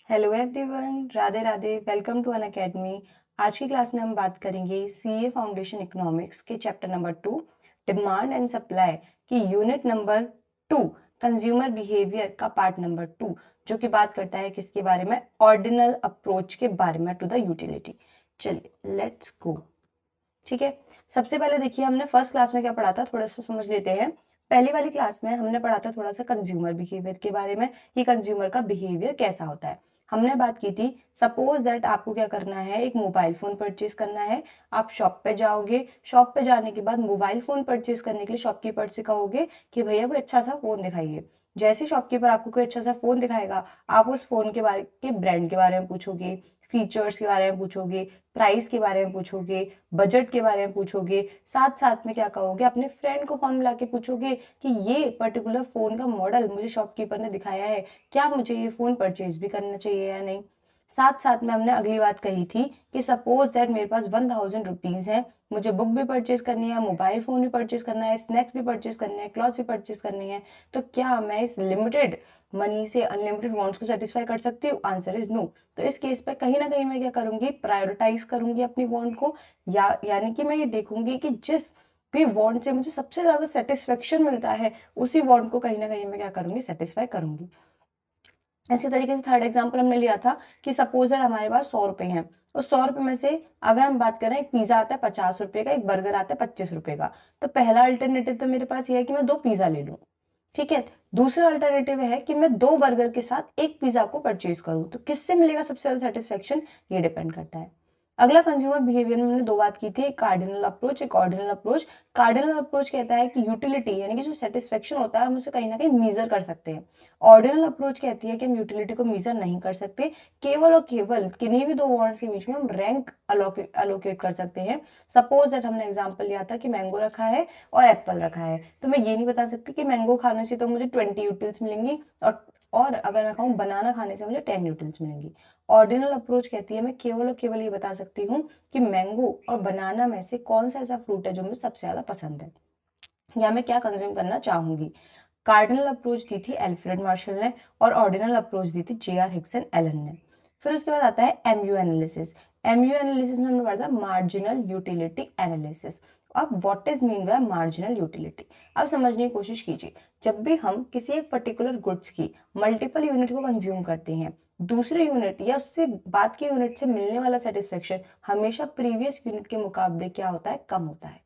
Hello everyone, Radhe Radhe. Welcome to Unacademy. आज की class में हम बात करेंगे सीए फाउंडेशन इकोनॉमिक्स के chapter number 2 demand and supply की यूनिट नंबर 2 कंज्यूमर बिहेवियर का पार्ट नंबर 2, जो कि बात करता है किसके बारे में, ऑर्डिनल अप्रोच के बारे में टू द यूटिलिटी। चलिए लेट्स गो। ठीक है, सबसे पहले देखिए हमने फर्स्ट क्लास में क्या पढ़ा था, थोड़ा सा समझ लेते हैं। पहली वाली क्लास में हमने पढ़ा था थोड़ा सा कंज्यूमर बिहेवियर के बारे में कि कंज्यूमर का बिहेवियर कैसा होता है। हमने बात की थी, सपोज दैट आपको क्या करना है, एक मोबाइल फोन परचेज करना है। आप शॉप पे जाओगे, शॉप पे जाने के बाद मोबाइल फोन परचेज करने के लिए शॉपकीपर से कहोगे कि भैया कोई अच्छा सा फोन दिखाइए। जैसे शॉपकीपर आपको कोई अच्छा सा फोन दिखाएगा, आप उस फोन के बारे के ब्रांड के बारे में पूछोगे, फीचर्स के बारे में पूछोगे, प्राइस के बारे में पूछोगे, बजट के बारे में पूछोगे। साथ साथ में क्या कहोगे, अपने फ्रेंड को फोन मिला के पूछोगे कि ये पर्टिकुलर फोन का मॉडल मुझे शॉपकीपर ने दिखाया है, क्या मुझे ये फोन परचेज भी करना चाहिए या नहीं। साथ साथ में हमने अगली बात कही थी कि सपोज दैट मेरे पास 1000 रुपीज है, मुझे बुक भी परचेज करनी है, मोबाइल फोन भी परचेज करना है, स्नैक्स भी परचेज करने हैं, क्लॉथ भी परचेज करनी है, तो क्या मैं इस लिमिटेड मनी से अनलिमिटेड वांट्स को सेटिस्फाई कर सकती हूँ? Answer is no. तो इस केस पे कहीं ना कहीं मैं क्या करूंगी, प्रायोरिटाइज करूंगी अपनी वांट को, यानी कि मैं ये देखूंगी कि जिस भी वांट से मुझे सबसे ज्यादा सेटिस्फेक्शन मिलता है, उसी वांट को कहीं ना कहीं मैं क्या करूंगी, सेटिस्फाई करूंगी। इसी तरीके से थर्ड एग्जाम्पल हमने लिया था कि सपोज दैट हमारे पास 100 रुपए हैं। उस 100 रुपए में से अगर हम बात करें, एक पिज्जा आता है 50 रुपए का, एक बर्गर आता है 25 रुपए का, तो पहला अल्टरनेटिव तो मेरे पास ये है कि मैं 2 पिज्जा ले लूं। ठीक है, दूसरा अल्टरनेटिव है कि मैं 2 बर्गर के साथ एक पिज्जा को परचेज करूं। तो किससे मिलेगा सबसे ज्यादा सेटिस्फेक्शन, ये डिपेंड करता है। अगला कंज्यूमर बिहेवियर में हमने दो बात की थी, एक कार्डिनल अप्रोच, एक ऑर्डिनल अप्रोच। कार्डिनल अप्रोच कहता है कि यूटिलिटी यानी कि जो सेटिस्फेक्शन होता है हम उसे कहीं ना कहीं मीजर कर सकते हैं। ऑर्डिनल अप्रोच कहती है कि हम यूटिलिटी को मीजर नहीं कर सकते, केवल और केवल किन्हीं भी दो वांट्स के बीच में हम रैंक अलोकेट कर सकते हैं। सपोज दैट हमने एग्जांपल लिया था कि मैंगो रखा है और एप्पल रखा है, तो मैं ये नहीं बता सकती कि मैंगो खाने से तो मुझे 20 यूटिल्स मिलेंगी और अगर मैं कहूँ बनाना खाने से मुझे 10 यूटिल्स मिलेंगी। ऑर्डिनल अप्रोच कहती है मैं केवल और केवल ये बता सकती हूँ कि मैंगो और बनाना में से कौन सा ऐसा फ्रूट है जो मुझे सबसे ज्यादा पसंद है, या मैं क्या कंज्यूम करना चाहूंगी। कार्डिनल अप्रोच दी थी एल्फ्रेड मार्शल ने और ऑर्डिनल अप्रोच दी थी जे.आर. हिक्स एंड एलन ने। फिर उसके बाद आता है एमयू एनालिसिस। एमयू एनालिसिस में हमने पढ़ा था मार्जिनल यूटिलिटी एनालिसिस। अब what is mean by marginal utility, अब समझने की कोशिश कीजिए। जब भी हम किसी एक पर्टिकुलर गुड्स की मल्टीपल यूनिट को कंज्यूम करते हैं, दूसरे यूनिट या उससे बाद के यूनिट से मिलने वाला सेटिस्फेक्शन हमेशा प्रीवियस यूनिट के मुकाबले क्या होता है, कम होता है।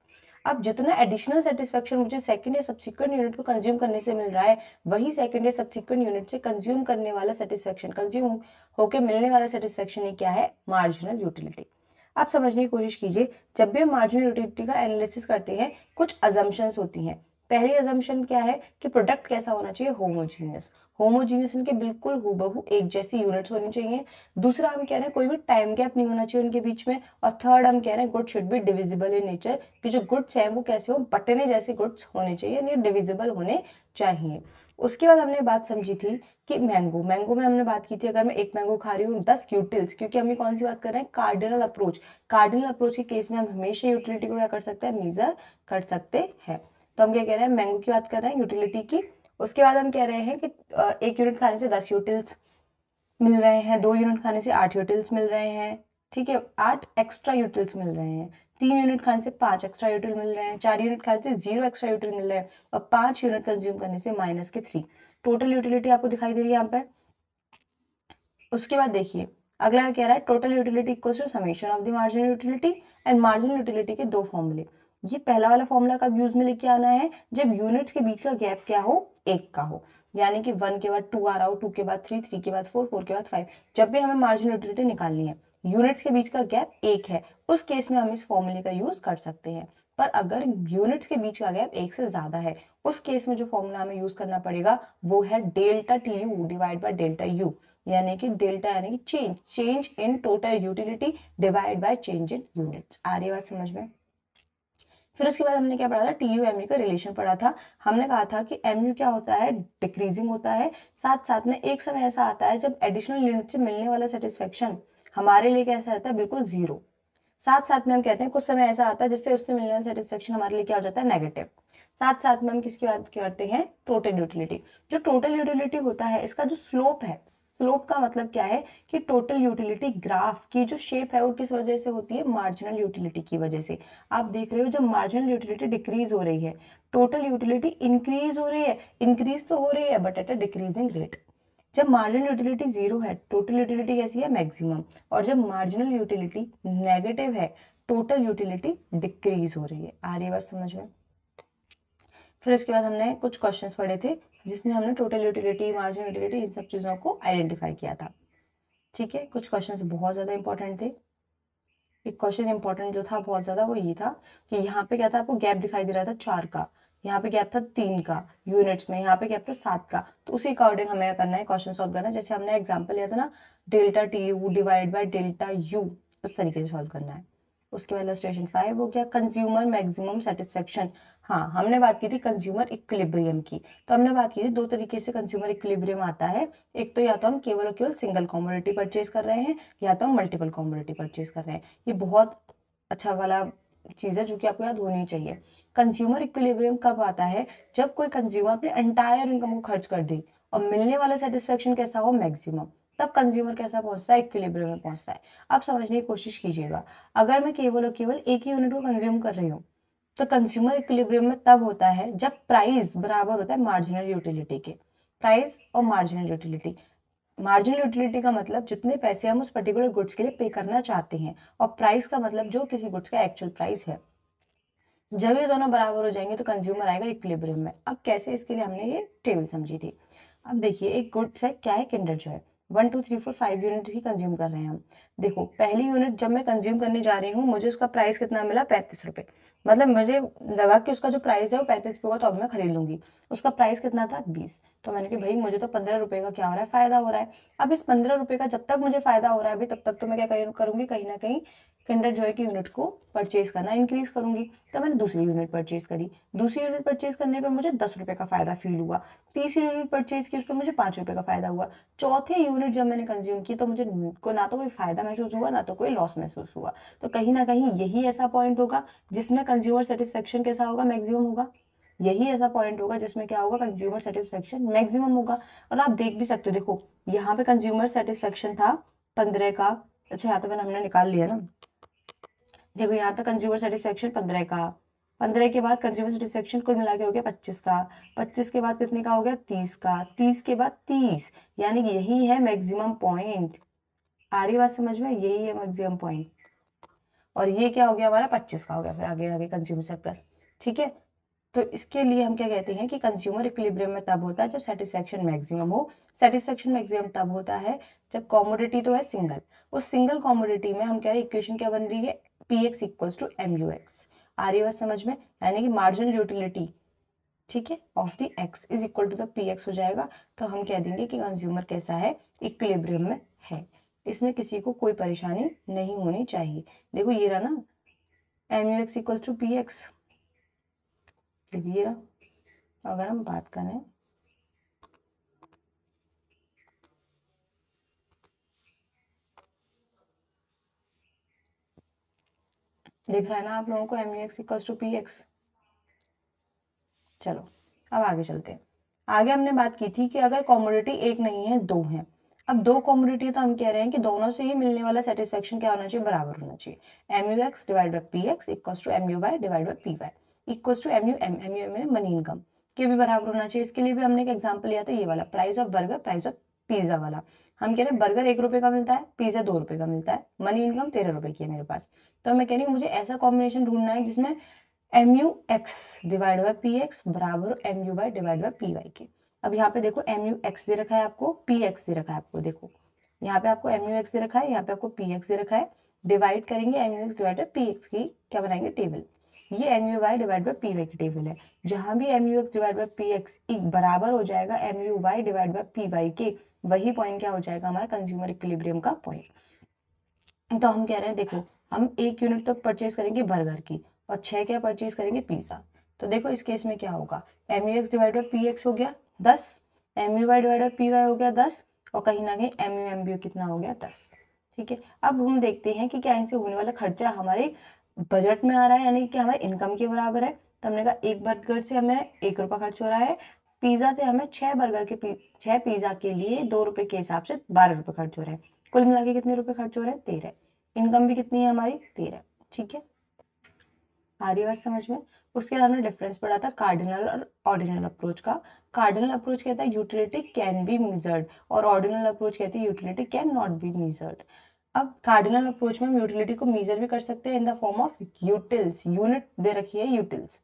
अब जितना एडिशनल सेटिस्फेक्शन मुझे सेकंड या सब्सिक्वेंट यूनिट को कंज्यूम करने से मिल रहा है, वही सेकंड या सब्सिक्वेंट यूनिट से कंज्यूम करने वाला सेटिस्फेक्शन, कंज्यूम होके मिलने वाला सेटिस्फेक्शन ही क्या है, मार्जिनल यूटिलिटी। आप समझने की कोशिश कीजिए, जब भी हम मार्जिनल यूटिलिटी का एनालिसिस करते हैं कुछ अजम्पशंस होती हैं। पहली अजम्पशन क्या है कि प्रोडक्ट कैसा होना चाहिए, होमोजीनियस। होमोजीनियस इनके बिल्कुल हूबहू एक जैसी यूनिट्स होनी चाहिए। दूसरा हम कह रहे हैं कोई भी टाइम गैप नहीं होना चाहिए उनके बीच में। और थर्ड हम कह रहे हैं good should be divisible in nature, कि जो गुड्स हैं वो कैसे हो, बटने जैसे गुड्स होने चाहिए, यानी डिविजिबल होने चाहिए। उसके बाद हमने बात समझी थी कि मैंगो मैंगो में हमने बात की थी, अगर मैं एक मैंगो खा रही हूँ 10 यूटिल्स, क्योंकि हम कौन सी बात कर रहे हैं, कार्डिनल अप्रोच। कार्डिनल अप्रोच के केस में हम हमेशा यूटिलिटी को क्या कर सकते हैं, मेजर कर सकते हैं। तो हम क्या कह रहे हैं, मैंगो की बात कर रहे हैं यूटिलिटी की। उसके बाद हम कह रहे हैं कि एक यूनिट खाने से 10 यूटिल्स मिल रहे हैं, 2 यूनिट खाने से 8 यूटिल्स मिल रहे हैं। ठीक है, 8 एक्स्ट्रा यूटिल्स मिल रहे हैं। 3 यूनिट खाने से 5 एक्स्ट्रा यूटिल मिल रहे हैं। 4 यूनिट खाने से 0 एक्स्ट्रा यूटिल मिल रहे हैं। और 5 यूनिट कंज्यूम करने से -3। टोटल यूटिलिटी आपको दिखाई दे रही है यहाँ पे। उसके बाद देखिए अगला कह रहा है total utility equals to summation of the marginal utility. And marginal utility के दो फॉर्मूले। ये पहला वाला फॉर्मूला कब यूज में लेके आना है, जब यूनिट्स के बीच का गैप क्या हो, एक का हो। यानी कि 1 के बाद 2 आ रहा हो, 2 के बाद 3, 3 के बाद 4, 4 के बाद 5। जब भी हमें मार्जिनल यूटिलिटी निकालनी है, यूनिट्स के बीच का गैप एक है, उस केस में हम इस फॉर्मूले का यूज कर सकते हैं। पर अगर यूनिट्स के बीच का गैप एक से ज्यादा है, उस केस में जो फॉर्मूला हमें यूज करना पड़ेगा वो है delta T U divide by delta U. यानी कि डेल्टा यानी कि change change in total utility divide by change in units. आ रही बात समझ में। फिर उसके बाद हमने क्या पढ़ा था, टीयू एमयू का रिलेशन पढ़ा था। हमने कहा था कि एमयू क्या होता है, डिक्रीजिंग होता है। साथ साथ में एक समय ऐसा आता है जब एडिशनल यूनिट से मिलने वाला सेटिस्फेक्शन हमारे लिए कैसा रहता है, बिल्कुल जीरो। साथ साथ में हम कहते हैं कुछ समय ऐसा आता है जिससे उससे मिलने वाला सेटिस्फेक्शन हमारे लिए क्या हो जाता है, नेगेटिव। साथ साथ में हम किसकी बात करते हैं, टोटल यूटिलिटी। जो टोटल यूटिलिटी होता है इसका जो स्लोप है, स्लोप का मतलब क्या है कि टोटल यूटिलिटी ग्राफ की जो शेप है वो किस वजह से होती है, मार्जिनल यूटिलिटी की वजह से। आप देख रहे हो जब मार्जिनल यूटिलिटी डिक्रीज हो रही है, टोटल यूटिलिटी इंक्रीज हो रही है, इंक्रीज तो हो रही है but at a decreasing rate. जब मार्जिनल यूटिलिटी जीरो है, टोटल यूटिलिटी कैसी है, मैक्सिमम। और जब मार्जिनल यूटिलिटी नेगेटिव है, टोटल यूटिलिटी डिक्रीज हो रही है। आ रही है बात समझ में। फिर उसके बाद हमने कुछ क्वेश्चंस पढ़े थे जिसमें हमने टोटल यूटिलिटी, मार्जिनल यूटिलिटी, इन सब चीज़ों को आइडेंटिफाई किया था। ठीक है, कुछ क्वेश्चंस बहुत ज़्यादा इंपॉर्टेंट थे। एक क्वेश्चन इंपॉर्टेंट जो था बहुत ज़्यादा वो ये था कि यहाँ पे क्या था, आपको गैप दिखाई दे रहा था 4 का, यहाँ पे गैप था 3 का यूनिट्स में, यहाँ पे गैप था 7 का। तो उसी अकॉर्डिंग हमें करना है, क्वेश्चन सॉल्व करना है। जैसे हमने एग्जाम्पल लिया था ना, delta T U divide by delta U, उस तरीके से सॉल्व करना है। उसके बाद इलस्ट्रेशन 5 हो गया, कंज्यूमर मैक्सिमम सेटिस्फेक्शन। हाँ, हमने बात की थी कंज्यूमर इक्विलिब्रियम की। तो हमने बात की थी दो तरीके से कंज्यूमर इक्विलिब्रियम आता है। एक तो या तो हम केवल और केवल सिंगल कमोडिटी परचेज कर रहे हैं, या तो हम मल्टीपल कमोडिटी परचेज कर रहे हैं। ये बहुत अच्छा वाला चीज़ है जो कि आपको याद होनी चाहिए। कंज्यूमर इक्विलिब्रियम कब आता है, जब कोई कंज्यूमर अपने एंटायर इनकम को खर्च कर दे और मिलने वाला सेटिस्फेक्शन कैसा हो, मैक्सिमम, तब कंज्यूमर कैसा पहुंचता है, इक्विलिब्रियम में पहुंचता है। आप समझने की कोशिश कीजिएगा, अगर मैं केवल और केवल एक ही यूनिट को कंज्यूम कर रही हूँ तो कंज्यूमर इक्विलिब्रियम में तब होता है जब प्राइस बराबर होता है मार्जिनल यूटिलिटी के। प्राइस और मार्जिनल यूटिलिटी, मार्जिनल यूटिलिटी का मतलब जितने पैसे हम उस पर्टिकुलर गुड्स के लिए पे करना चाहते हैं, और प्राइस का मतलब जो किसी गुड्स का एक्चुअल प्राइस है। जब ये दोनों बराबर हो जाएंगे तो कंज्यूमर आएगा इक्विलिब्रियम में। अब कैसे, इसके लिए हमने ये टेबल समझी थी। अब देखिए एक गुड्स है, क्या है, किंडर जॉय, 1 2 3 4 5 यूनिट ही कंज्यूम कर रहे हैं हम। देखो पहली यूनिट जब मैं कंज्यूम करने जा रही हूँ, मुझे उसका प्राइस कितना मिला, 35 रुपये। मतलब मुझे लगा कि उसका जो प्राइस है वो 35 रुपये होगा, तो अब मैं खरीद लूंगी। उसका प्राइस कितना था, 20। तो मैंने कहा भाई मुझे तो 15 रुपये का क्या हो रहा है, फायदा हो रहा है। अब इस 15 रुपये का जब तक मुझे फायदा हो रहा है अभी, तब तक तो मैं क्या करूंगी, कहीं ना कहीं किंडर जॉय की यूनिट को परचेज करना इंक्रीज करूंगी। तो मैंने दूसरी यूनिट परचेज करी, दूसरी यूनिट परचेज करने पे मुझे 10 रुपये का फायदा फील हुआ। तीसरी यूनिट परचेज की, उस पर मुझे 5 रुपये का फायदा हुआ। चौथी यूनिट जब मैंने कंज्यूम की तो मुझे को ना तो कोई फायदा महसूस हुआ, ना तो कोई लॉस महसूस हुआ। तो कहीं ना कहीं यही ऐसा पॉइंट होगा जिसमें कंज्यूमर सेटिस्फेक्शन कैसा होगा, मैक्सिमम होगा। यही ऐसा पॉइंट होगा जिसमें क्या होगा, कंज्यूमर सेटिस्फेक्शन मैक्सिमम होगा। और आप देख भी सकते हो, देखो यहाँ पे कंज्यूमर सेटिस्फेक्शन था 15 का। अच्छा यहाँ तो हमने निकाल लिया ना, देखो यहाँ तक कंज्यूमर सेटिस्फेक्शन 15 का, 15 के बाद कंज्यूमर सेटिस्फेक्शन कुल मिला के हो गया 25 का, 25 के बाद कितने का हो गया, 30 का, 30 के बाद 30, यानी कि यही है मैक्सिमम पॉइंट। आ रही बात समझ में, यही है मैक्सिमम पॉइंट। और ये क्या हो गया हमारा, 25 का हो गया, फिर आगे आगे कंज्यूमर सरप्लस। ठीक है, तो इसके लिए हम क्या कहते हैं कि कंज्यूमर इक्विलिब्रियम में तब होता है जब सेटिस्फेक्शन मैक्सिमम हो। सेटिस्फेक्शन मैक्सिमम तब होता है जब कॉमोडिटी तो है सिंगल, उस सिंगल कॉमोडिटी में हम कह रहे हैं इक्वेशन क्या बन रही है, P X equals to M U X. आ रही बात समझ में, यानी कि मार्जिनल यूटिलिटी, ठीक है, of the X is equal to the P X हो जाएगा। तो हम कह देंगे कि कंज्यूमर कैसा है, इक्विलिब्रियम में है। इसमें किसी को कोई परेशानी नहीं होनी चाहिए। देखो ये रहा ना, M U X equal to P X, देखिए रहा। अगर हम बात करें दिख रहा है ना आप लोगों को, M U X equal to P X. चलो अब आगे चलते हैं। आगे हमने बात की थी कि अगर कॉमोडिटी एक नहीं है, दो है। अब दो कॉमोडिटी तो हम कह रहे हैं कि दोनों से ही मिलने वाला सेटिस्फेक्शन क्या होना चाहिए, बराबर होना चाहिए। M U X divide by P X equals to M U Y divide by P Y equals to M U M, M U M money income के भी बराबर होना चाहिए। इसके लिए भी हमने एक एग्जाम्पल लिया था, ये वाला price of burger, price of pizza वाला। हम कह रहे हैं बर्गर 1 रुपये का मिलता है, पिज्जा 2 रुपये का मिलता है, मनी इनकम 13 रुपये की है मेरे पास। तो मैं कह रही हूँ मुझे ऐसा कॉम्बिनेशन ढूंढना है जिसमें M U X divide by P X बराबर M U Y divide by P Y के। अब यहाँ पे देखो एम यू एक्स दे रखा है आपको, पी एक्स दे रखा है आपको। देखो यहाँ पे आपको एम यू एक्स दे रखा है, यहाँ पे आपको पी एक्स दे रखा है। डिवाइड करेंगे M U X divide by P X की, क्या बनाएंगे, टेबल। ये M U Y divide by P Y की टेबल है। जहां भी M U X divide by P X बराबर हो जाएगा M U Y divide by P Y के, वही पॉइंट क्या हो जाएगा हमारा, कंज्यूमर इक्विलिब्रियम का पॉइंट। तो हम कह रहे हैं देखो हम एक यूनिट तो परचेज करेंगे बर्गर की, और 6 क्या परचेज करेंगे, पिज्जा। तो देखो इस केस में क्या होगा, M U X divide by P X हो गया 10, M U Y divide by P Y हो गया 10, और कहीं ना कहीं एम यू एम बी कितना हो गया, 10। ठीक है, अब हम देखते हैं कि क्या इनसे होने वाला खर्चा हमारे बजट में आ रहा है, यानी कि हमारे इनकम के बराबर है। तो हमने कहा एक बर्गर से हमें 1 रुपया खर्च हो रहा है, पिज्जा से हमें 6 पिज्जा के लिए 2 रुपए के हिसाब से 12 रुपए खर्च हो रहे हैं। कुल मिला के कितने रुपए खर्च हो रहे हैं? 13। इनकम भी कितनी है हमारी? 13। ठीक है, आ रही बात समझ में? उसके बाद हमने डिफरेंस पढ़ा था कार्डिनल और ऑर्डिनल अप्रोच का। कार्डिनल अप्रोच कहता है यूटिलिटी कैन बी मेजर्ड और ऑर्डिनल अप्रोच कहती है utility can not be measured. अब कार्डिनल अप्रोच में हम यूटिलिटी को मेजर भी कर सकते हैं in the form of utils, unit दे रखी है यूटिल्स।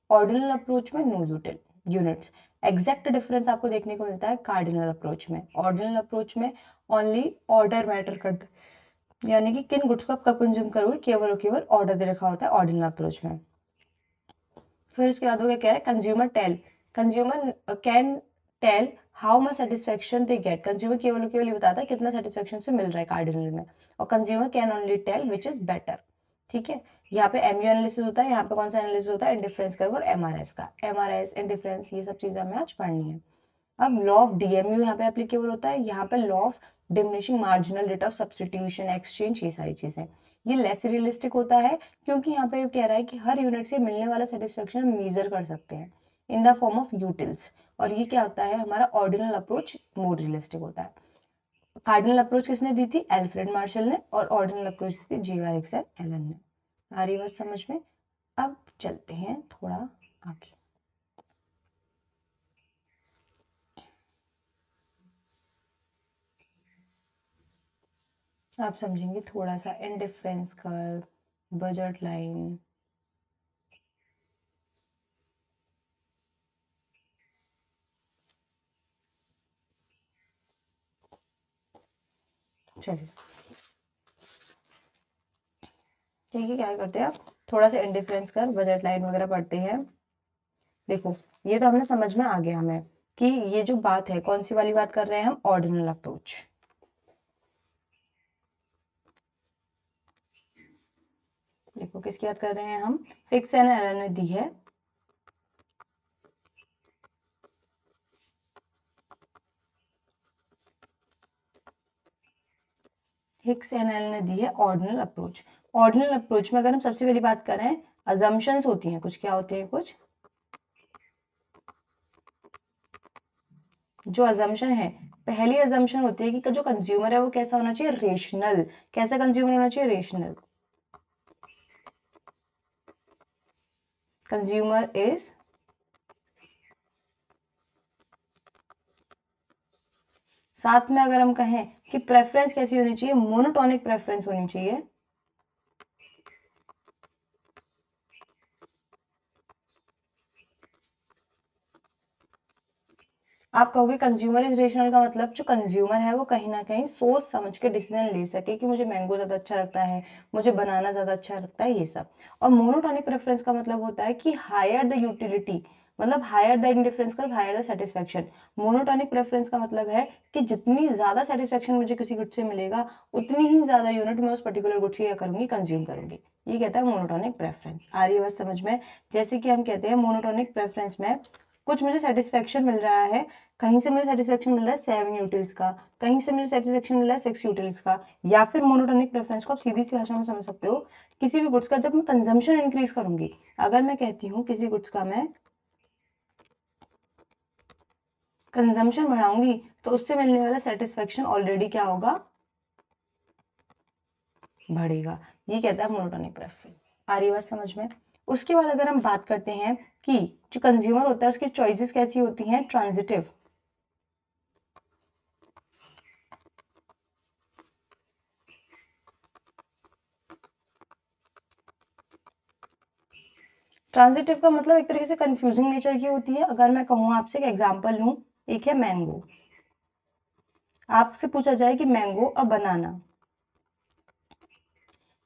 ऑर्डिनल अप्रोच में no util units. Exact difference आपको देखने को मिलता है कार्डिनल अप्रोच में। ऑर्डिनल अप्रोच में ओनली ऑर्डर मैटर करता है, यानी कि किन गुड्स को आप कब कंज्यूम करोगे केवल और केवल ऑर्डर दे रखा होता है ऑर्डिनल अप्रोच में। फिर उसके बाद हो गया, कह रहा है consumer can tell how much satisfaction they get. Consumer केवल और केवल ये बताता है कितना सेटिस्फेक्शन से मिल रहा है कार्डिनल में। और consumer can only tell which is better. ठीक है, यहाँ पे एमयू एनालिसिस होता है, यहाँ पे कौन सा एनालिसिस होता है? इंडिफरेंस कर्व और एमआरएस का। एमआरएस, इंडिफरेंस, ये सब चीजें हमें आज पढ़नी है। अब लॉ ऑफ डीएमयू यहाँ पे एप्लीकेबल होता है, यहाँ पे law of diminishing marginal rate of substitution exchange, ये सारी चीजें। ये लेस रियलिस्टिक होता है क्योंकि यहाँ पे कह रहा है कि हर यूनिट से मिलने वाला सेटिस्फेक्शन मेजर कर सकते हैं in the form of utils. और ये क्या होता है? हमारा ऑर्डिनल अप्रोच मोर रियलिस्टिक होता है। कार्डिनल अप्रोच किसने दी थी? एल्फ्रेड मार्शल ने। और ऑर्डिनल अप्रोच दी थी जे.आर. एलन ने। आ रही बात समझ में? अब चलते हैं थोड़ा आगे। आप समझेंगे थोड़ा सा इंडिफरेंस कर्व, बजट लाइन। चलिए ठीक है, क्या करते हैं आप? थोड़ा सा इंडिफरेंस कर्व, बजट लाइन वगैरह पढ़ते हैं। देखो ये तो हमने समझ में आ गया हमें कि ये जो बात है कौन सी वाली बात कर रहे हैं हम? Ordinal approach. देखो किसकी बात कर रहे हैं हम? हिक्स एंड एलन ने दी है हिक्स एंड एलन ने दी है ऑर्डिनल अप्रोच। ऑर्डिनल अप्रोच में अगर हम सबसे पहली बात करें, अजम्पशंस होती हैं कुछ। क्या होती है? कुछ जो अजम्पशन है, पहली अजम्पशन होती है कि जो कंज्यूमर है वो कैसा होना चाहिए? रेशनल। कैसा कंज्यूमर होना चाहिए? रेशनल। कंज्यूमर इज साथ में अगर हम कहें कि प्रेफरेंस कैसी होनी चाहिए? मोनोटोनिक प्रेफरेंस होनी चाहिए। आप कहोगे कंज्यूमर इज रेशनल का मतलब जो कंज्यूमर है वो कहीं ना कहीं सोच समझ के डिसीजन ले सके कि मुझे मैंगो ज़्यादा अच्छा लगता है, मुझे बनाना ज़्यादा अच्छा लगता है, ये सब। और मोनोटोनिक प्रेफरेंस का मतलब होता है कि हायर द यूटिलिटी, मतलब higher the indifference curve, higher the satisfaction. Monotonic preference का मतलब है कि जितनी ज़्यादा सेटिस्फेक्शन मुझे किसी गुड से मिलेगा उतनी ही ज़्यादा यूनिट मैं उस पर्टिकुलर गुड से क्या करूँगी? कंज्यूम करूँगी। ये कहता है मोनोटोनिक प्रेफरेंस। आ रही है बात समझ में? जैसे कि हम कहते हैं मोनोटोनिक प्रेफरेंस में कुछ मुझे सेटिस्फेक्शन मिल रहा है, कहीं से मुझे सेटिस्फेक्शन मिल रहा है 7 यूटिल्स का, कहीं से मुझे सेटिस्फेक्शन मिल रहा है 6 यूटिल्स का। या फिर मोनोटोनिक प्रेफरेंस को आप सीधी सी भाषा में समझ सकते हो, किसी भी गुड्स का जब मैं कंजम्पशन इंक्रीज करूंगी, अगर मैं कहती हूँ किसी गुड्स का मैं कंजम्पशन बढ़ाऊंगी तो उससे मिलने वाला सेटिस्फेक्शन ऑलरेडी क्या होगा? बढ़ेगा। ये कहता है मोनोटोनिक प्रेफरेंस। आ रही बात समझ में? उसके बाद अगर हम बात करते हैं कि जो कंज्यूमर होता है उसकी चॉइसेस कैसी होती हैं? ट्रांजिटिव। ट्रांजिटिव का मतलब एक तरीके से कंफ्यूजिंग नेचर की होती है। अगर मैं कहूँ आपसे एक एग्जांपल लूँ, एक है मैंगो, आपसे पूछा जाए कि मैंगो और बनाना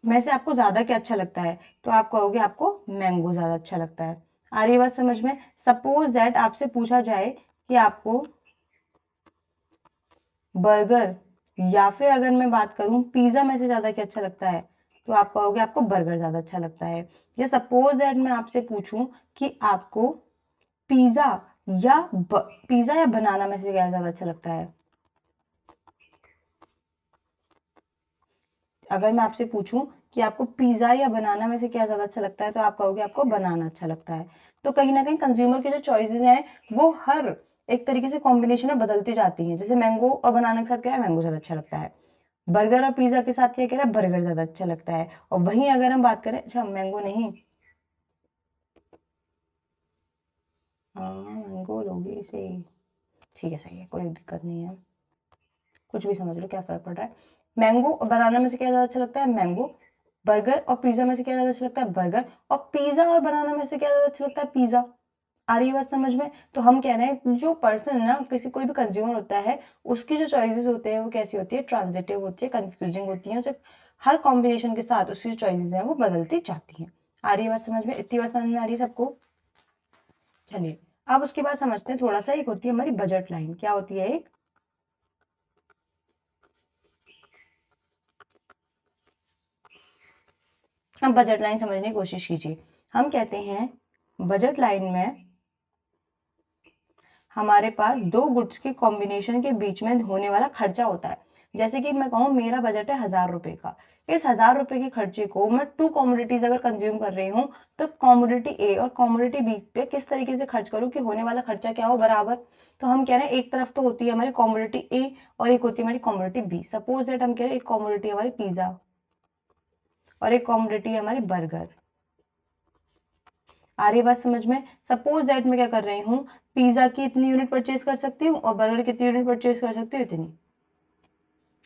में से आपको ज्यादा क्या अच्छा लगता है, तो आप कहोगे आपको मैंगो ज्यादा अच्छा लगता है। आ रही बात समझ में? सपोज दैट आपसे पूछा जाए कि आपको बर्गर या फिर अगर मैं बात करूं पिज्जा में से ज्यादा क्या अच्छा लगता है, तो आप कहोगे आपको बर्गर ज्यादा अच्छा लगता है। या सपोज दैट मैं आपसे पूछूं कि आपको पिज्जा पिज्जा या बनाना में से क्या ज्यादा अच्छा लगता है। अगर मैं आपसे पूछूं कि आपको पिज्जा या बनाना में से क्या ज्यादा अच्छा लगता है, तो आप कहोगे आपको बनाना अच्छा लगता है। तो कहीं ना कहीं कंज्यूमर की जो चॉइसेस हैं वो हर एक तरीके से कॉम्बिनेशन में बदलती जाती हैं। जैसे मैंगो और बनाना के साथ क्या है, मैंगो ज्यादा अच्छा लगता है। बर्गर और पिज्जा के साथ क्या कह रहा है, बर्गर ज्यादा अच्छा लगता है। और वहीं अगर हम बात करें, अच्छा मैंगो नहीं, हाँ मैंगो लोगे इसे, ठीक है सही है, कोई दिक्कत नहीं है, कुछ भी समझ लो, क्या फर्क पड़ रहा है। मैंगो और बनाना में से क्या ज्यादा अच्छा लगता है, मैंगो। बर्गर और पिज्जा में से क्या ज्यादा अच्छा लगता है, बर्गर। और पिज्जा और बनाना में से क्या ज्यादा अच्छा लगता है, पिज्जा। आ रही है बात समझ में? तो हम कह रहे हैं जो पर्सन ना, किसी कोई भी कंज्यूमर होता है, उसकी जो चॉइसेस होते हैं वो कैसी होती है, ट्रांजिटिव होती है, कंफ्यूजिंग होती है। उसे हर कॉम्बिनेशन के साथ उसकी जो चॉइसेस हैं वो बदलती जाती हैं। आ रही है बात समझ में? इतनी बात समझ में आ रही है सबको? चलिए अब उसके बाद समझते हैं थोड़ा सा, एक होती है हमारी बजट लाइन। क्या होती है एक, हम बजट लाइन समझने की कोशिश कीजिए। हम कहते हैं बजट लाइन में हमारे पास दो गुड्स के कॉम्बिनेशन के बीच में होने वाला खर्चा होता है। जैसे कि मैं कहूँ मेरा बजट है 1000 रुपए का, इस 1000 रुपए के खर्चे को मैं 2 कॉमोडिटीज अगर कंज्यूम कर रही हूँ, तो कॉमोडिटी ए और कॉमोडिटी बी पे किस तरीके से खर्च करूँ कि होने वाला खर्चा क्या हो, बराबर। तो हम कह रहे हैं एक तरफ तो होती है हमारी कॉमोडिटी ए और एक होती है हमारी कॉमोडिटी बी। सपोज दैट हम कह रहे हैं एक कॉमोडिटी हमारी पिज्जा और एक कॉमोडिटी है हमारी बर्गर। आ रही बात समझ में? सपोज दैट मैं क्या कर रही हूँ, पिज्जा की इतनी यूनिट परचेज कर सकती हूँ और बर्गर की कितनी यूनिट परचेज कर सकती हूँ, इतनी।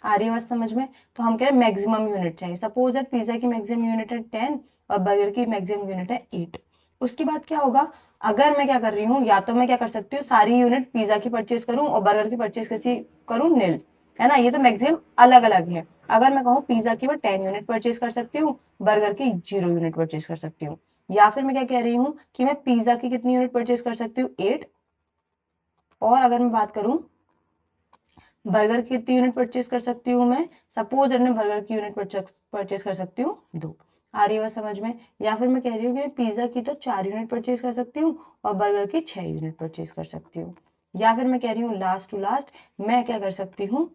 आ रही बात समझ में? तो हम कह रहे हैं मैक्सिमम यूनिट चाहिए। सपोज दैट पिज्जा की मैक्सिमम यूनिट है 10 और बर्गर की मैक्सिमम यूनिट है 8। उसके बाद क्या होगा, अगर मैं क्या कर रही हूँ, या तो मैं क्या कर सकती हूँ, सारी यूनिट पिज्जा की परचेज करूँ और बर्गर की परचेज कैसी करूँ, निल, है ना, ये तो मैक्सिमम अलग अलग है। अगर मैं कहूँ पिज्जा की मैं 10 यूनिट परचेज कर सकती हूँ, बर्गर की 0 यूनिट परचेज कर सकती हूँ। या फिर मैं क्या कह रही हूँ कि मैं पिज्जा की कितनी यूनिट परचेज कर सकती हूँ, 8। और अगर मैं बात करूँ बर्गर की कितनी यूनिट परचेज कर सकती हूँ मैं, सपोज मैं बर्गर की यूनिट परचेज कर सकती हूँ 2। आ रही बात समझ में? या फिर मैं कह रही हूँ कि मैं पिज्जा की तो 4 यूनिट परचेज कर सकती हूँ और बर्गर की 6 यूनिट परचेज कर सकती हूँ। या फिर मैं कह रही हूँ लास्ट टू लास्ट, मैं क्या कर सकती हूँ,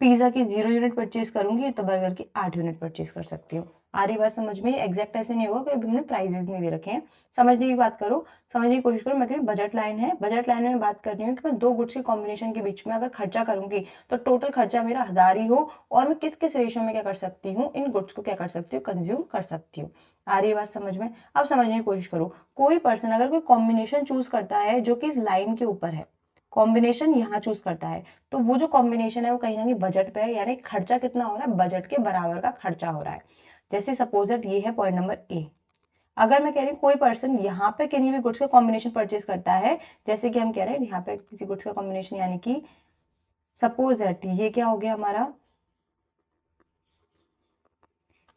पिज्जा की 0 यूनिट परचेज करूंगी तो बर्गर की 8 यूनिट परचेज कर सकती हूँ। आ रही बात समझ में? एग्जैक्ट ऐसे नहीं होगा क्योंकि हमने प्राइजेस नहीं दे रखे हैं। समझने की बात करो, समझने की कोशिश करो। मैं कह रही हूँ बजट लाइन है, बजट लाइन में बात कर रही हूँ कि मैं दो गुड्स के कॉम्बिनेशन के बीच में अगर खर्चा करूंगी तो टोटल खर्चा मेरा 1000 ही हो, और मैं किस किस रेशियो में क्या कर सकती हूँ, इन गुड्स को क्या कर सकती हूँ, कंज्यूम कर सकती हूँ। आ रही बात समझ में? अब समझने की कोशिश करो, कोई पर्सन अगर कोई कॉम्बिनेशन चूज करता है जो कि इस लाइन के ऊपर है, कॉम्बिनेशन यहाँ चूज करता है, तो वो जो कॉम्बिनेशन है वो कहीं ना कहीं बजट पे है, यानी खर्चा कितना हो रहा है, बजट के बराबर का खर्चा हो रहा है। जैसे सपोज दैट ये है पॉइंट नंबर ए। अगर मैं कह रही हूँ कोई पर्सन यहाँ पे किन्हीं भी गुड्स का कॉम्बिनेशन परचेज करता है, जैसे कि हम कह रहे हैं यहाँ पे किसी गुड्स का कॉम्बिनेशन, यानी कि सपोज दैट ये क्या हो गया हमारा,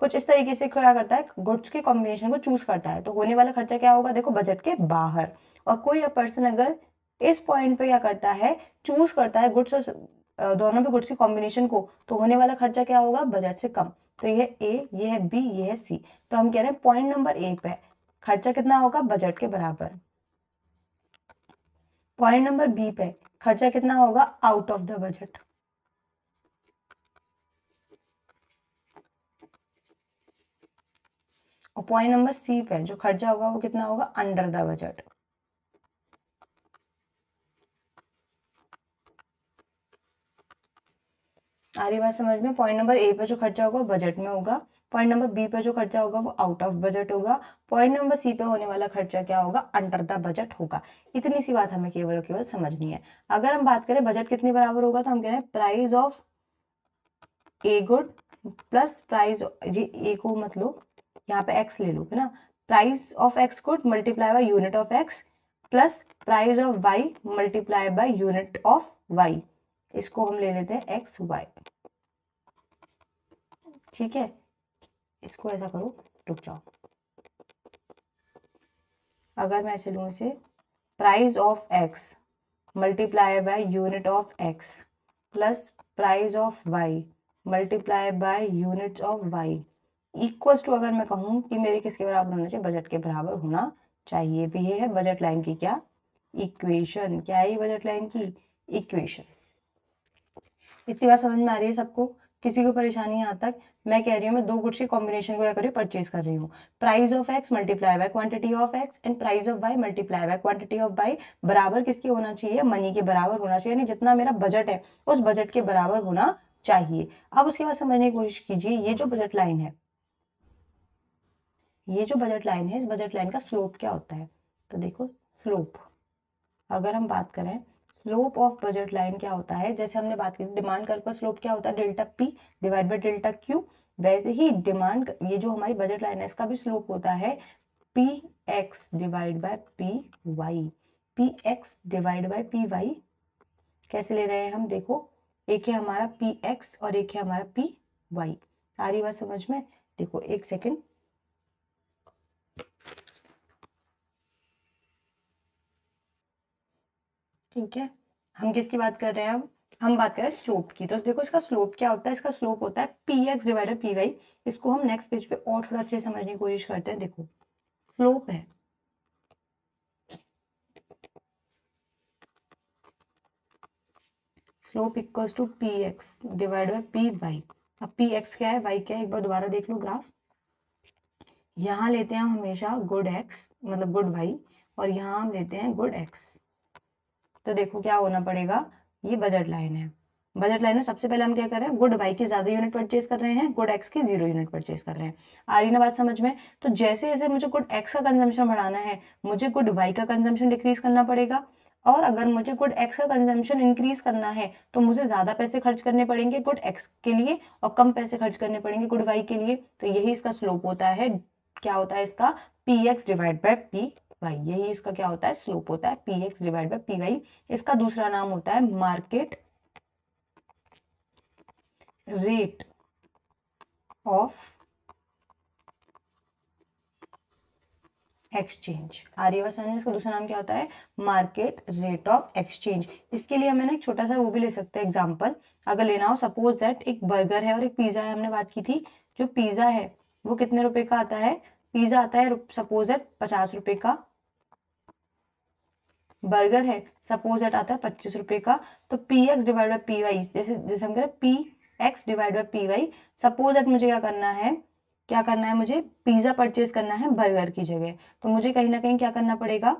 कुछ इस तरीके से क्या करता है, गुड्स के कॉम्बिनेशन को चूज करता है, तो होने वाला खर्चा क्या होगा, देखो बजट के बाहर। और कोई पर्सन अगर इस पॉइंट पे क्या करता है, चूज करता है गुड्स और दोनों पे गुड्स के कॉम्बिनेशन को, तो होने वाला खर्चा क्या होगा, बजट से कम। तो ये है ए, ये है बी, ये है सी। तो हम कह रहे हैं पॉइंट नंबर ए पे खर्चा कितना होगा, बजट के बराबर। पॉइंट नंबर बी पे खर्चा कितना होगा, आउट ऑफ द बजट। और पॉइंट नंबर सी पे जो खर्चा होगा वो कितना होगा, अंडर द बजट। आ रही बात समझ में? पॉइंट नंबर ए पे जो खर्चा होगा वो बजट में होगा, पॉइंट नंबर बी पे जो खर्चा होगा वो आउट ऑफ बजट होगा, पॉइंट नंबर सी पे होने वाला खर्चा क्या होगा, अंडर द बजट होगा। इतनी सी बात हमें केवल और केवल समझनी है। अगर हम बात करें बजट कितने बराबर होगा, तो हम कह रहे हैं price of a good plus price, जी ए को मत लो, यहाँ पे एक्स ले लो, है ना, price of X good multiply by unit of x plus price of Y multiply by unit of Y. इसको हम ले लेते हैं एक्स वाई। ठीक है, इसको ऐसा करो, रुक जाओ, अगर मैं ऐसे लूँ इसे, price of x multiply by unit of x plus price of Y multiply by units of Y equals to, अगर मैं कहूँ कि मेरे किसके बराबर होना चाहिए, बजट के बराबर होना चाहिए भी। ये है बजट लाइन की क्या, इक्वेशन। क्या है ये बजट लाइन की इक्वेशन? इतनी बात समझ में आ रही है सबको किसी को परेशानी यहाँ तक? मैं कह रही हूँ मैं दो गुड्स के कॉम्बिनेशन को क्या कर रही हूँ, परचेज कर रही हूँ। Price of x multiply by quantity of X and price of Y multiply by quantity of Y बराबर किसके होना चाहिए, मनी के बराबर होना चाहिए, यानी जितना मेरा बजट है उस बजट के बराबर होना चाहिए। अब उसके बाद समझने की कोशिश कीजिए, ये जो बजट लाइन है, ये जो बजट लाइन है, इस बजट लाइन का स्लोप क्या होता है? तो देखो स्लोप, अगर हम बात करें स्लोप ऑफ बजट लाइन क्या होता है, जैसे हमने बात की डिमांड कर्व का स्लोप क्या होता है, delta P divide by delta Q. वैसे ही डिमांड, ये जो हमारी बजट लाइन है इसका भी स्लोप होता है P X divide by P Y. P X divide by P Y कैसे ले रहे हैं हम, देखो एक है हमारा पी एक्स और एक है हमारा पी वाई। आ रही बात समझ में? देखो एक सेकेंड, ठीक है, हम किसकी बात कर रहे हैं अब, हम बात कर रहे हैं स्लोप की। तो देखो इसका स्लोप क्या होता है, इसका स्लोप होता है P X divided P Y. इसको हम नेक्स्ट पेज पे और थोड़ा अच्छे से समझने की कोशिश करते हैं। देखो स्लोप है slope equals to P X divide by P Y. अब पी एक्स क्या है, वाई क्या है, एक बार दोबारा देख लो ग्राफ। यहाँ लेते हैं हम हमेशा गुड एक्स मतलब गुड वाई, और यहाँ हम लेते हैं गुड एक्स। तो देखो क्या होना पड़ेगा, ये बजट लाइन है। बजट लाइन में सबसे पहले हम क्या कर रहे हैं, गुड वाई की ज्यादा यूनिट परचेज कर रहे हैं, गुड एक्स की 0 यूनिट परचेज कर रहे हैं। आ रही ना बात समझ में? तो जैसे जैसे मुझे गुड एक्स का कंजम्पशन बढ़ाना है, मुझे गुड वाई का कंजम्पशन डिक्रीज करना पड़ेगा। और अगर मुझे गुड एक्स का कंजम्पशन इंक्रीज करना है तो मुझे ज्यादा पैसे खर्च करने पड़ेंगे गुड एक्स के लिए और कम पैसे खर्च करने पड़ेंगे गुड वाई के लिए। तो यही इसका स्लोप होता है। क्या होता है इसका, P X divide by P Y. यही इसका क्या होता है, स्लोप होता है P X divide by P Y. इसका दूसरा नाम होता है मार्केट रेट ऑफ एक्सचेंज। आर्यवासन इसका दूसरा नाम क्या होता है, मार्केट रेट ऑफ एक्सचेंज। इसके लिए हमें ना एक छोटा सा वो भी ले सकते हैं एग्जांपल, अगर लेना हो। सपोज दैट एक बर्गर है और एक पिज्जा है, हमने बात की थी। जो पिज्जा है वो कितने रुपए का आता है, पिज्जा आता है सपोज दैट 50 रुपए का। बर्गर है सपोज दैट आता है 25 रुपए का। तो P X divide by P Y, जैसे जैसे हम कह रहे हैं P X divide by P Y. Suppose that मुझे क्या करना है, मुझे पिज्जा परचेज करना है बर्गर की जगह। तो मुझे कहीं ना कहीं क्या करना पड़ेगा,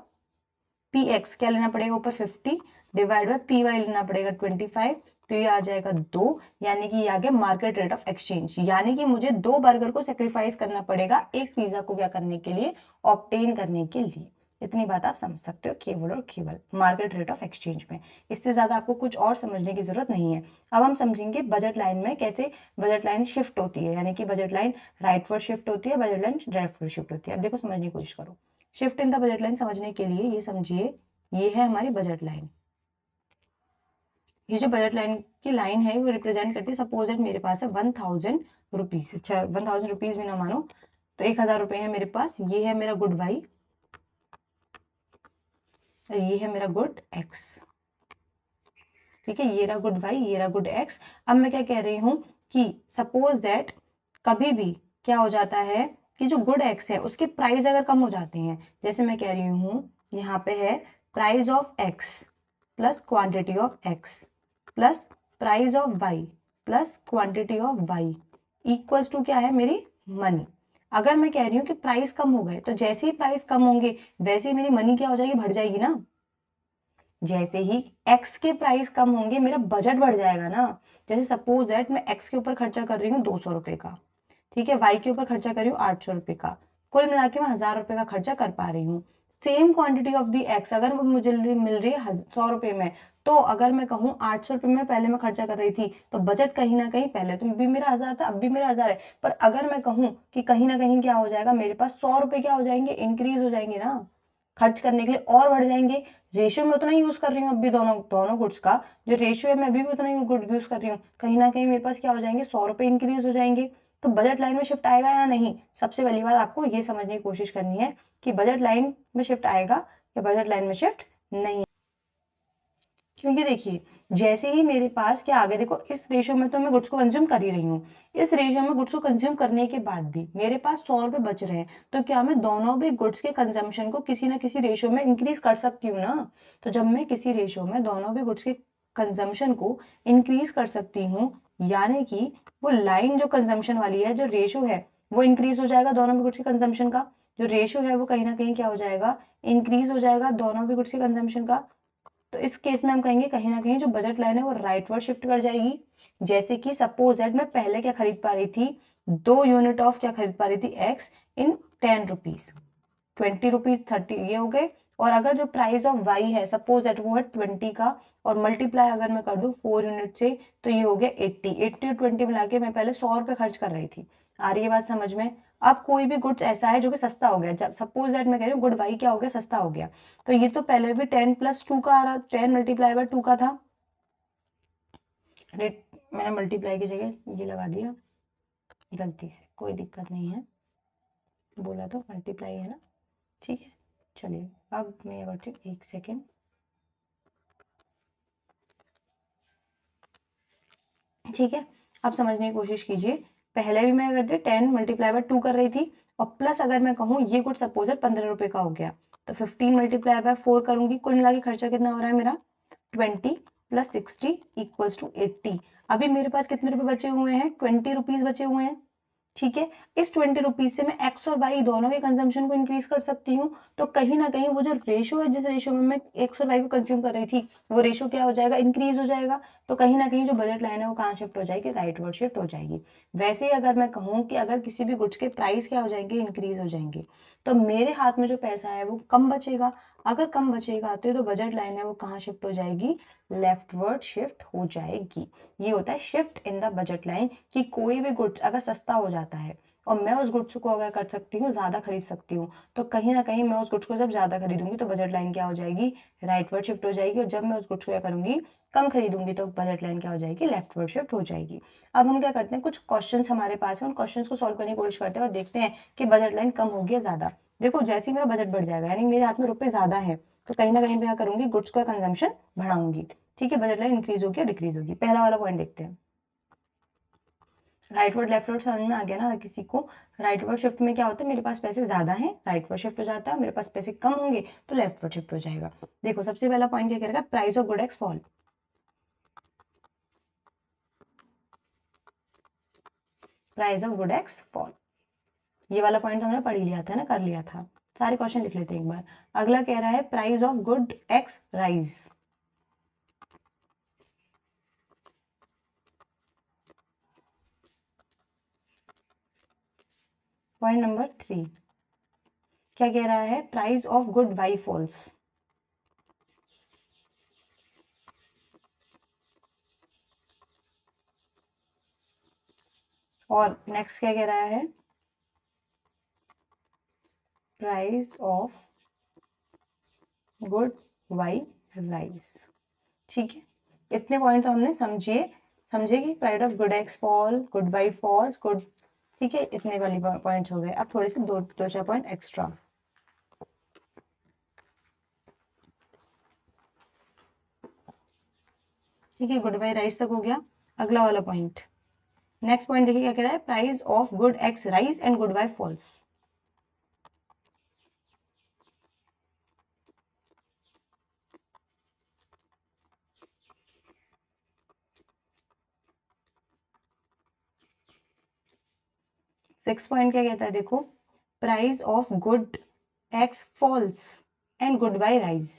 पी एक्स क्या लेना पड़ेगा ऊपर 50 डिवाइड बाई पी वाई लेना पड़ेगा 25। तो ये आ जाएगा 2, यानी कि ये आ गया मार्केट रेट ऑफ एक्सचेंज। यानी कि मुझे 2 बर्गर को सेक्रीफाइस करना पड़ेगा एक पिज्जा को क्या करने के लिए, ऑब्टेन करने के लिए। इतनी बात आप समझ सकते हो केवल और केवल मार्केट रेट ऑफ एक्सचेंज में। इससे ज्यादा आपको कुछ और समझने की जरूरत नहीं है। अब हम समझेंगे बजट लाइन में कैसे बजट लाइन शिफ्ट होती है, यानी कि बजट लाइन राइटवर्ड शिफ्ट होती है, बजट लाइन लेफ्टवर्ड शिफ्ट होती है। अब देखो समझने की कोशिश करो। Shift in the budget line समझने के लिए ये समझिए, ये है हमारी बजट लाइन। ये जो बजट लाइन की लाइन है वो रिप्रेजेंट करती है, सपोज दैट मेरे पास है 1000 रुपीज। अच्छा 1000 रुपीज भी ना मानो तो 1000 रुपए है मेरे पास। ये है मेरा गुड वाई, ये है मेरा गुड एक्स। ठीक है, ये रहा गुड वाई, ये रहा गुड एक्स। अब मैं क्या कह रही हूं कि सपोज दैट कभी भी क्या हो जाता है कि जो गुड एक्स है उसके प्राइस अगर कम हो जाते हैं, जैसे मैं कह रही हूं यहाँ पे है price of x plus quantity of x plus price of Y plus quantity of Y equals to क्या है, मेरी मनी। अगर मैं कह रही हूँ कि प्राइस कम हो गए तो जैसे ही प्राइस कम होंगे वैसे ही मेरी मनी क्या हो जाएगी, बढ़ जाएगी ना। जैसे ही एक्स के प्राइस कम होंगे मेरा बजट बढ़ जाएगा ना। जैसे सपोज दैट मैं एक्स के ऊपर खर्चा कर रही हूँ 200 रुपए का, ठीक है, वाई के ऊपर खर्चा कर रही हूँ 800 रुपए का, कुल मिला के मैं 1000 रुपए का खर्चा कर पा रही हूँ। Same quantity of the x अगर वो मुझे मिल रही है 100 रुपए में, तो अगर मैं कहूँ 800 रुपए में पहले मैं खर्चा कर रही थी तो बजट कहीं ना कहीं, पहले तो भी मेरा 1000 था अब भी मेरा 1000 है, पर अगर मैं कहूँ कि कहीं ना कहीं क्या हो जाएगा, मेरे पास 100 रुपए क्या हो जाएंगे, इंक्रीज हो जाएंगे ना, खर्च करने के लिए और बढ़ जाएंगे। रेशियो में उतना ही यूज कर रही हूँ अब भी, दोनों दोनों गुड्स का जो रेशियो है मैं अभी भी उतना ही गुड यूज कर रही हूँ। कहीं ना कहीं मेरे पास क्या हो जाएंगे, 100 रुपए इंक्रीज हो जाएंगे। तो बजट लाइन में शिफ्ट आएगा या नहीं, सबसे पहली बात आपको ये समझने की कोशिश करनी है कि बजट लाइन में शिफ्ट आएगा या बजट लाइन में शिफ्ट नहीं। क्योंकि देखिए जैसे ही मेरे पास क्या आ गया, देखो इस रेशियो में तो मैं गुड्स को कंज्यूम कर ही रही हूँ, इस रेशियो में गुड्स को कंज्यूम करने के बाद भी मेरे पास 100 रुपए बच रहे हैं, तो क्या मैं दोनों भी गुड्स के कंजम्पशन को किसी ना किसी रेशियो में इंक्रीज कर सकती हूँ ना। तो जब मैं किसी रेशियो में दोनों भी गुड्स के कंजम्पशन को इंक्रीज कर सकती हूँ यानी कि वो लाइन जो कंजम्पशन वाली है, जो रेशो है वो इंक्रीज हो जाएगा दोनों भी गुड्स के कंजम्पशन का, जो रेशो है वो कहीं ना कहीं क्या हो जाएगा, इंक्रीज हो जाएगा दोनों भी गुड्स के कंजम्पशन का। तो इस केस में हम कहेंगे कहीं ना कहीं जो बजट लाइन है वो राइटवर्ड शिफ्ट कर जाएगी। जैसे कि सपोज दैट मैं पहले क्या खरीद पा रही थी, 2 यूनिट ऑफ क्या खरीद पा रही थी, एक्स इन 10 रुपीज, 20 रुपीज 30 ये हो गए। और अगर जो प्राइस ऑफ वाई है सपोज दैट वो है 20 का, और मल्टीप्लाई अगर मैं कर दूं 4 यूनिट से, तो ये हो गया 80। 80 और 20 मिला के मैं पहले 100 रुपये खर्च कर रही थी। आ रही है बात समझ में? अब कोई भी गुड्स ऐसा है जो कि सस्ता हो गया, जब सपोज दैट मैं कह रही हूँ गुड वाई क्या हो गया, सस्ता हो गया, तो ये तो पहले भी 10+2 का आ रहा, 10 × 2 का था। मैंने मल्टीप्लाई की जगह ये लगा दिया गलती से, कोई दिक्कत नहीं है, बोला तो मल्टीप्लाई है ना, ठीक है। चलिए अब मैं ये करती हूँ, 1 सेकेंड। ठीक है, अब समझने की कोशिश कीजिए। पहले भी मैं करती 10 × 2 कर रही थी, और प्लस अगर मैं कहूँ ये कुछ सपोज है 15 रुपये का हो गया, तो 15 × 4 करूंगी, कुल मिला के खर्चा कितना हो रहा है मेरा, 20 + 60 = 80। अभी मेरे पास कितने रुपए बचे हुए हैं, 20 रुपीज बचे हुए हैं। ठीक है, इस 20 रुपीज से मैं एक्स और वाई दोनों के कंजम्पशन को इंक्रीज कर सकती हूँ। तो कहीं ना कहीं वो जो रेशो है, जिस रेशो में मैं एक्स और वाई को कंज्यूम कर रही थी, वो रेशो क्या हो जाएगा, इंक्रीज हो जाएगा। तो कहीं ना कहीं जो बजट लाइन है वो कहाँ शिफ्ट हो जाएगी, राइटवर्ड शिफ्ट हो जाएगी। वैसे ही अगर मैं कहूँ कि अगर किसी भी गुड्स के प्राइस क्या हो जाएंगे, इंक्रीज हो जाएंगे, तो मेरे हाथ में जो पैसा है वो कम बचेगा। अगर कम बचेगा तो बजट लाइन है वो कहाँ शिफ्ट हो जाएगी, लेफ्टवर्ड शिफ्ट हो जाएगी। ये होता है shift in the budget line, कि कोई भी गुड्स अगर सस्ता हो जाता है और मैं उस गुड्स को अगर कर सकती हूँ, ज्यादा खरीद सकती हूँ, तो कहीं ना कहीं मैं उस गुड्स को जब ज्यादा खरीदूंगी तो बजट लाइन क्या हो जाएगी, राइटवर्ड शिफ्ट हो जाएगी। और जब मैं उस गुड्स को क्या करूंगी, कम खरीदूंगी, तो बजट लाइन क्या हो जाएगी, लेफ्टवर्ड शिफ्ट हो जाएगी। अब हम क्या करते हैं, कुछ क्वेश्चंस हमारे पास है, उन क्वेश्चंस को सॉल्व करने की कोशिश करते हैं और देखते हैं कि बजट लाइन कम होगी या ज्यादा। देखो जैसे ही मेरा बजट बढ़ जाएगा, यानी मेरे हाथ में रुपए ज्यादा है, तो कहीं ना कहीं मैं क्या करूंगी, गुड्स का कंजम्पशन बढ़ाऊंगी। ठीक है, बजट लाइन इंक्रीज होगी या डिक्रीज होगी। पहला वाला पॉइंट देखते हैं, राइटवर्ड लेफ्टवर्ड समझ में आ गया ना हर किसी को। राइटवर्ड शिफ्ट में क्या होता है, मेरे पास पैसे ज्यादा हैं, राइटवर्ड शिफ्ट हो जाता है, मेरे पास पैसे कम होंगे तो लेफ्टवर्ड शिफ्ट हो जाएगा। देखो सबसे पहला पॉइंट क्या करेगा, price of good X fall. Price of good X fall, ये वाला पॉइंट हमने पढ़ ही लिया था ना, कर लिया था। सारे क्वेश्चन लिख लेते हैं एक बार। अगला कह रहा है price of good X rise. Point number 3 क्या कह रहा है, price of good Y falls. और नेक्स्ट क्या कह रहा है, price of good Y rise. ठीक है, इतने पॉइंट तो हमने समझेगी, price of good X fall, good Y falls, good, ठीक है, इतने वाली पॉइंट्स हो गए। अब थोड़े से दो चार पॉइंट एक्स्ट्रा। ठीक है, गुड वाई राइस तक हो गया। अगला वाला पॉइंट, नेक्स्ट पॉइंट देखिए क्या कह रहा है, price of good X rise and good Y falls. Six point क्या कहता है, देखो, price of good X falls and good Y rise.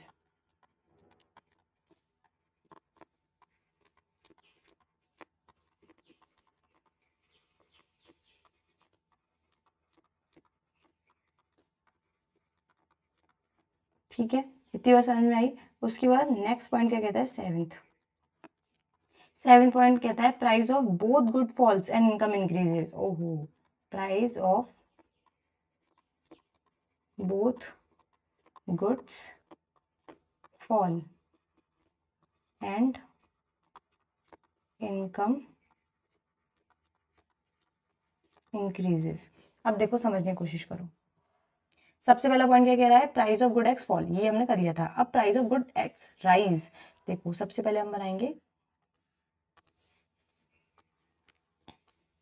ठीक है, इतनी बात समझ में आई। उसके बाद नेक्स्ट पॉइंट क्या कहता है, सेवेंथ पॉइंट कहता है price of both good falls and income increases. ओहो, price of both goods fall and income increases. अब देखो समझने की कोशिश करो। सबसे पहला पॉइंट क्या कह रहा है, price of good X fall, ये हमने कर लिया था। अब price of good X rise, देखो सबसे पहले हम बनाएंगे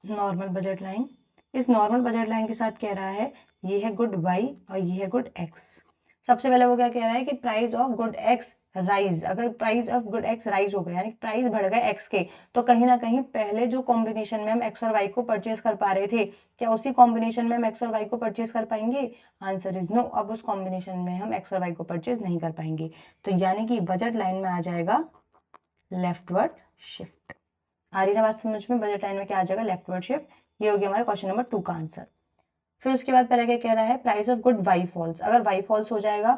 नॉर्मल बजट लाइन। इस नॉर्मल बजट लाइन के साथ कह रहा है ये है गुड वाई और ये है गुड एक्स। सबसे पहले वो क्या कह रहा है कि price of good X rise, अगर price of good X rise हो गया यानी प्राइस बढ़ गए एक्स के, तो कहीं ना कहीं पहले जो कॉम्बिनेशन में हम एक्स और वाई को परचेज कर पा रहे थे, क्या उसी कॉम्बिनेशन में हम एक्स और वाई को परचेज कर पाएंगे? आंसर इज नो, अब उस कॉम्बिनेशन में हम एक्स और वाई को परचेज नहीं कर पाएंगे। तो यानी कि बजट लाइन में आ जाएगा लेफ्टवर्ड शिफ्ट। आ रही ना बात समझ में? बजट लाइन में क्या आ जाएगा? Leftward shift. ये हो गया हमारा क्वेश्चन नंबर 2 का आंसर। फिर उसके बाद पहले क्या कह रहा है? Price of good Y falls. अगर वाई फॉल्स हो जाएगा,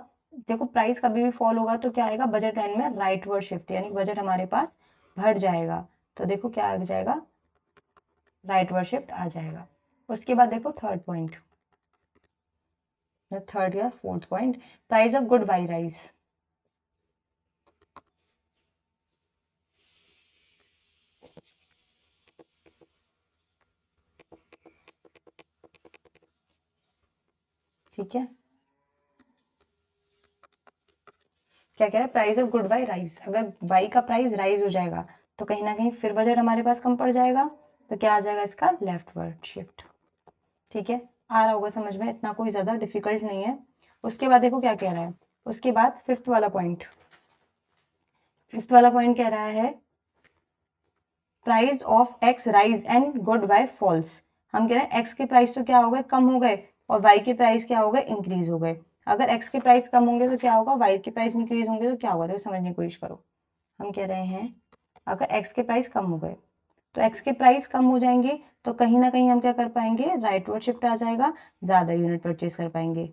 देखो प्राइस कभी भी फॉल होगा तो क्या आएगा? बजट लाइन में राइटवर्ड शिफ्ट, यानी बजट हमारे पास बढ़ जाएगा। तो देखो क्या आ जाएगा? राइटवर्ड शिफ्ट आ जाएगा। उसके बाद देखो थर्ड पॉइंट, थर्ड या fourth point, price of good Y rise. ठीक है, क्या कह रहा है? Price of good Y rise. अगर वाई का प्राइस राइज हो जाएगा तो कहीं ना कहीं फिर बजट हमारे पास कम पड़ जाएगा, तो क्या आ जाएगा इसका? Leftward shift. ठीक है, आ रहा होगा समझ में, इतना कोई ज्यादा डिफिकल्ट नहीं है। उसके बाद देखो क्या कह रहा है, उसके बाद फिफ्थ वाला पॉइंट, फिफ्थ वाला पॉइंट कह रहा है price of X rise and good Y falls. हम कह रहे हैं एक्स के प्राइस तो क्या हो गए? कम हो गए, और वाई के प्राइस क्या हो गए? इंक्रीज हो गए। अगर एक्स के प्राइस कम होंगे तो क्या होगा? वाई के प्राइस इंक्रीज होंगे तो क्या होगा? देखो समझने की कोशिश करो। हम कह रहे हैं अगर एक्स के प्राइस कम हो गए, तो एक्स के प्राइस कम हो जाएंगे तो कहीं ना कहीं हम क्या कर पाएंगे? राइटवर्ड शिफ्ट आ जाएगा, ज्यादा यूनिट परचेज कर पाएंगे।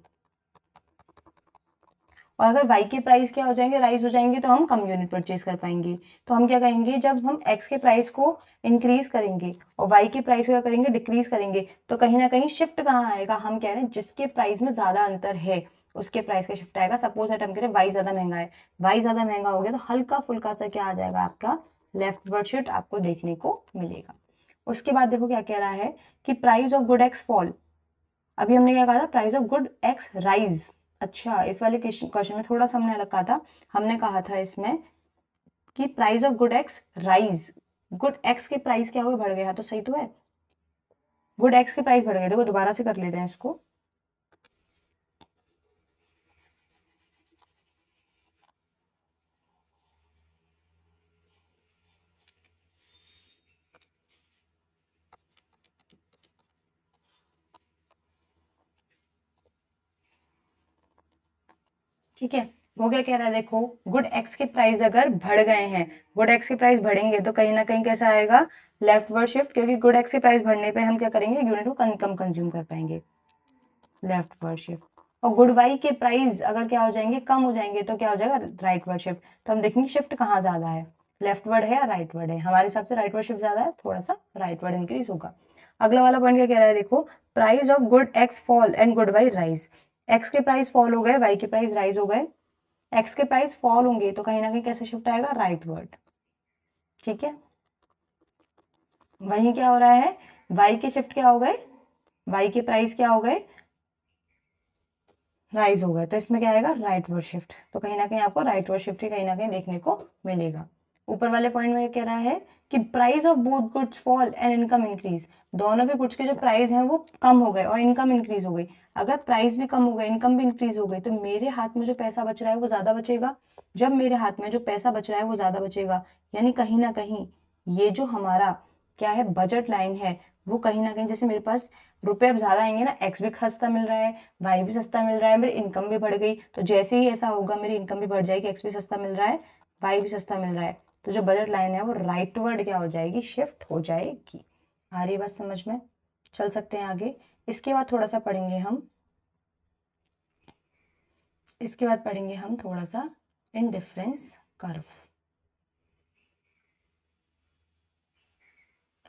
और अगर वाई के प्राइस क्या हो जाएंगे? राइज हो जाएंगे, तो हम कम यूनिट परचेज कर पाएंगे। तो हम क्या कहेंगे? जब हम एक्स के प्राइस को इंक्रीज करेंगे और वाई के प्राइस को क्या करेंगे? डिक्रीज करेंगे, तो कहीं ना कहीं शिफ्ट कहाँ आएगा? हम कह रहे हैं जिसके प्राइस में ज्यादा अंतर है उसके प्राइस का शिफ्ट आएगा। सपोज दैट हम कह रहे हैं वाई ज्यादा महंगा है, वाई ज्यादा महंगा हो गया तो हल्का फुल्का सा क्या आ जाएगा? आपका लेफ्टवर्ड शिफ्ट आपको देखने को मिलेगा। उसके बाद देखो क्या कह रहा है कि price of good X fall. अभी हमने क्या कहा था? Price of good X rise. अच्छा, इस वाले क्वेश्चन में थोड़ा सा हमने अलग कहा था। हमने कहा था इसमें कि price of good X rise, good x के प्राइस क्या हुए? बढ़ गया, तो सही तो है, गुड एक्स के प्राइस बढ़ गए। देखो दोबारा से कर लेते हैं इसको। ठीक है, वो क्या कह रहा है? देखो गुड एक्स के प्राइस अगर बढ़ गए हैं, गुड एक्स के प्राइस बढ़ेंगे तो कहीं ना कहीं कैसा आएगा? लेफ्टवर्ड शिफ्ट, क्योंकि गुड एक्स के प्राइस बढ़ने पे हम क्या करेंगे? यूनिट को कम कंज्यूम कर पाएंगे, लेफ्टवर्ड शिफ्ट। और गुड वाई के प्राइस अगर क्या हो जाएंगे? कम हो जाएंगे, तो क्या हो जाएगा? Rightward shift. तो हम देखेंगे शिफ्ट कहाँ ज्यादा है, लेफ्टवर्ड है या राइटवर्ड है? हमारे हिसाब से राइटवर्ड शिफ्ट ज्यादा है, थोड़ा सा राइटवर्ड इंक्रीज होगा। अगला वाला पॉइंट क्या कह रहा है? देखो price of good X fall and good Y rise. X के प्राइस फॉल हो गए, वाई के प्राइस राइज हो गए। एक्स के प्राइस फॉल होंगे तो कहीं ना कहीं कैसे शिफ्ट आएगा? राइटवर्ड। ठीक है, वहीं क्या हो रहा है? वाई के शिफ्ट क्या हो गए? वाई के प्राइस क्या हो गए? राइज हो गए, तो इसमें क्या आएगा? Rightward shift. तो कहीं ना कहीं आपको राइटवर्ड शिफ्ट ही कहीं ना कहीं देखने को मिलेगा। ऊपर वाले पॉइंट में कह रहा है कि price of both goods fall and income increase. दोनों भी गुड्स के जो प्राइस हैं वो कम हो गए और इनकम इंक्रीज हो गई। अगर प्राइस भी कम हो गए, इनकम भी इंक्रीज हो गई, तो मेरे हाथ में जो पैसा बच रहा है वो ज्यादा बचेगा। जब मेरे हाथ में जो पैसा बच रहा है वो ज्यादा बचेगा, यानी कहीं ना कहीं ये जो हमारा क्या है? बजट लाइन है, वो कहीं ना कहीं जैसे मेरे पास रुपए अब ज्यादा आएंगे ना, एक्स भी सस्ता मिल रहा है, वाई भी सस्ता मिल रहा है, मेरी इनकम भी बढ़ गई, तो जैसे ही ऐसा होगा मेरी इनकम भी बढ़ जाएगी, एक्स भी सस्ता मिल रहा है, वाई भी सस्ता मिल रहा है, तो जो बजट लाइन है वो राइटवर्ड क्या हो जाएगी? शिफ्ट हो जाएगी। आ रही बात समझ में? चल सकते हैं आगे। इसके बाद थोड़ा सा पढ़ेंगे हम, इसके बाद पढ़ेंगे हम थोड़ा सा इनडिफरेंस कर्व।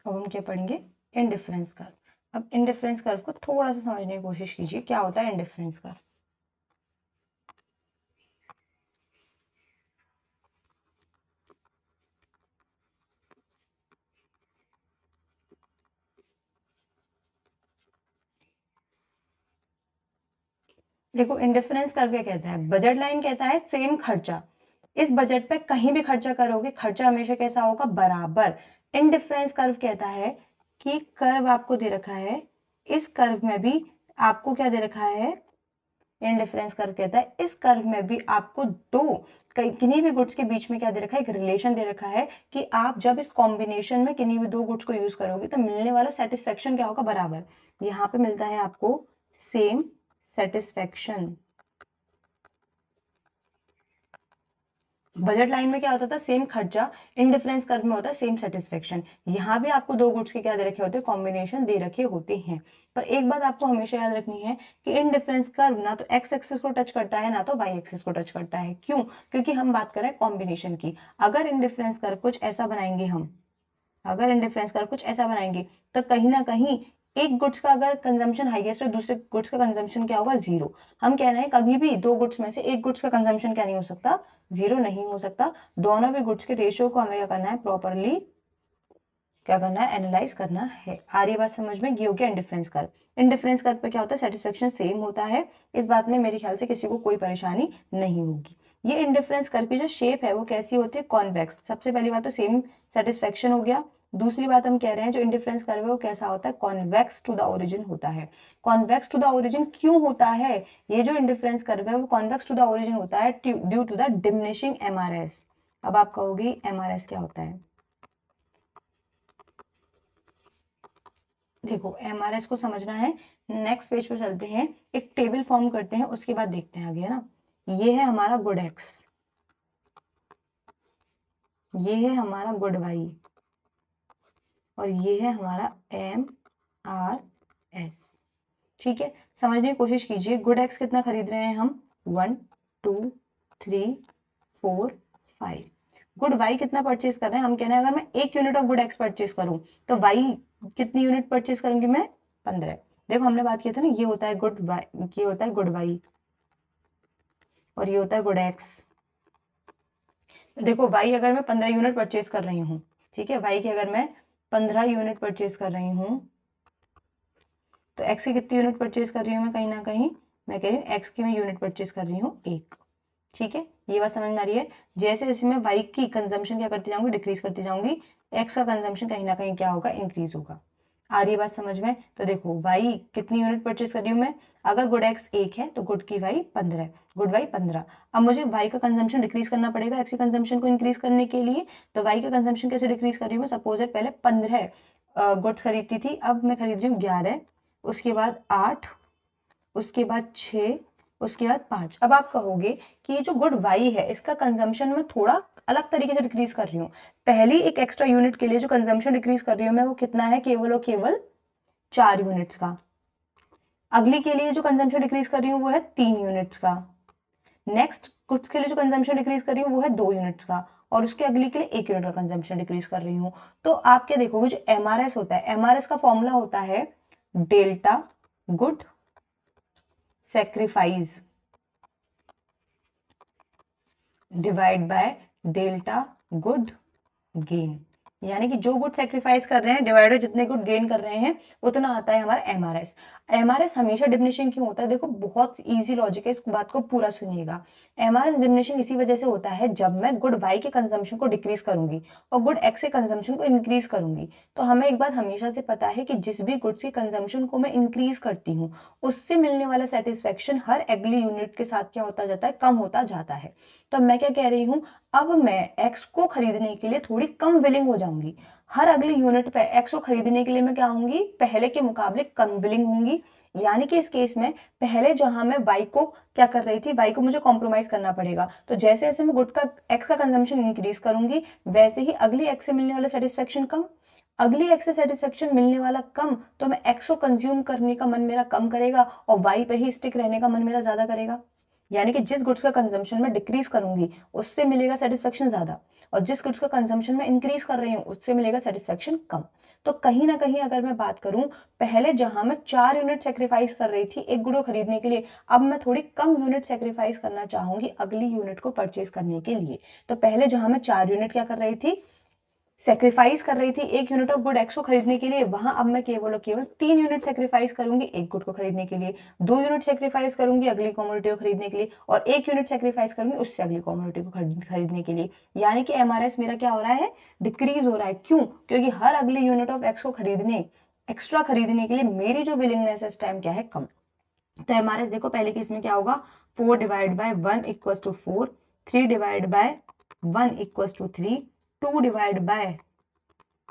अब हम क्या पढ़ेंगे? Indifference curve. अब इनडिफरेंस कर्व को थोड़ा सा समझने की कोशिश कीजिए, क्या होता है इनडिफरेंस कर्व। देखो इंडिफरेंस कर्व क्या कहता है? बजट लाइन कहता है सेम खर्चा, इस बजट पे कहीं भी खर्चा करोगे खर्चा हमेशा कैसा होगा? बराबर। इंडिफरेंस कर्व कहता है कि कर्व आपको दे रखा है, इस कर्व में भी आपको क्या दे रखा है? इंडिफरेंस कर्व कहता है। इस कर्व में भी आपको दो किन्हीं भी गुड्स के बीच में क्या दे रखा है, एक रिलेशन दे रखा है कि आप जब इस कॉम्बिनेशन में किन्हीं भी दो गुड्स को यूज करोगे तो मिलने वाला सेटिस्फेक्शन क्या होगा, बराबर। यहाँ पे मिलता है आपको सेम सेटिस्फेक्शन। बजट लाइन में क्या होता था, सेम खर्चा। इंडिफरेंस कर्व में होता है सेम सेटिस्फेक्शन। यहाँ भी आपको दो गुड्स के क्या दे रखे होते हैं, कॉम्बिनेशन दे रखे होते हैं। पर एक बात आपको हमेशा याद रखनी है कि इंडिफरेंस कर्व ना तो एक्स एक्सिस को टच करता है ना तो वाई एक्सिस को टच करता है। क्यों? क्योंकि हम बात कर रहे हैं कॉम्बिनेशन की। अगर इंडिफरेंस कर्व कुछ ऐसा बनाएंगे हम, अगर इंडिफरेंस कर्व कुछ ऐसा बनाएंगे तो कहीं ना कहीं एक गुड्स का अगर कंजम्पशन हाईएस्ट है, दूसरे गुड्स का कंजम्पशन क्या होगा, जीरो। हम कह रहे हैं कभी भी दो गुड्स में से एक गुड्स का कंजम्पशन क्या नहीं हो सकता, जीरो नहीं हो सकता। दोनों भी गुड्स के रेशियो को हमें क्या करना है, प्रॉपरली क्या करना है, एनालाइज करना है। आ रही बात समझ में? ये हो गया इंडिफरेंस कर्व। इंडिफरेंस कर्व पे क्या होता है, सेटिस्फेक्शन सेम होता है। इस बात में मेरे ख्याल से किसी को कोई परेशानी नहीं होगी। ये इंडिफरेंस कर्व की जो शेप है वो कैसी होती है, कॉन्वेक्स। सबसे पहली बात तो सेम सेटिस्फेक्शन हो गया। दूसरी बात हम कह रहे हैं जो इंडिफरेंस कर्व है वो कैसा होता है, कॉन्वेक्स टू द ओरिजिन होता है। कॉन्वेक्स टू द ओरिजिन क्यों होता है? ये जो इंडिफरेंस कर्व है वो कॉन्वेक्स टू द ओरिजिन होता है due to the diminishing MRS. अब आप कहोगे एमआरएस क्या होता है? देखो एमआरएस को समझना है, नेक्स्ट पेज पे चलते हैं, एक टेबल फॉर्म करते हैं, उसके बाद देखते हैं आगे, है ना। ये है हमारा गुड एक्स, ये है हमारा गुड वाई, और ये है हमारा एम आर एस। ठीक है, समझने की कोशिश कीजिए। गुड एक्स कितना खरीद रहे हैं हम, 1 2 3 4 5। गुड वाई कितना परचेज कर रहे हैं, हम कह रहे हैं अगर मैं 1 unit of good x purchase करूं तो वाई कितनी यूनिट परचेज करूंगी मैं, 15। देखो हमने बात किया था ना, ये होता है गुड वाई, ये होता है गुड वाई, और ये होता है गुड एक्स। देखो वाई अगर मैं 15 यूनिट परचेज कर रही हूँ, ठीक है, वाई की अगर मैं 15 यूनिट परचेज कर रही हूँ तो एक्स की कितनी यूनिट परचेज कर रही हूँ मैं, कहीं ना कहीं मैं कह रही हूँ एक्स की मैं यूनिट परचेज कर रही हूँ 1। ठीक है, ये बात समझ में आ रही है। जैसे जैसे मैं वाई की कंजम्पशन क्या करती जाऊंगी, डिक्रीज करती जाऊंगी, एक्स का कंजम्पशन कहीं ना कहीं क्या होगा, इंक्रीज होगा। आ रही है बात समझ में? तो देखो वाई कितनी यूनिट परचेज कर रही हूँ मैं, अगर गुड एक्स 1 है तो गुड की वाई 15 है, गुड वाई 15। अब मुझे वाई का कंजम्पशन डिक्रीज करना पड़ेगा एक्स के कंजम्पशन को इंक्रीज करने के लिए। तो वाई का कंजम्पशन कैसे डिक्रीज कर रही हूँ मैं, सपोज पहले 15 गुड्स खरीदती थी, अब मैं खरीद रही हूँ 11, उसके बाद 8, उसके बाद 6, उसके बाद 5। अब आप कहोगे कि ये जो गुड वाई है इसका कंजम्पशन मैं थोड़ा अलग तरीके से डिक्रीज कर रही हूँ। पहली एक एक्स्ट्रा यूनिट के लिए जो कंजम्पशन डिक्रीज कर रही हूँ मैं वो कितना है, केवल और केवल 4 यूनिट्स का। अगली के लिए जो कंजम्पशन डिक्रीज कर रही हूँ वो है 3 यूनिट्स का। नेक्स्ट कुछ के लिए जो कंजम्पशन डिक्रीज कर रही हूँ वो है 2 यूनिट्स का, और उसके अगली के लिए 1 यूनिट का कंजम्पशन डिक्रीज कर रही हूँ। तो आप क्या देखोगे, जो एमआरएस होता है, एमआरएस का फॉर्मूला होता है delta good sacrifice divide by delta good gain. यानी कि जो गुड सेक्रीफाइस कर रहे हैं डिवाइड बाय जितने गुड गेन कर रहे हैं उतना आता है हमारा एमआरएस। एमआरएस हमेशा डिमिनिशिंग क्यों होता है, देखो बहुत इजी लॉजिक है, इस बात को पूरा सुनिएगा। एमआरएस डिमिनिशिंग इसी वजह से होता है जब मैं गुड वाई के कंजम्पशन को डिक्रीज करूंगी और गुड एक्स के कंजम्पशन को इंक्रीज करूंगी। तो हमें एक बात हमेशा से पता है कि जिस भी गुड्स के कंजम्पशन को मैं इंक्रीज करती हूँ उससे मिलने वाला सेटिस्फेक्शन हर अगली यूनिट के साथ क्या होता जाता है, कम होता जाता है। तो मैं क्या कह रही हूँ, अब मैं एक्स को खरीदने के लिए थोड़ी कम विलिंग हो जाऊंगी। हर अगली यूनिट पे एक्स को खरीदने के लिए मैं क्या होंगी, पहले के मुकाबले कम विलिंग होंगी। यानी कि इस केस में पहले जहां मैं वाई को क्या कर रही थी, वाई को मुझे कॉम्प्रोमाइज करना पड़ेगा। तो जैसे जैसे मैं गुड का एक्स का कंजम्पशन इंक्रीज करूंगी वैसे ही अगली एक्स से मिलने वाला सेटिस्फेक्शन कम, अगली एक्स से सेटिस्फेक्शन मिलने वाला कम, तो मैं एक्स को कंज्यूम करने का मन मेरा कम करेगा और वाई पे ही स्टिक रहने का मन मेरा ज्यादा करेगा। यानी कि जिस गुड्स का कंजम्पशन में डिक्रीज करूंगी उससे मिलेगा सेटिस्फेक्शन ज्यादा, और जिस गुड्स का कंजम्पशन में इंक्रीज कर रही हूँ उससे मिलेगा सेटिस्फेक्शन कम। तो कहीं ना कहीं अगर मैं बात करूं, पहले जहां मैं 4 यूनिट सेक्रीफाइस कर रही थी एक गुड को खरीदने के लिए, अब मैं थोड़ी कम यूनिट सेक्रीफाइस करना चाहूंगी अगली यूनिट को परचेज करने के लिए। तो पहले जहां मैं 4 यूनिट क्या कर रही थी, सेक्रीफाइस कर रही थी एक यूनिट ऑफ गुड एक्स को खरीदने के लिए, वहां अब मैं केवल और केवल 3 यूनिट सेक्रीफाइस करूंगी एक गुड को खरीदने के लिए, 2 यूनिट सेक्रीफाइस करूंगी अगली कमोडिटी को खरीदने के लिए, और 1 यूनिट सेक्रीफाइस करूंगी उससे अगली कमोडिटी को खरीदने के लिए। यानी कि एमआरएस मेरा क्या हो रहा है, डिक्रीज हो रहा है। क्यों? क्योंकि हर अगली यूनिट ऑफ एक्स को खरीदने, एक्स्ट्रा खरीदने के लिए मेरी जो विलिंगनेस है इस टाइम क्या है, कम। तो एमआरएस देखो पहले केस में क्या होगा, 4 divide by 1 equals to 4, 3 divide by 1 equals to 3, 2 divide by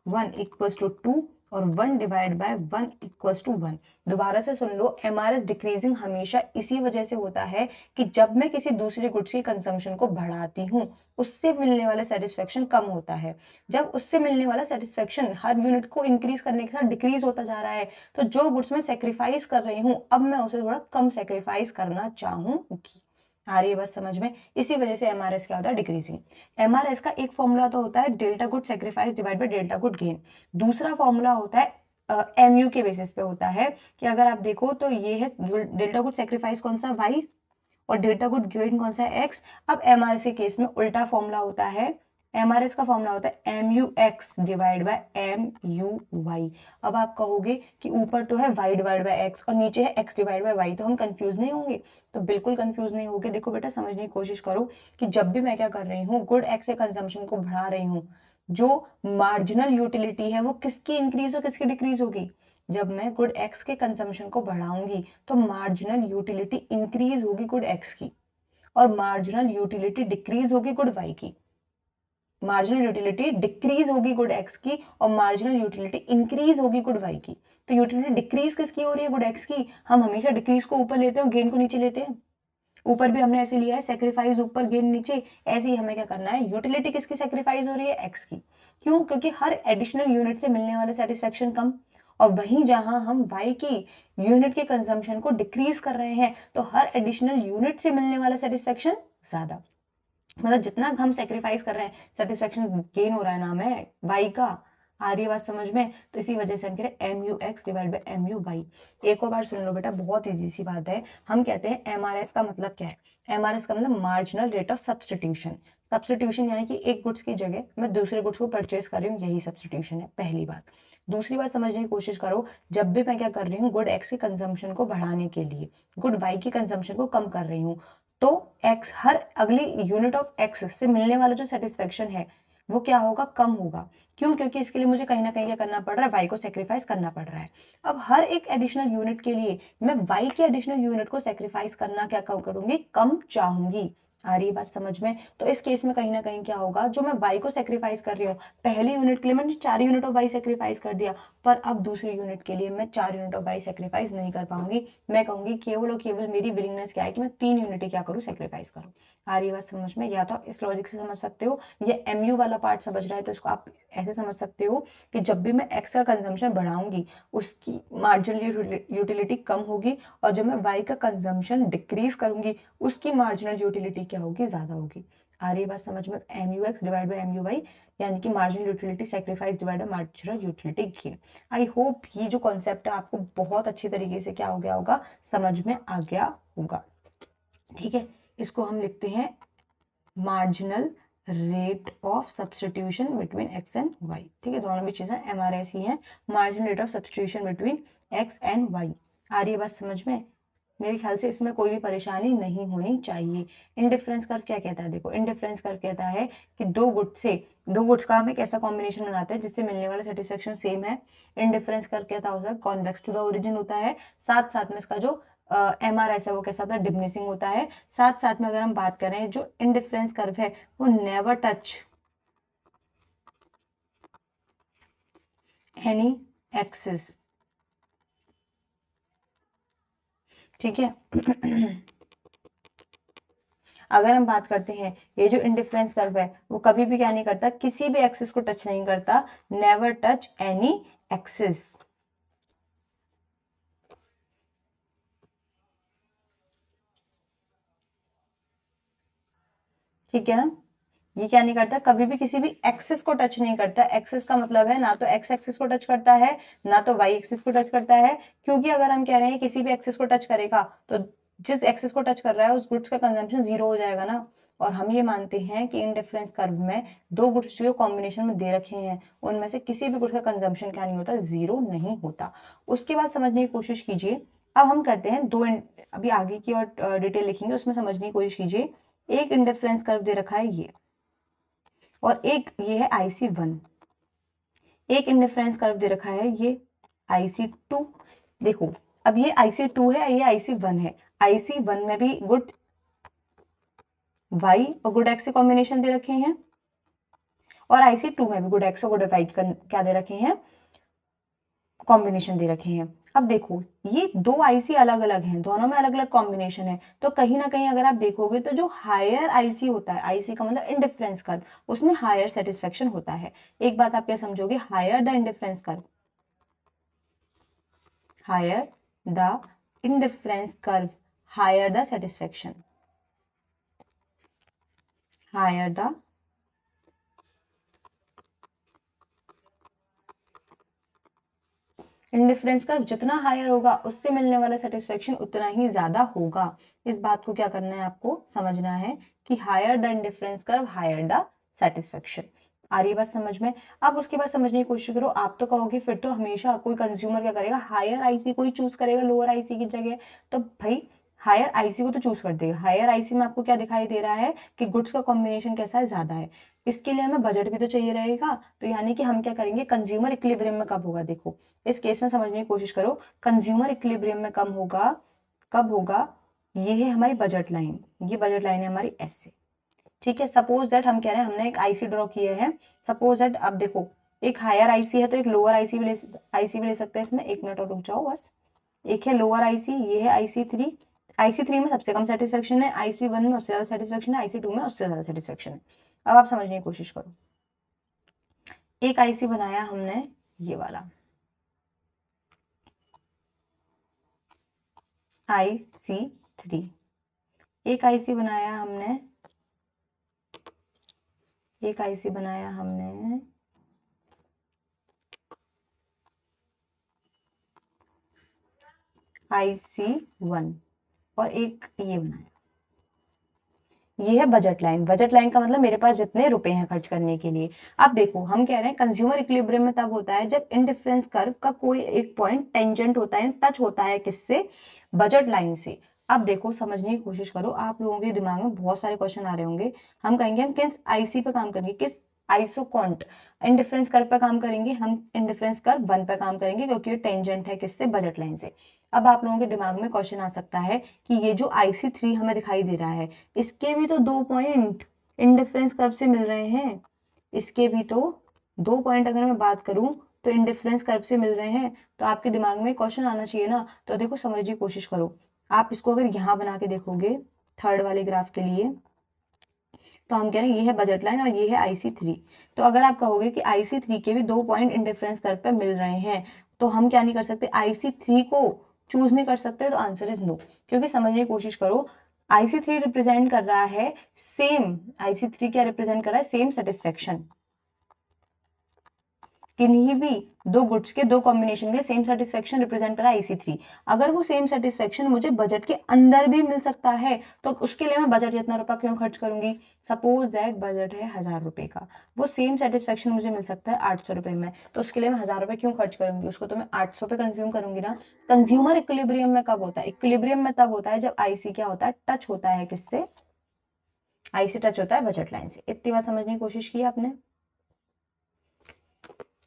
1 equals to 2 और 1 डिवाइड बाय 1 इक्वल्स टू 1। दोबारा से सुन लो, एमआरएस डिक्रीजिंग हमेशा इसी वजह से होता है कि जब मैं किसी दूसरे गुड्स की कंजम्पशन को बढ़ाती हूँ उससे मिलने वाला सेटिस्फेक्शन कम होता है। जब उससे मिलने वाला सेटिस्फेक्शन हर यूनिट को इंक्रीज करने के साथ डिक्रीज होता जा रहा है, तो जो गुड्स मैं सेक्रीफाइस कर रही हूँ अब मैं उसे थोड़ा कम सेक्रीफाइस करना चाहूंगी। आ रही है बस समझ में? इसी वजह से एमआरएस क्या होता है, डिक्रीजिंग। एमआरएस का एक फॉर्मूला तो होता है delta good sacrifice divide by delta good gain. दूसरा फॉर्मूला होता है एमयू के बेसिस पे होता है कि अगर आप देखो तो ये है डेल्टा गुड सेक्रीफाइस कौन सा, वाई, और डेल्टा गुड गेन कौन सा है, एक्स। अब एमआरएस के केस में उल्टा फॉर्मूला होता है, एमआरएस का फॉर्मूला होता है M U X divide by M U Y. अब आप कहोगे कि ऊपर तो है वाई डिवाइड बाय एक्स और नीचे है एक्स डिवाइड बाय वाई, तो हम कंफ्यूज नहीं होंगे? तो बिल्कुल कंफ्यूज नहीं होगे। देखो बेटा समझने की कोशिश करो कि जब भी मैं क्या कर रही हूँ, गुड एक्स के कंजम्पशन को बढ़ा रही हूँ, जो मार्जिनल यूटिलिटी है वो किसकी इंक्रीज और किसकी डिक्रीज होगी? जब मैं गुड एक्स के कंजम्पशन को बढ़ाऊंगी तो मार्जिनल यूटिलिटी इंक्रीज होगी गुड एक्स की, और मार्जिनल यूटिलिटी डिक्रीज होगी गुड वाई की। मार्जिनल यूटिलिटी डिक्रीज होगी गुड एक्स की और मार्जिनल यूटिलिटी इंक्रीज होगी गुड वाई की। तो यूटिलिटी डिक्रीज किसकी हो रही है, गुड एक्स की। हम हमेशा डिक्रीज को ऊपर लेते हैं और गेन को नीचे लेते हैं। ऊपर भी हमने ऐसे लिया है, सेक्रीफाइस ऊपर गेन नीचे। ऐसे ही हमें क्या करना है, यूटिलिटी किसकी सेक्रीफाइस हो रही है, एक्स की। क्यों? क्योंकि हर एडिशनल यूनिट से मिलने वाला सेटिस्फेक्शन कम, और वहीं जहां हम वाई की यूनिट के कंजम्पशन को डिक्रीज कर रहे हैं तो हर एडिशनल यूनिट से मिलने वाला सेटिस्फेक्शन ज्यादा। मतलब जितना हम सेक्रीफाइस कर रहे हैं सेटिस्फेक्शन गेन हो रहा है, नाम है वाई का। आ रही है बात समझ में? तो इसी वजह से हम कह रहे हैं M U X divide by M U Y. एक और बार सुन लो बेटा, बहुत इजी सी बात है। हम कहते हैं एमआरएस का मतलब क्या है? एमआरएस का मतलब marginal rate of substitution. Substitution यानी कि एक गुड्स की जगह मैं दूसरे गुड्स को परचेज कर रही हूँ, यही सब्सटीट्यूशन है, पहली बात। दूसरी बात समझने की कोशिश करो, जब भी मैं क्या कर रही हूँ, गुड एक्स के कंजम्पशन को बढ़ाने के लिए गुड वाई की कंजम्पशन को कम कर रही हूँ, तो एक्स हर अगली यूनिट ऑफ एक्स से मिलने वाला जो सेटिस्फेक्शन है वो क्या होगा, कम होगा। क्यों? क्योंकि इसके लिए मुझे कहीं ना कहीं क्या करना पड़ रहा है, वाई को सेक्रीफाइस करना पड़ रहा है। अब हर एक एडिशनल यूनिट के लिए मैं वाई के एडिशनल यूनिट को सेक्रीफाइस करना क्या करूंगी, कम चाहूंगी। आ रही बात समझ में? तो इस केस में कहीं ना कहीं क्या होगा, जो मैं वाई को सेक्रीफाइस कर रही हूँ, पहली यूनिट के लिए मैंने 4 यूनिट ऑफ वाई सेक्रीफाइस कर दिया, पर अब दूसरी यूनिट के लिए मैं 4 यूनिट ऑफ वाई सेक्रीफाइस नहीं कर पाऊंगी। मैं कहूंगी केवल और केवल मेरी विलिंगनेस क्या है कि मैं 3 यूनिट क्या करूँ, सेक्रीफाइस करूँ। आ रही बात समझ में? या तो आप इस लॉजिक से समझ सकते हो, ये एमयू वाला पार्ट समझ रहा है तो इसको आप ऐसे समझ सकते हो कि जब भी मैं एक्स का कंजम्पशन बढ़ाऊंगी उसकी मार्जिनल यूटिलिटी कम होगी, और जब मैं वाई का कंजम्पशन डिक्रीज करूंगी उसकी मार्जिनल यूटिलिटी क्या होगी, ज्यादा होगी। आ रही बात समझ में? M U X divide by M U Y यानी कि marginal utility sacrifice divide by marginal utility gain. I hope ये जो कॉन्सेप्ट है आपको बहुत अच्छी तरीके से क्या हो गया होगा, समझ में आ गया होगा। ठीक है, इसको हम लिखते हैं marginal rate of substitution between X and Y. ठीक है, दोनों भी चीजें एमआरएस ही हैं, marginal rate of substitution between X and Y. आ रही है बात समझ में? मेरे ख्याल से इसमें कोई भी परेशानी नहीं होनी चाहिए। इनडिफरेंस कर्व क्या कहता है? देखो, इनडिफरेंस कर्व कहता है कि दो गुड्स का हम एक ऐसा कॉम्बिनेशन बनाते हैं जिससे मिलने वाला सेटिस्फेक्शन सेम है। इनडिफरेंस कर्व कहता होता है कॉन्वेक्स टू द ओरिजिन होता है, साथ साथ में इसका जो एमआरएस है वो कैसा होता है, डिमिनिशिंग होता है। साथ साथ में अगर हम बात करें, जो इनडिफरेंस कर्व है वो नेवर टच एनी एक्सिस। ठीक है अगर हम बात करते हैं, ये जो इंडिफरेंस कर्व है वो कभी भी क्या नहीं करता, किसी भी एक्सिस को टच नहीं करता, नेवर टच एनी एक्सिस। ठीक है ना? ये क्या नहीं करता, कभी भी किसी भी एक्सिस को टच नहीं करता। एक्सिस का मतलब है ना तो एक्स एक्सिस को टच करता है ना तो वाई एक्सिस को टच करता है, क्योंकि अगर हम कह रहे हैं किसी भी एक्सिस को टच करेगा तो जिस एक्सिस को टच कर रहा है उस गुड्स का कंजम्पशन 0 हो जाएगा ना। और हम ये मानते हैं कि इनडिफरेंस कर्व में दो गुड्स जो कॉम्बिनेशन में दे रखे हैं उनमें से किसी भी गुड्स का कंजम्पशन क्या नहीं होता, 0 नहीं होता। उसके बाद समझने की कोशिश कीजिए। अब हम करते हैं अभी आगे की और डिटेल लिखेंगे, उसमें समझने की कोशिश कीजिए। एक इंडिफरेंस कर्व दे रखा है ये, और एक ये है IC1। एक इंडिफरेंस कर्व दे रखा है ये IC2। देखो, अब ये IC2 है, ये IC1 है। IC1 में भी गुड Y और गुड X के कॉम्बिनेशन दे रखे हैं, और IC2 में भी गुड X और गुड Y क्या दे रखे हैं, कॉम्बिनेशन दे रखे हैं। अब देखो ये दो IC अलग अलग हैं, दोनों में अलग अलग कॉम्बिनेशन है, तो कहीं ना कहीं अगर आप देखोगे तो जो हायर IC होता है, IC का मतलब इंडिफरेंस कर्व, उसमें हायर सेटिस्फेक्शन होता है। एक बात आप क्या समझोगे, higher the indifference curve, higher the indifference curve, higher the satisfaction, higher the indifference curve जितना हायर होगा उससे मिलने वाला सेटिस्फेक्शन उतना ही ज्यादा होगा। इस बात को क्या करना है, आपको समझना है कि higher the indifference curve higher the satisfaction. आ रही बात समझ में? अब उसके बाद समझने की कोशिश करो। आप तो कहोगे फिर तो हमेशा कोई कंज्यूमर क्या करेगा, हायर IC को ही चूज करेगा लोअर IC की जगह। तो भाई हायर IC को तो चूज कर देगा। हायर IC में आपको क्या दिखाई दे रहा है कि गुड्स का कॉम्बिनेशन कैसा है, ज्यादा है। इसके लिए हमें बजट भी तो चाहिए रहेगा, तो यानी कि हम क्या करेंगे, कंज्यूमर इक्विलिब्रियम में कब होगा, देखो इस केस में समझने की कोशिश करो। कंज्यूमर इक्विलिब्रियम में कम होगा, कब होगा, ये है हमारी बजट लाइन, ये बजट लाइन है हमारी ऐसे, ठीक है। सपोज दैट हम कह रहे हैं, हमने एक IC ड्रॉ किए हैं। सपोज दैट अब देखो एक हायर IC है तो एक लोअर IC भी ले सकते हैं इसमें। एक मिनट और रुक जाओ बस। एक है लोअर IC, ये है IC3। IC3 में सबसे कम सेटिस्फेक्शन है, IC1 में उससे ज्यादा सेटिस्फेक्शन है, IC2 में उससे ज्यादा सेटिस्फेक्शन है। अब आप समझने की कोशिश करो। एक IC बनाया हमने ये वाला IC3, एक IC बनाया हमने, एक IC बनाया हमने IC1, और एक ये बनाया। ये है बजट लाइन। बजट लाइन का मतलब मेरे पास जितने रुपए हैं खर्च करने के लिए। अब देखो हम कह रहे हैं कंज्यूमर इक्विलिब्रियम में तब होता है जब इंडिफरेंस कर्व का कोई एक पॉइंट टेंजेंट होता है, टच होता है किससे, बजट लाइन से। अब देखो समझने की कोशिश करो, आप लोगों के दिमाग में बहुत सारे क्वेश्चन आ रहे होंगे। हम कहेंगे हम किस IC पे काम करेंगे, किस आइसोकॉन्ट इंडिफरेंस कर्व पे काम करेंगे, हम इंडिफरेंस कर्व 1 पे काम करेंगे, क्योंकि ये टेंजेंट है किससे, बजट लाइन से। अब आप लोगों के दिमाग में क्वेश्चन आ सकता है कि ये जो IC3 हमें दिखाई दे रहा है, इसके भी तो 2 पॉइंट इंडिफरेंस कर्व से मिल रहे हैं। इसके भी तो 2 पॉइंट अगर मैं बात करूं तो इंडिफरेंस कर्व से मिल रहे हैं। तो आपके दिमाग में क्वेश्चन आना चाहिए ना। तो देखो समझने की कोशिश करो। आप इसको अगर यहाँ बना के देखोगे थर्ड वाले ग्राफ के लिए, तो हम कह रहे हैं ये है बजट लाइन और ये है IC3। तो अगर आप कहोगे कि IC3 के भी 2 पॉइंट इंडिफरेंस कर्व पे मिल रहे हैं, तो हम क्या नहीं कर सकते, IC3 को चूज नहीं कर सकते। तो आंसर इज नो। क्योंकि समझने की कोशिश करो, IC3 रिप्रेजेंट कर रहा है सेम, IC3 क्या रिप्रेजेंट कर रहा है, सेम सेटिस्फेक्शन। किन्हीं भी दो गुड्स के दो कॉम्बिनेशन के लिए सेम सेटिस्फेक्शन रिप्रेजेंट करा IC3। अगर वो सेम सेटिस्फेक्शन मुझे बजट के अंदर भी मिल सकता है, तो उसके लिए मैं बजट जितना रुपया क्यों खर्च करूंगी। सपोज दैट बजट है 1000 रुपए का, वो सेम सेटिस्फेक्शन मुझे मिल सकता है 800 रुपए में, तो उसके लिए मैं 1000 रुपए क्यों खर्च करूंगी, उसको तो मैं 800 पे कंज्यूम करूंगी ना। कंज्यूमर इक्विलिब्रियम में कब होता है, इक्विलिब्रियम में तब होता है जब IC क्या होता है, टच होता है किससे, IC टच होता है बजट लाइन से। इतनी बात समझने की कोशिश की आपने,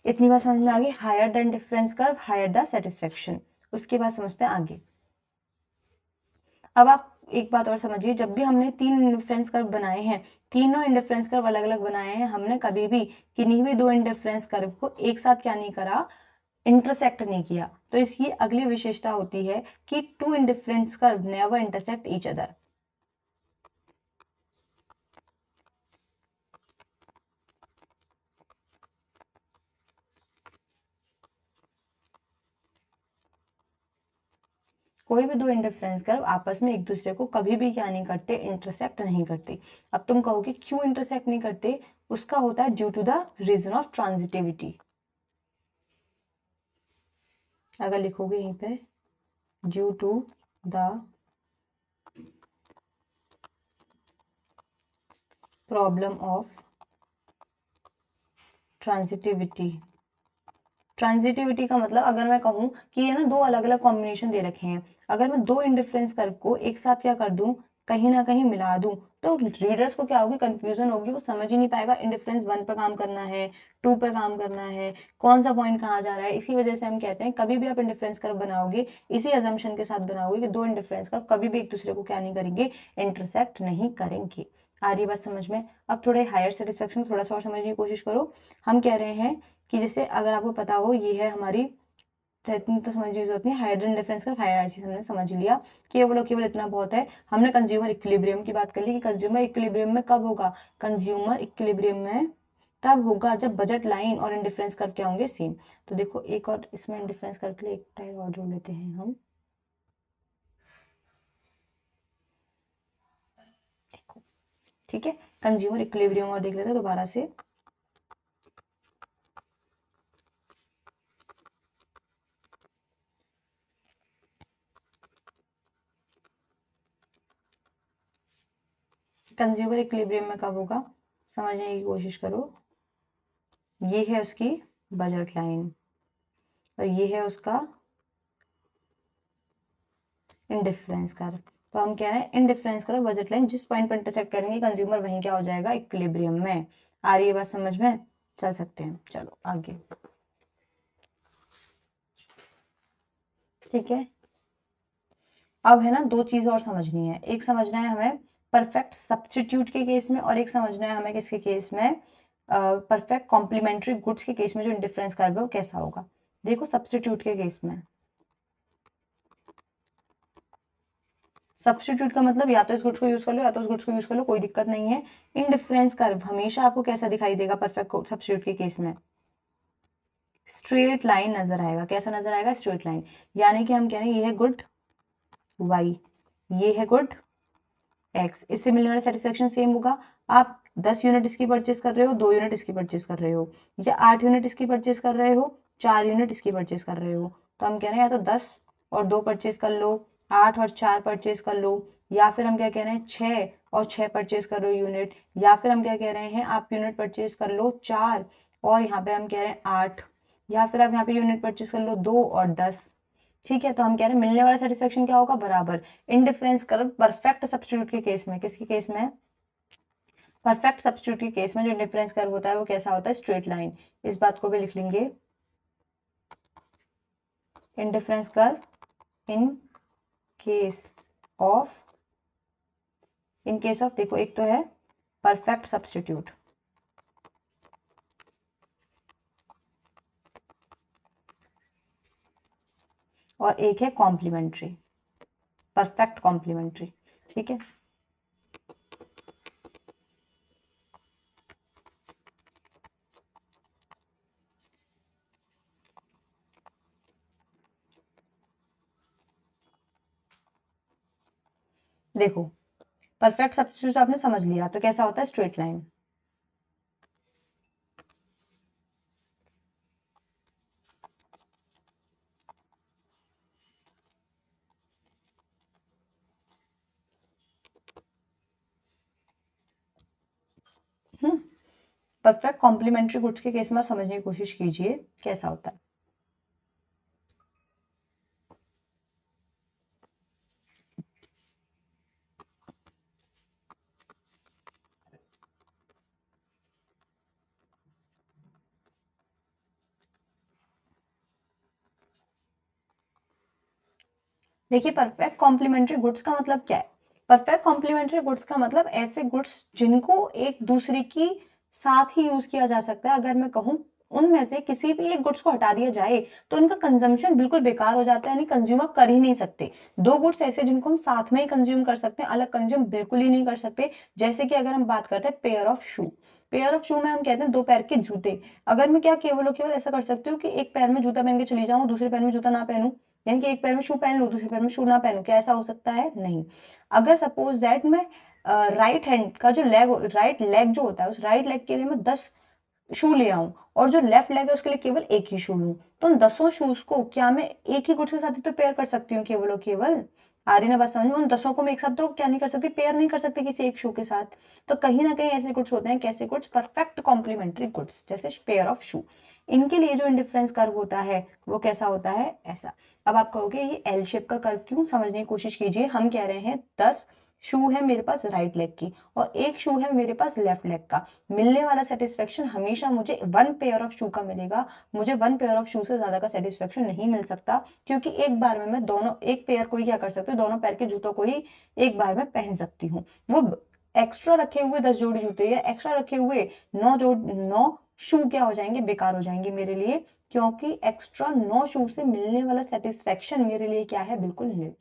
इतनी बात समझ में आ गई। Higher the indifference curve higher the satisfaction. उसके बाद समझते हैं आगे। अब आप एक बात और समझिए, जब भी हमने 3 इंडिफरेंस कर्व बनाए हैं, तीनों इंडिफरेंस कर्व अलग अलग बनाए हैं, हमने कभी भी किन्हीं भी 2 इंडिफरेंस कर्व को एक साथ क्या नहीं करा, इंटरसेक्ट नहीं किया। तो इसकी अगली विशेषता होती है कि 2 indifference curve never intersect each other. कोई भी 2 इंडिफरेंस कर्व आपस में एक दूसरे को कभी भी क्या नहीं करते, इंटरसेक्ट नहीं करते। अब तुम कहोगे क्यों इंटरसेक्ट नहीं करते, उसका होता है due to the reason of transitivity. अगर लिखोगे यहीं पे due to the problem of transitivity. Transitivity का मतलब अगर मैं कहूं कि ये ना 2 अलग अलग कॉम्बिनेशन दे रखे हैं, अगर मैं 2 इंडिफरेंस कर्व को एक साथ क्या कर दूं, कहीं ना कहीं मिला दूं, तो रीडर्स को क्या होगी, कंफ्यूजन होगी, वो समझ ही नहीं पाएगा इंडिफरेंस 1 पे काम करना है, 2 पे काम करना है, कौन सा पॉइंट कहाँ जा रहा है। इसी वजह से हम कहते हैं कभी भी आप इंडिफरेंस कर्व बनाओगे इसी अजम्पशन के साथ बनाओगे कि दो इंडिफरेंस कर्व कभी भी एक दूसरे को क्या नहीं करेंगे, इंटरसेक्ट नहीं करेंगे। आ रही बात समझ में। अब थोड़े हायर सेटिस्फेक्शन थोड़ा सा और समझने की कोशिश करो। हम कह रहे हैं कि जैसे अगर आपको पता हो ये है हमारी, इतनी तो समझने की जरूरत नहीं, हाइड्रोजन डिफरेंस का हायरार्की हमने समझ लिया, केवल इतना बहुत है। हमने कंज्यूमर इक्विलिब्रियम की बात कर ली कि कंज्यूमर इक्विलिब्रियम में कब होगा, कंज्यूमर इक्विलिब्रियम में तब होगा जब बजट लाइन और इंडिफरेंस कर्व क्या होंगे, सेम। तो देखो एक और इसमें इंडिफरेंस कर्व के लिए एक टाइप और जोड़ लेते हैं हम। देखो ठीक है, कंज्यूमर इक्विलिब्रियम और देख लेते हैं दोबारा से। कंज्यूमर इक्विलिब्रियम में कब होगा, समझने की कोशिश करो। ये है उसकी बजट लाइन और ये है उसका इंडिफरेंस कर्व। तो हम कह रहे हैं इंडिफरेंस कर्व बजट लाइन जिस पॉइंट पर इंटरसेक्ट करेंगे कंज्यूमर वहीं क्या हो जाएगा, इक्विलिब्रियम में। आ रही है बात समझ में, चल सकते हैं, चलो आगे। ठीक है, अब है ना दो चीज और समझनी है, एक समझना है हमें परफेक्ट सब्स्टिट्यूट के केस में और एक समझना है हमें किसके केस में, परफेक्ट कॉम्प्लीमेंट्री गुड्स के केस में जो इंडिफरेंस कर्व है वो कैसा होगा। देखो सब्स्टिट्यूट के केस में, सब्स्टिट्यूट का मतलब या तो इस गुड्स को यूज कर लो या तो उस गुड्स को यूज कर लो, कोई दिक्कत नहीं है। इंडिफरेंस कर्व हमेशा आपको कैसा दिखाई देगा परफेक्ट सब्स्टिट्यूट के केस में, स्ट्रेट लाइन नजर आएगा। कैसा नजर आएगा, स्ट्रेट लाइन। यानी कि हम कह रहे हैं ये है गुड वाई, ये है गुड एक्स, इससे मिलने वाला सेटिस्फेक्शन सेम होगा। आप 10 यूनिट इसकी परचेस कर रहे हो, 2 यूनिट इसकी परचेस कर रहे हो, या 8 यूनिट इसकी परचेस कर रहे हो, 4 यूनिट इसकी परचेस कर रहे हो, तो हम कह रहे हैं या तो 10 और 2 परचेस कर लो, 8 और 4 परचेस कर लो, या फिर हम क्या कह रहे हैं 6 और 6 परचेस कर लो यूनिट, या फिर हम क्या कह रहे हैं आप यूनिट परचेस कर लो 4 और यहाँ पे हम कह रहे हैं 8, या फिर आप यहाँ पे यूनिट परचेस कर लो 2 और 10। ठीक है, तो हम कह रहे हैं मिलने वाला सेटिस्फेक्शन क्या होगा, बराबर। इंडिफरेंस कर्व परफेक्ट सब्स्टिट्यूट के केस में, किसके केस में, परफेक्ट सब्स्टिट्यूट के केस में जो इंडिफरेंस कर्व होता है वो कैसा होता है, स्ट्रेट लाइन। इस बात को भी लिख लेंगे, indifference curve in case of, in case of देखो एक तो है परफेक्ट सब्स्टिट्यूट और एक है कॉम्प्लीमेंट्री, परफेक्ट कॉम्प्लीमेंट्री। ठीक है, देखो परफेक्ट सब्स्टिट्यूट आपने समझ लिया तो कैसा होता है, straight line. Perfect complementary goods के केस में समझने की कोशिश कीजिए कैसा होता है। देखिए परफेक्ट कॉम्प्लीमेंट्री गुड्स का मतलब क्या है, परफेक्ट कॉम्प्लीमेंट्री गुड्स का मतलब ऐसे गुड्स जिनको एक दूसरे की साथ ही यूज किया जा सकता है। अगर मैं कहूँ उनमें से किसी भी एक गुड्स को हटा दिया जाए तो उनका कंजम्पशन बिल्कुल बेकार हो जाता है, यानी कंज्यूम कर ही नहीं सकते। दो गुड्स ऐसे जिनको हम साथ में ही कंज्यूम कर सकते हैं, अलग कंज्यूम बिल्कुल ही नहीं कर सकते। जैसे कि अगर हम बात करते हैं pair of shoe, pair of shoe में हम कहते हैं दो पैर के जूते। अगर मैं क्या केवल ऐसा कर सकती हूँ कि एक पैर में जूता पहन के चली जाऊँ, दूसरे पैर में जूता ना पहनूं, यानी कि एक पैर में शू पहन लो दूसरे पैर में शू ना पहनूं, क्या ऐसा हो सकता है, नहीं। अगर सपोज दैट मैं राइट हैंड का जो लेग, राइट लेग जो होता है उस राइट लेग के लिए मैं 10 शू ले आऊं और जो लेफ्ट लेग है उसके लिए केवल एक ही शू लूं, तो उन 10 शूज को क्या मैं एक ही गुड्स के साथ ही तो पेयर कर सकती हूँ, केवल और केवल। आ रही ना बात समझ में, उन 10 को मैं एक साथ तो क्या नहीं कर सकती, पेयर नहीं कर सकती किसी एक शू के साथ। तो कहीं ना कहीं ऐसे गुड्स होते हैं, कैसे गुड्स, परफेक्ट कॉम्प्लीमेंट्री गुड्स, जैसे पेयर ऑफ शू। इनके लिए जो इंडिफरेंस कर्व होता है वो कैसा होता है, ऐसा। अब आप कहोगे ये एल शेप का कर्व क्यों, समझने की कोशिश कीजिए। हम कह रहे हैं 10 शू है मेरे पास राइट लेग की और एक शू है मेरे पास लेफ्ट लेग का, मिलने वाला सेटिस्फेक्शन हमेशा मुझे वन पेयर ऑफ शू का मिलेगा। मुझे वन पेयर ऑफ शू से ज्यादा का सेटिस्फेक्शन नहीं मिल सकता, क्योंकि एक बार में मैं दोनों, एक पेयर को ही क्या कर सकती हूँ, दोनों पैर के जूतों को ही एक बार में पहन सकती हूँ। वो एक्स्ट्रा रखे हुए 10 जोड़ी जूते या एक्स्ट्रा रखे हुए 9 शू क्या हो जाएंगे, बेकार हो जाएंगे मेरे लिए, क्योंकि एक्स्ट्रा 9 शू से मिलने वाला सेटिस्फेक्शन मेरे लिए क्या है, बिल्कुल नहीं।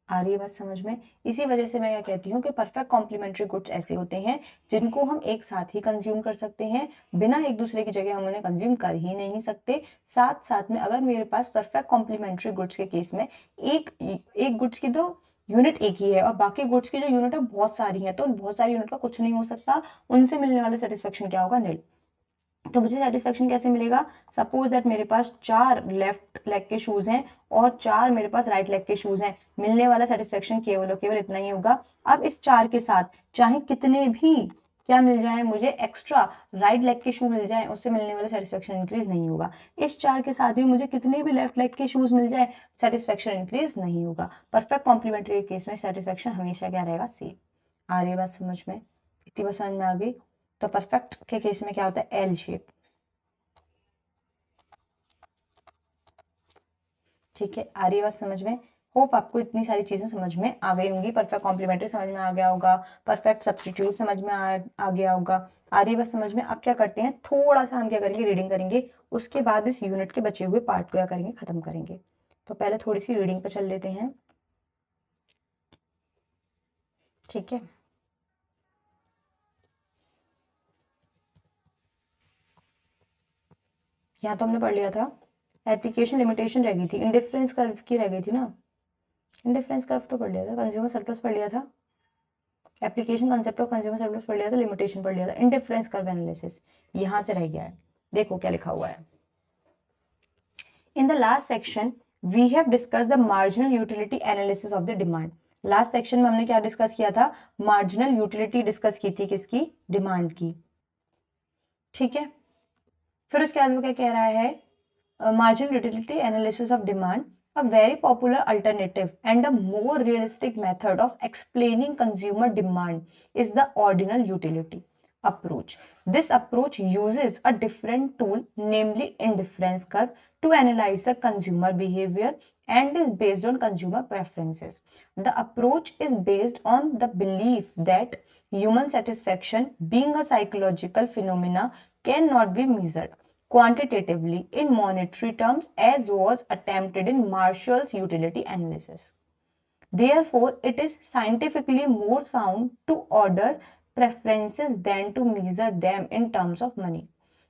आ रही है बात समझ में? इसी वजह से मैं क्या कहती हूँ कि परफेक्ट कॉम्प्लीमेंट्री गुड्स ऐसे होते हैं जिनको हम एक साथ ही कंज्यूम कर सकते हैं, बिना एक दूसरे की जगह हम उन्हें कंज्यूम कर ही नहीं सकते। साथ साथ में अगर मेरे पास परफेक्ट कॉम्प्लीमेंट्री गुड्स के केस में एक गुड्स की तो यूनिट एक ही है और बाकी गुड्स की जो यूनिट है बहुत सारी है, तो बहुत सारी यूनिट का कुछ नहीं हो सकता, उनसे मिलने वाला सेटिस्फेक्शन क्या होगा, नील। तो मुझे सेटिस्फेक्शन कैसे मिलेगा, सपोज दैट मेरे पास 4 लेफ्ट लेग के शूज हैं और 4 मेरे पास राइट लेग के शूज हैं, मिलने वाला सेटिस्फेक्शन केवल और केवल इतना ही होगा। अब इस 4 के साथ चाहे कितने भी क्या मिल जाए, मुझे एक्स्ट्रा राइट लेग के शू मिल जाए, उससे मिलने वाला सेटिस्फेक्शन इंक्रीज नहीं होगा। इस 4 के साथ भी मुझे कितने भी लेफ्ट लेग के शूज मिल जाए, सेटिस्फेक्शन इंक्रीज नहीं होगा। परफेक्ट कॉम्प्लीमेंट्री के केस में सेटिस्फेक्शन हमेशा क्या रहेगा, सेम। आ रही है बात समझ में? इतनी बात समझ में आ गई? तो परफेक्ट के केस में क्या होता है, एल शेप। ठीक है, आ रही है बात समझ में? होप आपको इतनी सारी चीजें समझ में आ गई होंगी। परफेक्ट कॉम्प्लीमेंट्री समझ में आ गया होगा, परफेक्ट सब्स्टिट्यूट समझ में आ गया होगा। आ रही है बात समझ में? अब क्या करते हैं, थोड़ा सा हम क्या करेंगे, रीडिंग करेंगे, उसके बाद इस यूनिट के बचे हुए पार्ट को क्या करेंगे, खत्म करेंगे। तो पहले थोड़ी सी रीडिंग पे चल लेते हैं। ठीक है, यहाँ तो हमने पढ़ लिया था, एप्लीकेशन लिमिटेशन रह गई थी, इंडिफरेंस कर्व की रह गई थी ना, इंडिफरेंस कर्व तो पढ़ लिया था, कंज्यूमर सरप्लस पढ़ लिया था, application concept of consumer surplus पढ़ लिया था, लिमिटेशन पढ़ लिया था, इंडिफरेंस कर्व एनालिसिस यहाँ से रह गया है। देखो क्या लिखा हुआ है, in the last section we have discuss the marginal utility analysis of the demand. Last section में हमने क्या डिस्कस किया था, मार्जिनल यूटिलिटी डिस्कस की थी, किसकी, डिमांड की। ठीक है, फिर उसके बाद वो क्या कह रहा है, marginal utility analysis of demand, a very popular alternative and a more realistic method of explaining consumer demand is the ordinal utility approach. This approach uses a different tool, namely indifference curve, to analyze the consumer behavior and is based on consumer preferences. The approach is based on the belief that human satisfaction, being a psychological phenomena, cannot be measured quantitatively in monetary terms as was attempted in Marshall's utility analysis. Therefore, it is scientifically more sound to order preferences than to measure them in terms of money.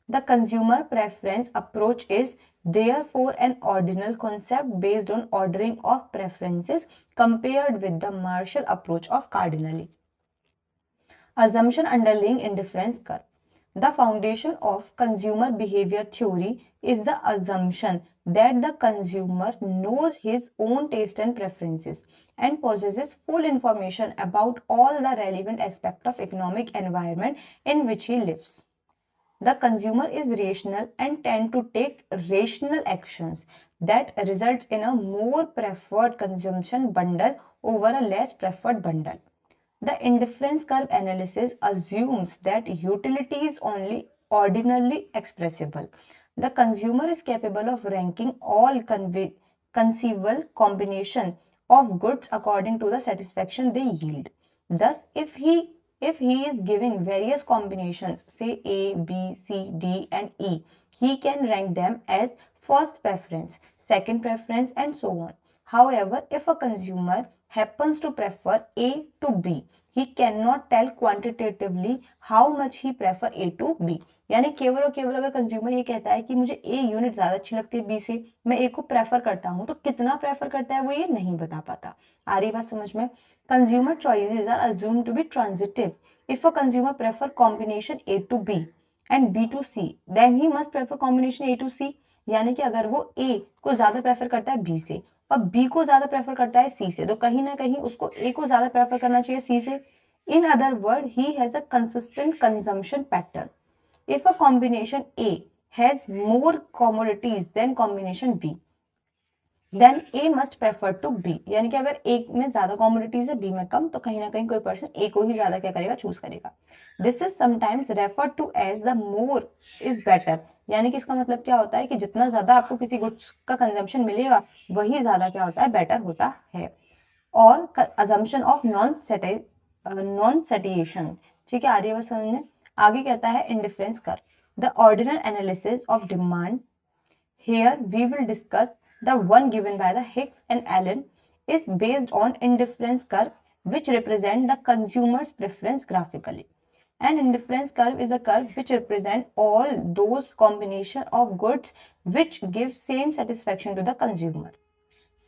The consumer preference approach is therefore an ordinal concept based on ordering of preferences compared with the Marshall approach of cardinally. Assumption underlying indifference curve. The foundation of consumer behavior theory is the assumption that the consumer knows his own taste and preferences and possesses full information about all the relevant aspects of economic environment in which he lives. The consumer is rational and tend to take rational actions that results in a more preferred consumption bundle over a less preferred bundle. The indifference curve analysis assumes that utility is only ordinarily expressible. The consumer is capable of ranking all conceivable combination of goods according to the satisfaction they yield. Thus, if he is giving various combinations, say A, B, C, D and E, he can rank them as first preference, second preference and so on. However, if a consumer happens to prefer A to B, he cannot tell quantitatively how much he prefer A to B. यानी केवल और केवल अगर consumer ये कहता है कि मुझे ए यूनिट ज्यादा अच्छी लगती है बी से, मैं ए को प्रेफर करता हूं, तो कितना प्रेफर करता है वो ये नहीं बता पाता। आ रही बात समझ में? Consumer choices are assumed to be transitive. If a consumer prefer combination A to B and B to C, then he must prefer combination A to C. यानी कि अगर वो ए को ज्यादा प्रेफर करता है बी से और बी को ज्यादा प्रेफर करता है सी से, तो कहीं ना कहीं उसको ए को ज्यादा प्रेफर करना चाहिए सी से। In other word, he has a consistent consumption pattern. If a combination A has more commodities than combination B, then A must prefer to B, यानी कि अगर ए में ज्यादा कॉमोडिटीज है बी में कम, तो कहीं ना कहीं कोई पर्सन ए को ही ज्यादा क्या करेगा, चूज करेगा। This is sometimes refer to as the more is better, यानी कि इसका मतलब क्या होता है कि जितना ज्यादा आपको किसी गुड्स का कंजम्पशन मिलेगा वही ज्यादा क्या होता है, बेटर होता है। और अजम्पशन ऑफ नॉन सेटिएशन, ठीक है, आर्य समझ में। आगे कहता है indifference curve, the ordinal analysis of demand. Here we will discuss the one given by the Hicks and Allen is based on indifference curve which represent the consumer's preference graphically. An indifference curve is a curve which represent all those combination of goods which give same satisfaction to the consumer.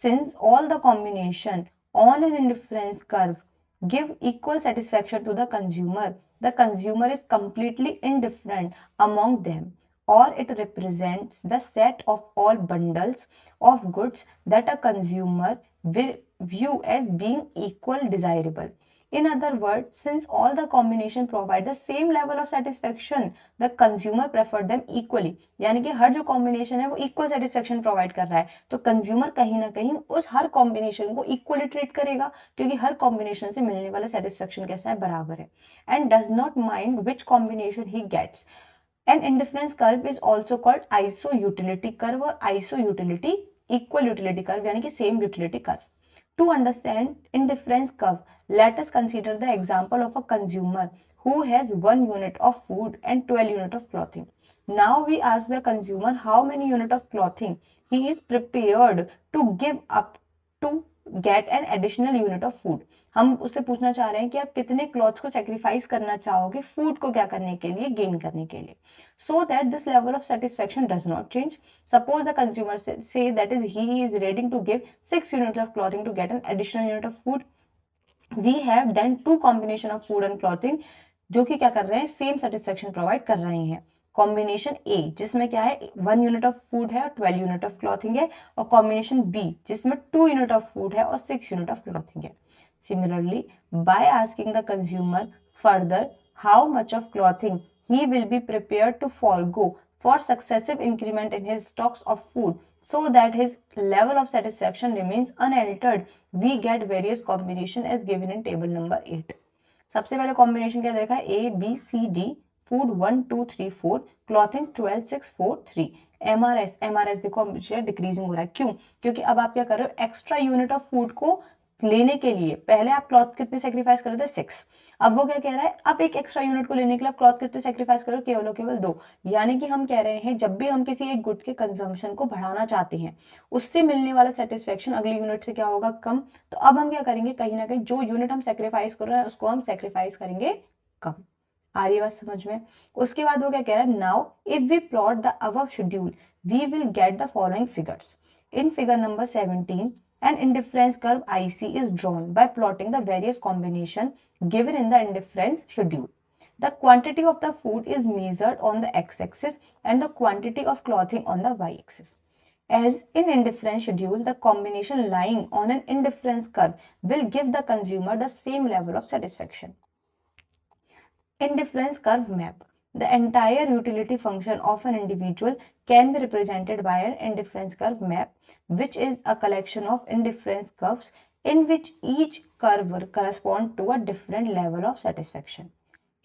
Since all the combination on an indifference curve give equal satisfaction to the consumer is completely indifferent among them, or it represents the set of all bundles of goods that a consumer will view as being equal desirable. In other words, since all the combination provide the same level of satisfaction, the consumer prefer them equally. यानी कि हर जो combination है वो equal satisfaction provide कर रहा है, तो consumer कहीं ना कहीं उस हर कॉम्बिनेशन को इक्वली ट्रीट करेगा, क्योंकि हर कॉम्बिनेशन से मिलने वाला सेटिस्फेक्शन कैसा है, बराबर है। And does not mind which combination he gets. An indifference curve is also called iso utility curve और iso utility equal utility curve, यानी कि same utility curve. To understand indifference curve, let us consider the example of a consumer who has 1 unit of food and 12 units of clothing. Now we ask the consumer how many units of clothing he is prepared to give up to get an additional unit of food. हम उससे पूछना चाह रहे हैं कि आप कितने clothes को सेक्रीफाइस करना चाहोगे फूड को क्या करने के लिए, गेन करने के लिए, so that this level of satisfaction does not change. Suppose the consumer say that is he is ready to give 6 units of clothing to get an additional unit of food. We have then two combination of food and clothing जो कि क्या कर रहे हैं, same satisfaction provide कर रहे हैं। Combination ए जिसमें क्या है 1 यूनिट ऑफ फूड है और 12 यूनिट ऑफ क्लॉथिंग है, और कॉम्बिनेशन बी जिसमें 2 यूनिट ऑफ फूड है और 6 यूनिट ऑफ क्लॉथिंग है। Similarly, by asking the consumer further how much of clothing he will be prepared to forego for successive increment in his stocks of food so that his level of satisfaction remains unaltered, we get various combination as given in table number 8. सबसे पहले combination क्या देखा है, A B C D, food 1 2 3 4, clothing 12 6 4 3। MRS देखो decreasing हो रहा है, क्यों, क्योंकि अब आप क्या कर रहे हो, एक्स्ट्रा यूनिट ऑफ फूड को लेने के लिए पहले आप क्लॉथ कितने सेक्रीफाइस कर रहे थे, 6, अब वो क्या कह रहा है, अब एक एक्स्ट्रा यूनिट को लेने के लिए क्लॉथ कितने सेक्रीफाइस करो, केवल और केवल 2। यानी कि हम कह रहे हैं जब भी हम किसी एक गुड के कंजम्पशन को बढ़ाना चाहते हैं उससे मिलने वाला सेटिस्फेक्शन अगली यूनिट से क्या होगा, कम। तो अब हम क्या करेंगे, कहीं ना कहीं जो यूनिट हम सेक्रीफाइस कर रहे हैं उसको हम सेक्रीफाइस करेंगे कम। आ रही बात समझ में। उसके बाद वो क्या कह रहा है, now if we plot the above schedule we will get the following figures. In figure number 17 an indifference curve IC is drawn by plotting the various combination given in the indifference schedule. The quantity of the food is measured on the x-axis and the quantity of clothing on the y-axis. As in indifference schedule, the combination lying on an indifference curve will give the consumer the same level of satisfaction. Indifference curve map. The entire utility function of an individual can be represented by an indifference curve map, which is a collection of indifference curves in which each curve corresponds to a different level of satisfaction.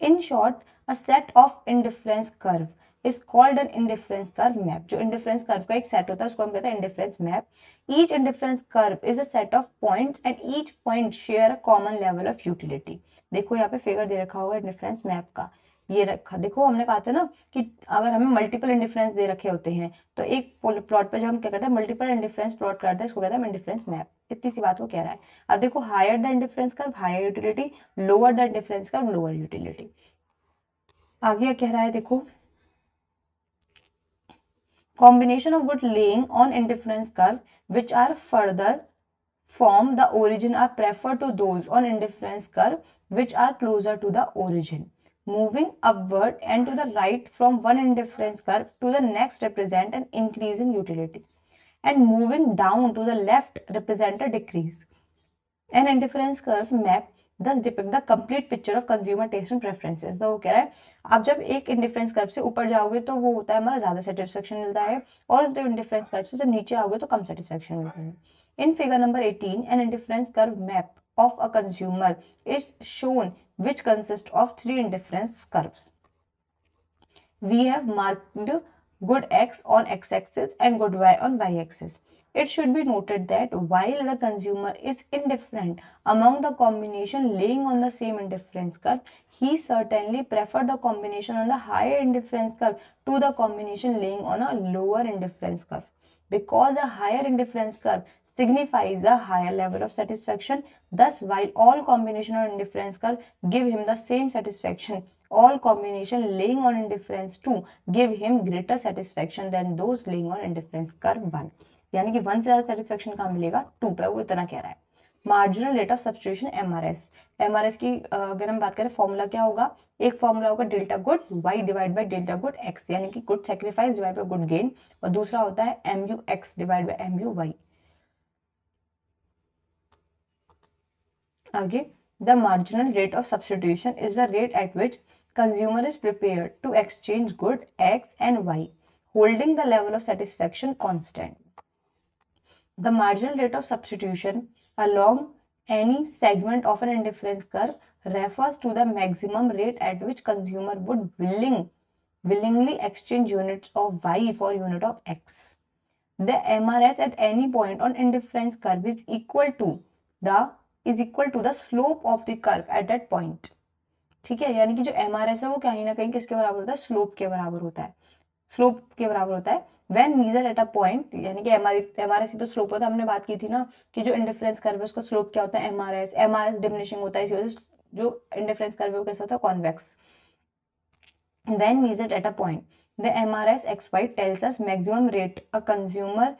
In short, a set of indifference curve is called an indifference curve map. जो indifference curve का एक set होता है उसको हम कहते हैं indifference map. Each indifference curve is a set of points and each point share a common level of utility. देखो यहाँ पे फिगर दे रखा होगा indifference map का, ये रखा देखो, हमने कहा था ना कि अगर हमें मल्टीपल इंडिफरेंस दे रखे होते हैं तो एक प्लॉट पे जब हम क्या करते हैं मल्टीपल इंडिफरेंस प्लॉट करते हैं इसको कहते हैं इंडिफरेंस मैप। इतनी सी बात वो कह रहा है। अब देखो higher the indifference curve higher utility, lower the indifference curve lower utility. आगे कह रहा है देखो, combination of good laying on indifference curve which are further from the origin are preferred to those on indifference curve which are closer to the origin. Moving upward and to the right from one indifference curve to the next represent an increase in utility, and moving down to the left represent a decrease. An indifference curve map thus depict the complete picture of consumer taste and preferences। तो वो कह रहा है आप जब एक indifference curve से ऊपर जाओगे तो वो होता है हमारा ज्यादा सेटिस्फेक्शन मिलता है, और उस इंडिफरेंस कर्व से जब नीचे आओगे तो कम सेटिस्फेक्शन मिलता है। In figure number 18 an indifference curve map of a consumer is shown which consists of three indifference curves. We have marked good X on X-axis and good Y on Y-axis. It should be noted that while the consumer is indifferent among the combination laying on the same indifference curve, he certainly preferred the combination on the higher indifference curve to the combination laying on a lower indifference curve. Because a higher indifference curve signifies a higher level of satisfaction. Thus, while all combination on indifference curve give him the same satisfaction, all combination laying on indifference 2 give him greater satisfaction than those laying on indifference curve 1. यानी कि 1 से ज्यादा satisfaction कहाँ मिलेगा? 2 पे। वो इतना कह रहा है। Marginal rate of substitution MRS. MRS की अगर हम बात करें फॉर्मूला क्या होगा? एक फॉर्मूला होगा delta good Y divide by delta good X, यानी कि good sacrifice divide by good gain, और दूसरा होता है MU X divide by MU Y. आगे, the marginal rate of substitution is the rate at which consumer is prepared to exchange good X and Y, holding the level of satisfaction constant. The marginal rate of substitution along any segment of an indifference curve refers to the maximum rate at which consumer would willingly exchange units of Y for unit of X. The MRS at any point on indifference curve is equal to the slope of the curve at that point। ठीक है, यानी कि जो MRS है वो कहीं ना कहीं किसके बराबर होता है? स्लोप के बराबर होता है। स्लोप के बराबर होता है when measure at a point, यानी कि MRS ही तो स्लोप होता है। हमने बात की थी ना कि जो इंडिफरेंस कर्व है उसका स्लोप क्या होता है? MRS डिमिनिशिंग होता है, इसी वजह से जो इंडिफरेंस कर्व है वो कैसा होता है? Convex. When measured at a point, the MRS XY tells us maximum rate a consumer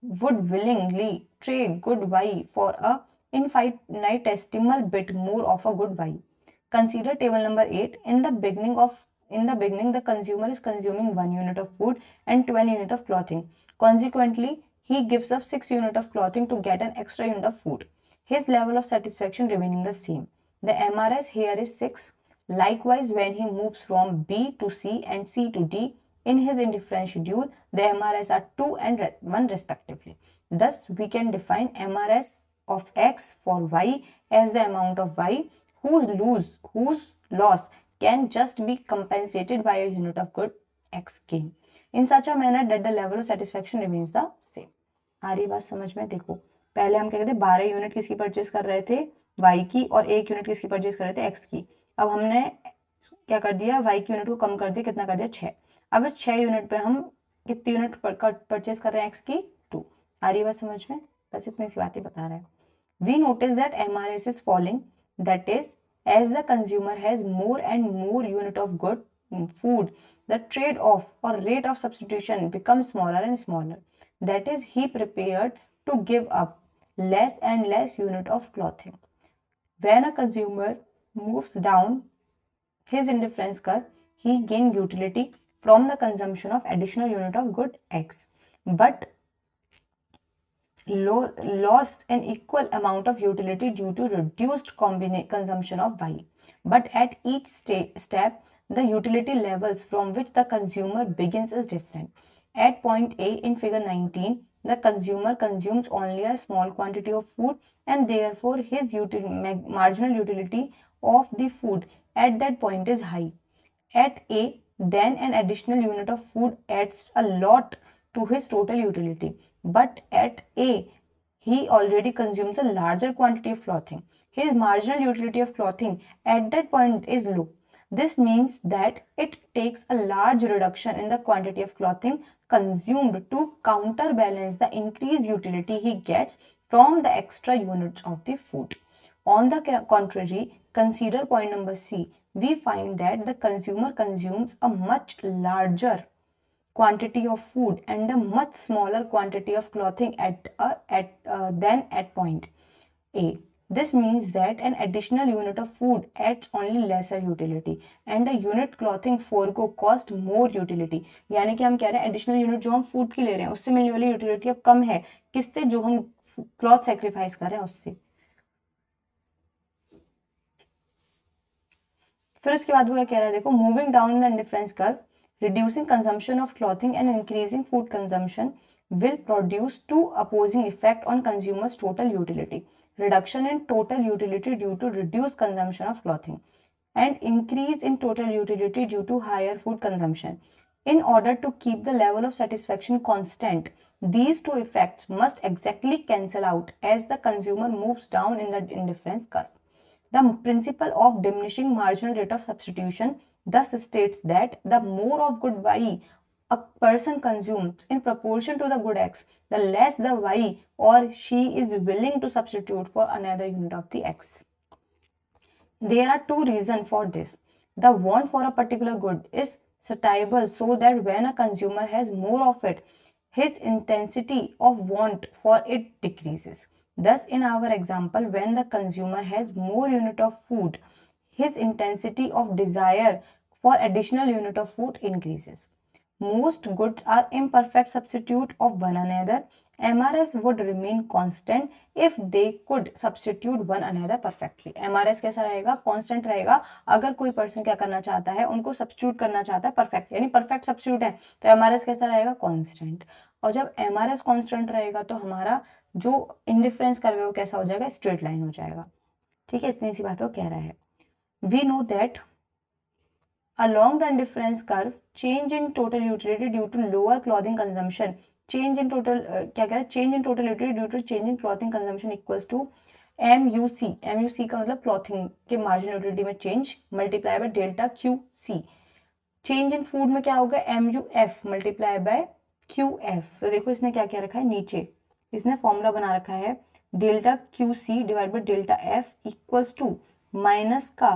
would willingly trade good Y for a infinitesimal bit more of a good Y. Consider table number 8. In the beginning, the consumer is consuming 1 unit of food and 12 units of clothing. Consequently, he gives up 6 units of clothing to get an extra unit of food. His level of satisfaction remaining the same. The MRS here is 6. Likewise, when he moves from B to C and C to D in his indifference schedule, the MRS are 2 and 1 respectively. Thus, we can define MRS of X for Y as the amount of Y whose loss can just be compensated by a unit of good X gain in such a manner that the level of satisfaction remains the same. आ रही बात समझ में? देखो, पहले हम क्या कहते हैं 12 यूनिट किसकी परचेज कर रहे थे? Y की, और 1 यूनिट किसकी परचेज कर रहे थे? X की। अब हमने क्या कर दिया? Y की यूनिट को कम कर दिया, कितना कर दिया? 6। अब इस 6 यूनिट पे हम कितनी यूनिट परचेज कर रहे हैं? X की 2। आ रही बात समझ में? बस इतनी सी बातें बता रहे हैं। We notice that MRS is falling, that is, as the consumer has more and more unit of good food, the trade-off or rate of substitution becomes smaller and smaller. That is, he prepared to give up less and less unit of clothing. When a consumer moves down his indifference curve, he gains utility from the consumption of additional unit of good X, but lost an equal amount of utility due to reduced consumption of Y. But at each step, the utility levels from which the consumer begins is different. At point A in figure 19, the consumer consumes only a small quantity of food and therefore his marginal utility of the food at that point is high. At A, then an additional unit of food adds a lot to his total utility. But at A, he already consumes a larger quantity of clothing. His marginal utility of clothing at that point is low. This means that it takes a large reduction in the quantity of clothing consumed to counterbalance the increased utility he gets from the extra units of the food. On the contrary, consider point number C. We find that the consumer consumes a much larger quantity of food and a much smaller quantity of clothing than at point A. This means that an additional unit of food adds only lesser utility and a unit clothing forego cost more utility. यानी कि हम कह रहे हैं additional unit जो हम food की ले रहे हैं उससे मिलने वाली यूटिलिटी अब कम है, किससे? जो हम क्लॉथ सेक्रीफाइस कर रहे हैं उससे। फिर उसके बाद वो क्या कह रहा है, देखो, moving down the indifference curve, reducing consumption of clothing and increasing food consumption will produce two opposing effects on consumers' total utility. Reduction in total utility due to reduced consumption of clothing and increase in total utility due to higher food consumption. In order to keep the level of satisfaction constant, these two effects must exactly cancel out as the consumer moves down in the indifference curve. The principle of diminishing marginal rate of substitution thus states that the more of good Y a person consumes in proportion to the good X, the less the Y or she is willing to substitute for another unit of the X. There are two reasons for this. The want for a particular good is satiable so that when a consumer has more of it, his intensity of want for it decreases. Thus, in our example, when the consumer has more unit of food, his intensity of desire for additional unit of food increases. Most goods are imperfect substitute of one another. MRS would remain constant if they could substitute one another perfectly. MRS कैसा रहेगा? Constant रहेगा अगर कोई person क्या करना चाहता है, उनको substitute करना चाहता है perfect, यानी perfect substitute है तो MRS कैसा रहेगा? Constant. और जब MRS constant रहेगा तो हमारा जो indifference कर्व है वो कैसा हो जाएगा? Straight line हो जाएगा. ठीक है, इतनी सी बात वो कह रहा है. We know that along the indifference curve, change in total utility due to lower clothing consumption, change in total क्या कह रहा है, change in total utility due to change in clothing consumption equals to MUC. MUC का मतलब clothing के marginal utility में change multiply by delta QC. change in food में क्या होगा? MUF multiply by QF. तो देखो इसने क्या क्या रखा है नीचे, इसने फॉर्मूला बना रखा है delta QC divide by delta F equals to minus का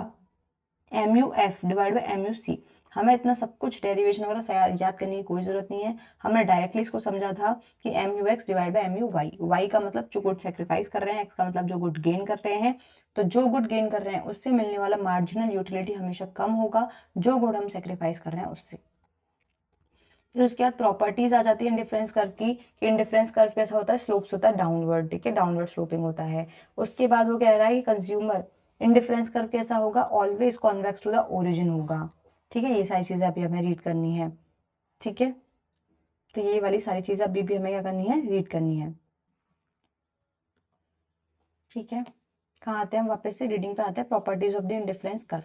MUF डिवाइड बाई MUC. हमें इतना सब कुछ डेरिवेशन वगैरह याद करने की कोई जरूरत नहीं है. हमने डायरेक्टली इसको समझा था कि MUX divide by MUY. Y का मतलब जो गुड सेक्रीफाइस कर रहे हैं, X का मतलब जो गुड गेन कर रहे हैं. तो जो गुड गेन कर रहे हैं उससे मिलने वाला मार्जिनल यूटिलिटी हमेशा कम होगा जो गुड हम सेक्रीफाइस कर रहे हैं उससे. फिर उसके बाद प्रॉपर्टीज आ जाती है इंडिफरेंस कर्व की. इंडिफरेंस कर्व कैसा होता है? स्लोप्स होता है डाउनवर्ड. ठीक है, डाउनवर्ड स्लोपिंग होता है. उसके बाद वो कह रहा है कि कंज्यूमर इंडिफरेंस कर्व कैसा होगा? Always convex to the origin होगा. ठीक है, ये सारी चीजें अभी हमें रीड करनी है. ठीक है, तो ये वाली सारी चीजें अभी भी हमें क्या करनी है? रीड करनी है. ठीक है, कहाँ आते हैं हम वापस से रीडिंग पे आते हैं. Properties of the indifference curve.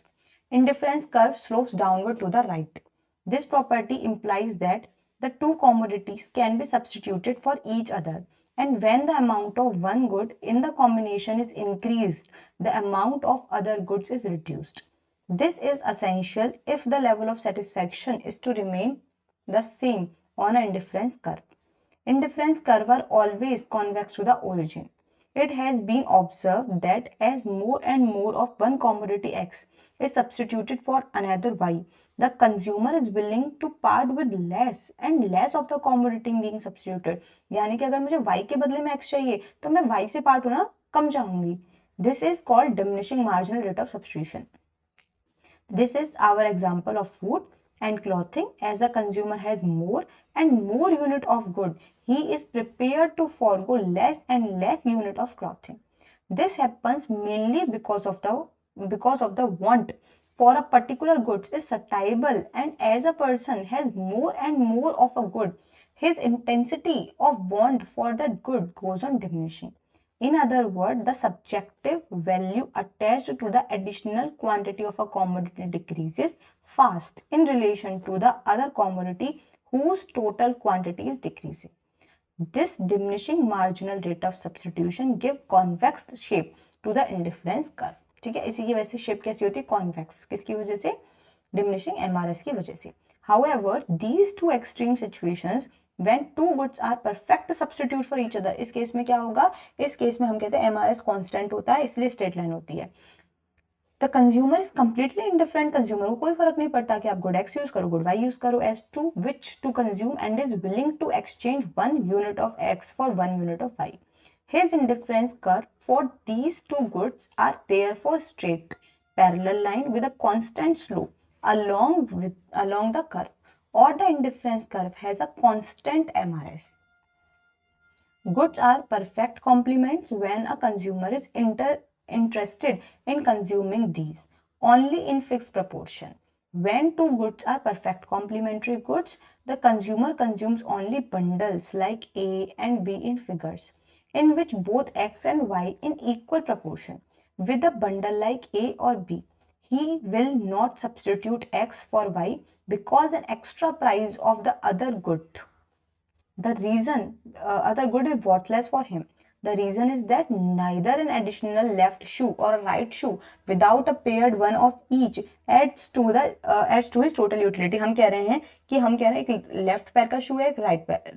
Indifference curve slopes downward to the right. This property implies that the two commodities can be substituted for each other, and when the amount of one good in the combination is increased, the amount of other goods is reduced. This is essential if the level of satisfaction is to remain the same on an indifference curve. Indifference curves are always convex to the origin. It has been observed that as more and more of one commodity X is substituted for another Y, the consumer is willing to part with less and less of the commodity being substituted. यानी कि अगर मुझे Y के बदले में X चाहिए तो मैं Y से पार्ट होना कम चाहूंगी. This is called diminishing marginal rate of substitution. This is our example of food and clothing. As the consumer has more and more unit of good, he is prepared to forego less and less unit of clothing. This happens mainly because of the want for a particular goods is satiable, and as a person has more and more of a good, his intensity of want for that good goes on diminishing. In other words, the subjective value attached to the additional quantity of a commodity decreases fast in relation to the other commodity whose total quantity is decreasing. This diminishing marginal rate of substitution gives convex shape to the indifference curve. ठीक है, इसी की वजह से shape कैसी होती है? Convex. किसकी वजह से? डिमिनिशिंग MRS की वजह से. However, these two extreme situations when two goods are perfect substitute for each other, इस केस में क्या होगा? इस केस में हम कहते हैं MRS कांस्टेंट होता है, इसलिए स्ट्रेट लाइन होती है. The consumer is completely indifferent. Consumer को कोई फर्क नहीं पड़ता कि आप गुड X यूज करो, गुड Y यूज करो, as to which to consume, and is willing to exchange one unit of X for one unit of Y. His indifference curve for these two goods are therefore straight parallel line with a constant slope along the curve, or the indifference curve has a constant MRS. Goods are perfect complements when a consumer is interested in consuming these. only in fixed proportion. When two goods are perfect complementary goods, the consumer consumes only bundles like A and B in figures, in which both X and Y in equal proportion. With a bundle like A or B, he will not substitute X for Y because an extra price of the other good other good is worthless for him. The reason is that neither an additional left shoe or a right shoe without a paired one of each adds to his total utility. हम कह रहे हैं एक left पैर का शू है, एक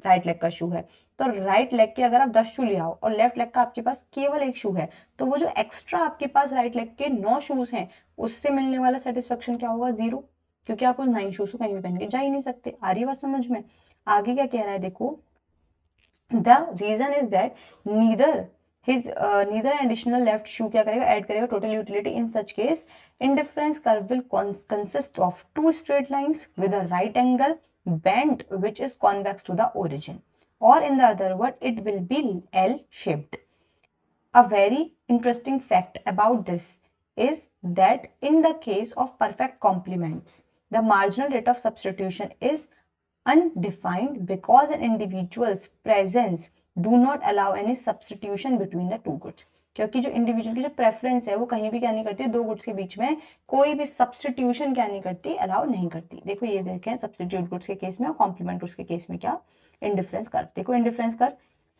right leg का शू है. तो राइट लेग के अगर आप 10 शू ले आओ और लेफ्ट लेग का आपके पास केवल एक शू है, तो वो जो एक्स्ट्रा आपके पास राइट लेग के 9 शूज हैं, उससे मिलने वाला सेटिस्फेक्शन क्या होगा? 0, क्योंकि आप उस 9 शूज को कहीं भी पहन के जा ही नहीं सकते. आ रही है बात समझ में? आगे क्या कह रहा है देखो. The reason is that neither an additional left shoe क्या करेगा? ऐड करेगा total utility. In such case, indifference curve will consist of two straight lines with a right angle bent which is convex to the origin, or in the other word, it will be L shaped. A very interesting fact about this is that in the case of perfect complements, the marginal rate of substitution is undefined because an individual's presence do not allow any substitution between the two goods. क्योंकि जो individual की जो preference है वो कहीं भी क्या नहीं करती, दो गुड्स के बीच में कोई भी सब्सटीट्यूशन क्या नहीं करती, अलाउ नहीं करती. देखो ये देखें सब्सटीट्यूट गुड्स के केस में और कॉम्प्लीमेंट गुड्स के केस में क्या इंडिफरेंस कर्व. देखो इंडिफरेंस कर्व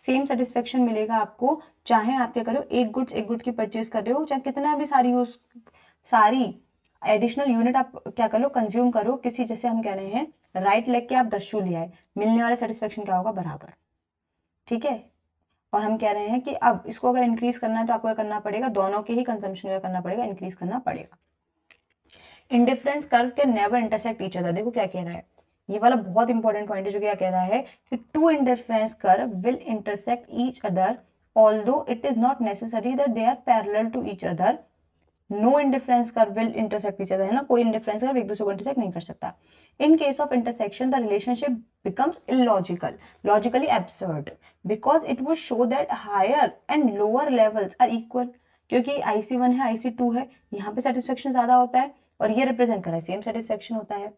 सेम सेटिस्फेक्शन मिलेगा आपको, चाहे आप क्या करो एक गुड की परचेज कर रहे हो, चाहे कितना भी सारी एडिशनल यूनिट आप क्या कर लो, कंज्यूम करो. किसी जैसे हम कह रहे हैं राइट लेग के आप 10 शू ले आए, मिलने वाला सेटिस्फेक्शन क्या होगा? बराबर. ठीक है. और हम कह रहे हैं कि अब इसको अगर इंक्रीज करना है तो आपको क्या करना पड़ेगा? दोनों के ही कंजम्पशन का करना पड़ेगा, इंक्रीज करना पड़ेगा. Indifference curve can never intersect each other. देखो क्या कह रहा है, ये वाला बहुत इंपॉर्टेंट पॉइंट है. जो क्या कह रहा है कि two indifference curve will intersect each other although it is not necessary that they are parallel to each other. No indifference curve will intersect each other, है ना. कोई इंडिफरेंस कर्व एक दूसरे को इंटरसेक्ट नहीं कर सकता. In case of intersection the relationship becomes illogical, logically absurd, because it would show that higher and lower levels are equal. क्योंकि IC1 है, IC2 है, यहाँ पे सेटिस्फेक्शन ज्यादा होता है और ये रिप्रेजेंट कर रहा है सेम सेटिस्फेक्शन होता है.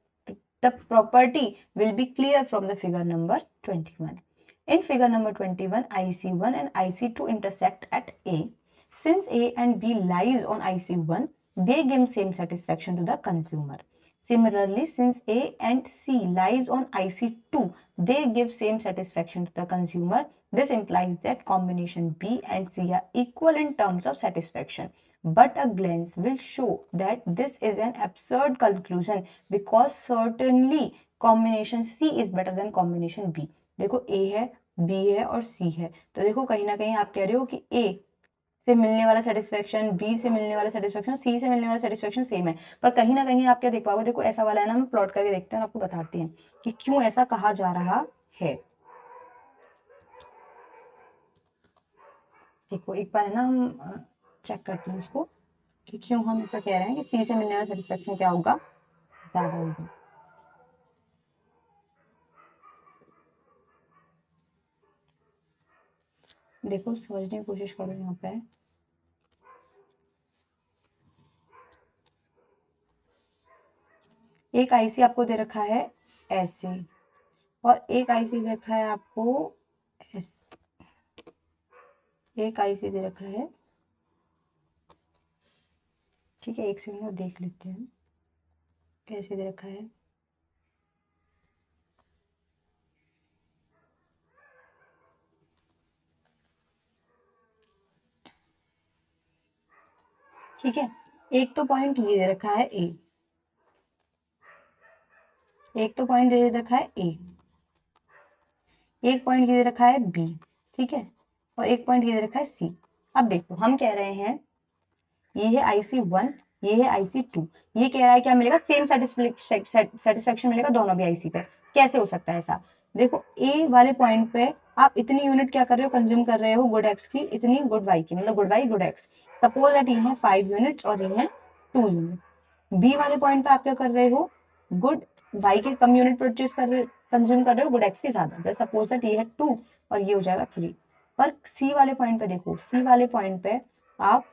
The property will be clear from the figure number 21. In figure number 21, IC1 and IC2 intersect at A. Since A and B lies on IC1, they give same satisfaction to the consumer. Similarly, since A and C lies on IC2, they give same satisfaction to the consumer. This implies that combination B and C are equal in terms of satisfaction. But a glance will show that this is an absurd conclusion because certainly combination C is better than combination B. देखो A है, B है और C है, तो देखो कहीं ना कहीं आप कह रहे हो कि A से मिलने वाला सेटिस्फेक्शन, बी से मिलने वाला सेटिस्फेक्शन, सी से मिलने वाला सेटिस्फेक्शन सेम है. पर कहीं ना कहीं आप क्या देख पाओगे, देखो ऐसा वाला है ना, हम प्लॉट करके देखते हैं और आपको बताते हैं कि क्यों ऐसा कहा जा रहा है. देखो एक बार है ना हम चेक करते हैं इसको कि क्यों हम ऐसा कह रहे हैं कि सी से मिलने वाला सेटिस्फेक्शन क्या होगा? ज्यादा होगा. देखो समझने की कोशिश करो. यहाँ पे एक IC आपको दे रखा है ऐसे और एक IC दे रखा है आपको ऐसे. एक IC दे रखा है, ठीक है. एक सेकंड और देख लेते हैं कैसे दे रखा है. ठीक है. एक तो पॉइंट ये दे रखा है A, एक तो पॉइंट दे रखा है A, एक पॉइंट ये दे रखा है B, ठीक है, और एक पॉइंट ये दे रखा है C. अब देखो हम कह रहे हैं ये है IC1, ये है IC2. ये कह रहा है क्या मिलेगा? सेम सेटिस्फेक्शन मिलेगा दोनों भी IC पे. कैसे हो सकता है ऐसा? देखो A वाले पॉइंट पे आप इतनी यूनिट क्या कर रहे हो? कंज्यूम कर रहे हो गुड X की, इतनी गुड Y की, मतलब good Y good X. Suppose that ये है 5 यूनिट्स और ये है 2 यूनिट. B वाले पॉइंट पे आप क्या कर रहे हो? गुड Y के कम यूनिट परचेज कर रहे, कंज्यूम कर रहे हो, गुड X की ज्यादा. जैसे सपोज दैट ये है 2 और ये हो जाएगा 3. पर C वाले पॉइंट पे देखो, C वाले पॉइंट पे आप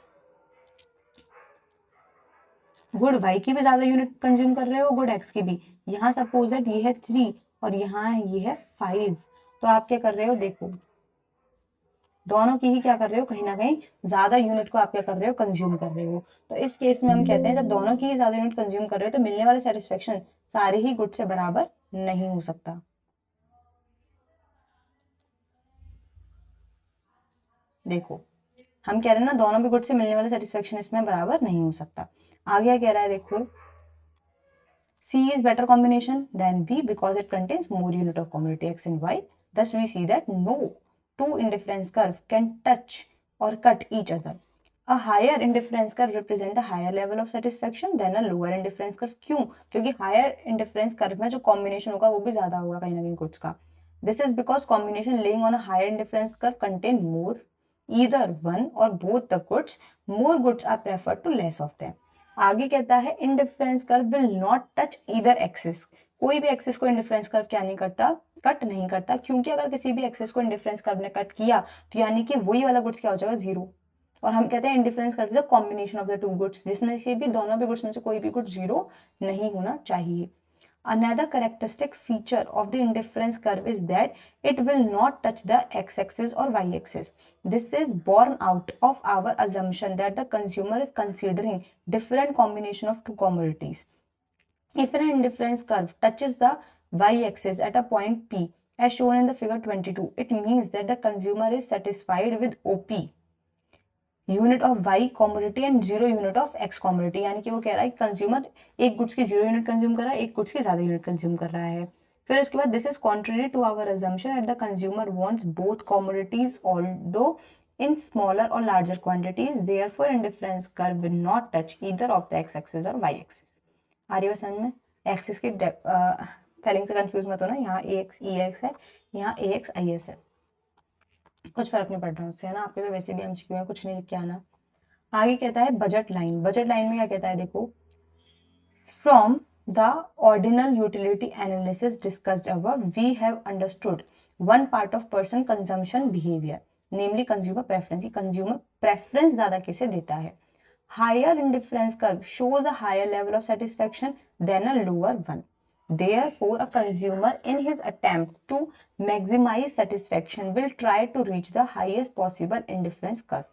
गुड वाई की भी ज्यादा यूनिट कंज्यूम कर रहे हो, गुड एक्स की भी। यहाँ सपोज दैट ये है 3 और यहाँ ये है 5, तो आप क्या कर रहे हो, देखो दोनों की ही क्या कर रहे हो, कहीं ना कहीं ज्यादा यूनिट को आप क्या कर रहे हो, कंज्यूम कर रहे हो। तो इस केस में हम कहते हैं जब दोनों की ही ज्यादा यूनिट कंज्यूम कर रहे हो तो मिलने वाला सेटिस्फेक्शन सारे ही गुड से बराबर नहीं हो सकता। देखो हम कह रहे हैं ना दोनों भी गुड से मिलने वाला सेटिस्फेक्शन इसमें बराबर नहीं हो सकता। आगे क्या कह रहा है, देखो C is better combination than B because it contains more unit of commodity X and Y. Thus we see that no two indifference curve can touch or cut each other. A higher indifference curve represent a higher level of satisfaction than a lower indifference curve. क्यों? क्योंकि higher indifference curve में जो combination होगा वो भी ज्यादा होगा कहीं ना कहीं कुछ का। This is because combination laying on a higher indifference curve contain more either one or both the goods. More goods are preferred to less of them. आगे कहता है indifference curve will not touch either axis. कोई भी axis को indifference curve क्या नहीं करता, cut नहीं करता, क्योंकि अगर किसी भी एक्सिस को इंडिफरेंस कर्व ने कट किया तो यानी कि वही वाला गुड्स क्या हो जाएगा, जीरो। और हम कहते हैं indifference curve is a combination of the two goods, जिसमें से भी दोनों भी गुड्स में से कोई भी गुड जीरो नहीं होना चाहिए। Another characteristic feature of the indifference curve is that it will not touch the x-axis or y-axis. This is born out of our assumption that the consumer is considering different combination of two commodities. If an indifference curve touches the y-axis at a point P, as shown in the figure 22, it means that the consumer is satisfied with OP. Unit of Y commodity and zero unit of X commodity, यानी कि वो कह रहा है consumer एक goods की zero unit consume कर रहा है, एक गुड्स की ज्यादा यूनिट कंज्यूम कर रहा है। फिर उसके बाद this is contrary to our assumption at the consumer wants both commodities although in smaller or larger quantities, therefore indifference curve will not touch either of the x axis or y axis. आ रही है समझ में? Axis की spelling से confuse मत होना, यहाँ ax ex है, यहाँ ax is है, कुछ फर्क नहीं पड़ रहा उससे, है ना। आपके तो वैसे भी एमसीक्यू है, कुछ नहीं लिख के आना। आगे कहता है बजट लाइन। बजट लाइन में क्या कहता है, देखो from the ordinal utility analysis discussed above we have understood one part of person consumption behaviour, namely consumer preference. Consumer preference ज्यादा किसे देता है। Higher indifference curve shows a higher level of satisfaction than a lower one. Therefore, a consumer in his attempt to maximize satisfaction will try to reach the highest possible indifference curve.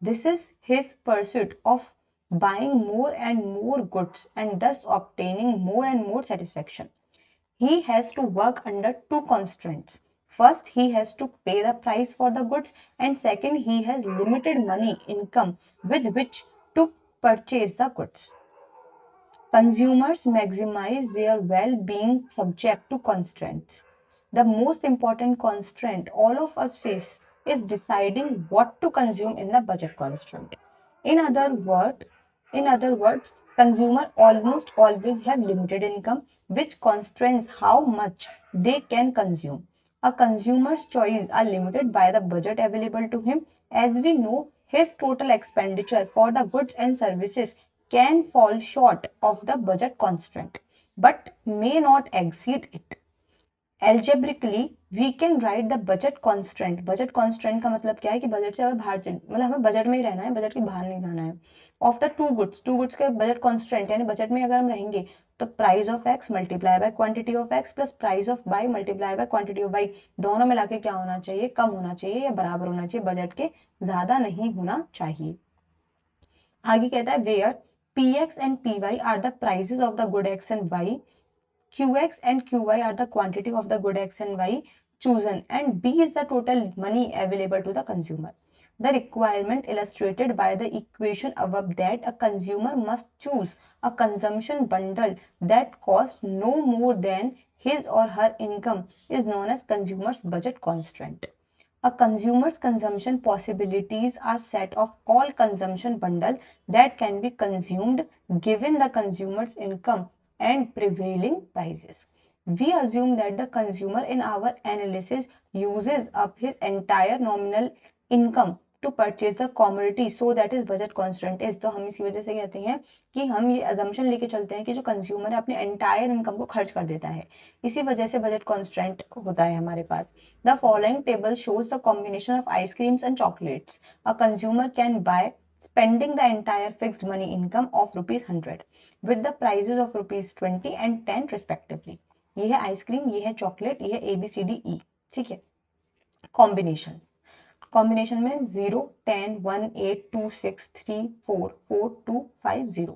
This is his pursuit of buying more and more goods and thus obtaining more and more satisfaction. He has to work under two constraints. First, he has to pay the price for the goods, and second, he has limited money income with which to purchase the goods. Consumers maximize their well-being subject to constraints. The most important constraint all of us face is deciding what to consume in the budget constraint. In other words, consumer almost always have limited income, which constrains how much they can consume. A consumer's choices are limited by the budget available to him. As we know, his total expenditure for the goods and services can fall short of the budget constraint, but may not exceed it. Algebraically, we can write the budget constraint. Budget constraint का मतलब क्या है कि budget से अगर बाहर चल, मतलब हमें बजट में ही रहना है, बजट के बाहर नहीं जाना है। ऑफ द टू गुड्स के बजट कॉन्स्टेंट यानी बजट में अगर हम रहेंगे तो price of x multiply by quantity of x plus price of Y multiply by quantity of y, दोनों मिला के क्या होना चाहिए, कम होना चाहिए या बराबर होना चाहिए, बजट के ज्यादा नहीं होना चाहिए। आगे कहता है where px and py are the prices of the good x and y, qx and qy are the quantity of the good x and y chosen, and b is the total money available to the consumer. The requirement illustrated by the equation above that a consumer must choose a consumption bundle that costs no more than his or her income is known as consumer's budget constraint. A consumer's consumption possibilities are set of all consumption bundle that can be consumed given the consumer's income and prevailing prices. We assume that the consumer in our analysis uses up his entire nominal income to purchase the commodity so that his budget constant is. तो हम इसी वजह से कहते हैं कि हम ये assumption लेके चलते हैं कि जो कंज्यूमर है अपने एंटायर इनकम को खर्च कर देता है, इसी वजह से बजट कॉन्स्टेंट होता है हमारे पास। The following table shows the combination of ice creams and chocolates a consumer can buy spending the entire fixed money income of ₹100 with the prices of ₹20 and 10 respectively. ये है आइसक्रीम, ये है चॉकलेट, ये है ABCDE, ठीक है। कॉम्बिनेशन में 0, 10, 1, 8, 2, 6, 3, 4, 4, 2, 5, 0.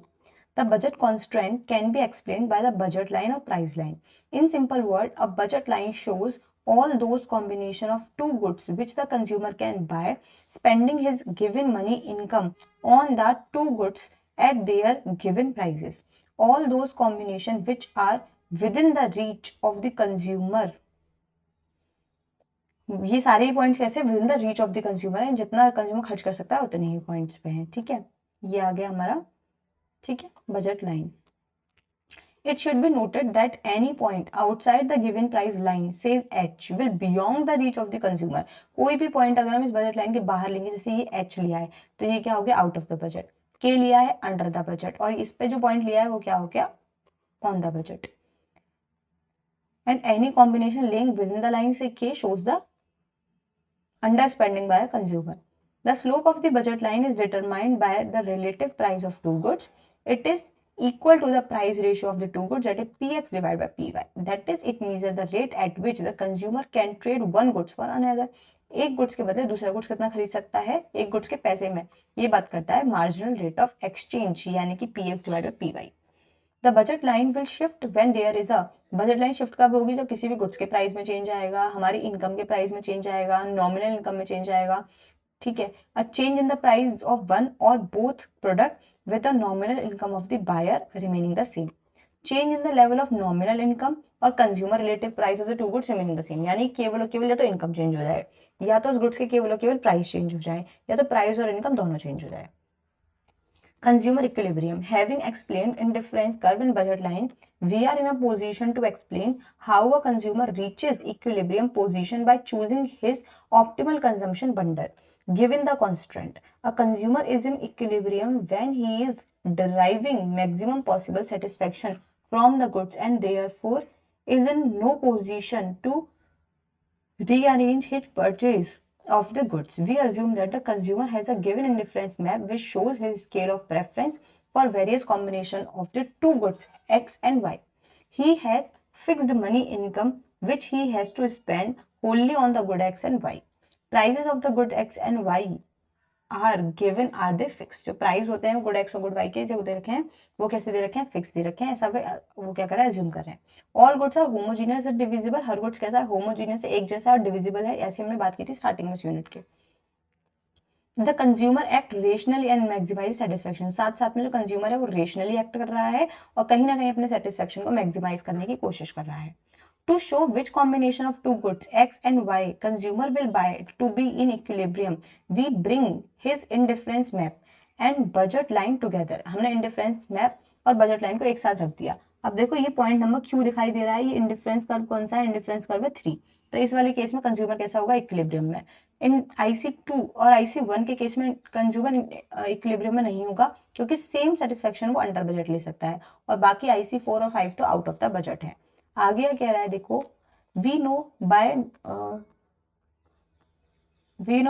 The budget constraint can be explained by the budget line or price line. In simple word, a budget line shows all those combination of two goods which the consumer can buy, spending his given money income on the two goods at their given prices. All those combinations which are within the reach of the consumer. ये सारे ही points कैसे with in the reach of the consumer है, जितना consumer खर्च कर सकता है उतने ही पॉइंट्स पे हैं, ठीक है। ये आ गया हमारा, ठीक है, budget line. It should be noted that any point outside the given price line says H will beyond the reach of the consumer. कोई भी पॉइंट अगर हम इस बजट लाइन के बाहर लेंगे, जैसे ये H लिया है तो ये क्या हो गया, out of the budget. K लिया है अंडर द बजट, और इस पे जो पॉइंट लिया है वो क्या हो गया, on the budget. And any combination laying within the line say K shows the underspending by a consumer. The slope of the budget line is determined by the relative price of two goods. It is equal to the price ratio of the two goods, that is Px divided by Py. That is, it measures the rate at which the consumer can trade one goods for another. एक goods के बदले दूसरा goods कितना खरीद सकता है, एक goods के पैसे में। ये बात करता है मार्जिनल रेट ऑफ एक्सचेंज, यानी कि Px divided by Py. The budget line will shift when there is a, budget line shift कब होगी, जब किसी भी गुड्स के प्राइस में चेंज आएगा, हमारी इनकम के प्राइस में चेंज आएगा, नॉमिनल इनकम में चेंज आएगा, ठीक है। A change in the price of one और both product with the nominal income of the buyer remaining the same. Change in the level of nominal income और consumer relative price of the two goods remaining the same. यानी केवल और केवल या तो income change हो जाए, या तो उस गुड्स के केवल और केवल प्राइस चेंज हो जाए, या तो प्राइस और इनकम दोनों चेंज हो जाए। Consumer equilibrium. Having explained indifference curve in budget line, we are in a position to explain how a consumer reaches equilibrium position by choosing his optimal consumption bundle. Given the constraint, a consumer is in equilibrium when he is deriving maximum possible satisfaction from the goods and therefore is in no position to rearrange his purchase of the goods. We assume that the consumer has a given indifference map which shows his scale of preference for various combination of the two goods X and Y. He has fixed money income which he has to spend wholly on the good X and Y. Prices of the good X and Y are given, are they fixed? जो price होते हैं good x और good Y के जो दे रखे हैं वो कैसे दे रखे हैं, फिक्स दे रखे हैं। ऐसा वो क्या कर रहा है, अज्यूम कर रहे हैं। ऑल गुड्स आर होमोजीनियस और डिविजिबल, हर गुड्स कैसा है, होमोजीनियस है, एक जैसा, और डिविजिबल है, ऐसे हमने बात की थी स्टार्टिंग में इस यूनिट के। The consumer act rationally and maximise satisfaction, साथ साथ में जो कंज्यूमर है वो रेशनली एक्ट कर रहा है और कहीं ना कहीं अपने सेटिस्फेक्शन को मैक्सिमाइज करने की कोशिश कर रहा है। To show which combination of two goods X and Y consumer will buy to be in equilibrium, we bring his indifference map and budget line together. हमने indifference map और budget line को एक साथ रख दिया। अब देखो ये पॉइंट नंबर Q दिखाई दे रहा है, ये इंडिफरेंस कर्व कौन सा है, इंडिफरेंस कर्व है 3। तो इस वाले केस में कंज्यूमर कैसा होगा, इक्विलिब्रियम में। इन IC2 और IC1 के केस में कंज्यूमर इक्विलिब्रियम में नहीं होगा क्योंकि सेम सेटिस्फेक्शन वो अंडर बजट ले सकता है, और बाकी IC4 और 5 तो आउट ऑफ द बजट है। आगे क्या कह रहा है देखो, we know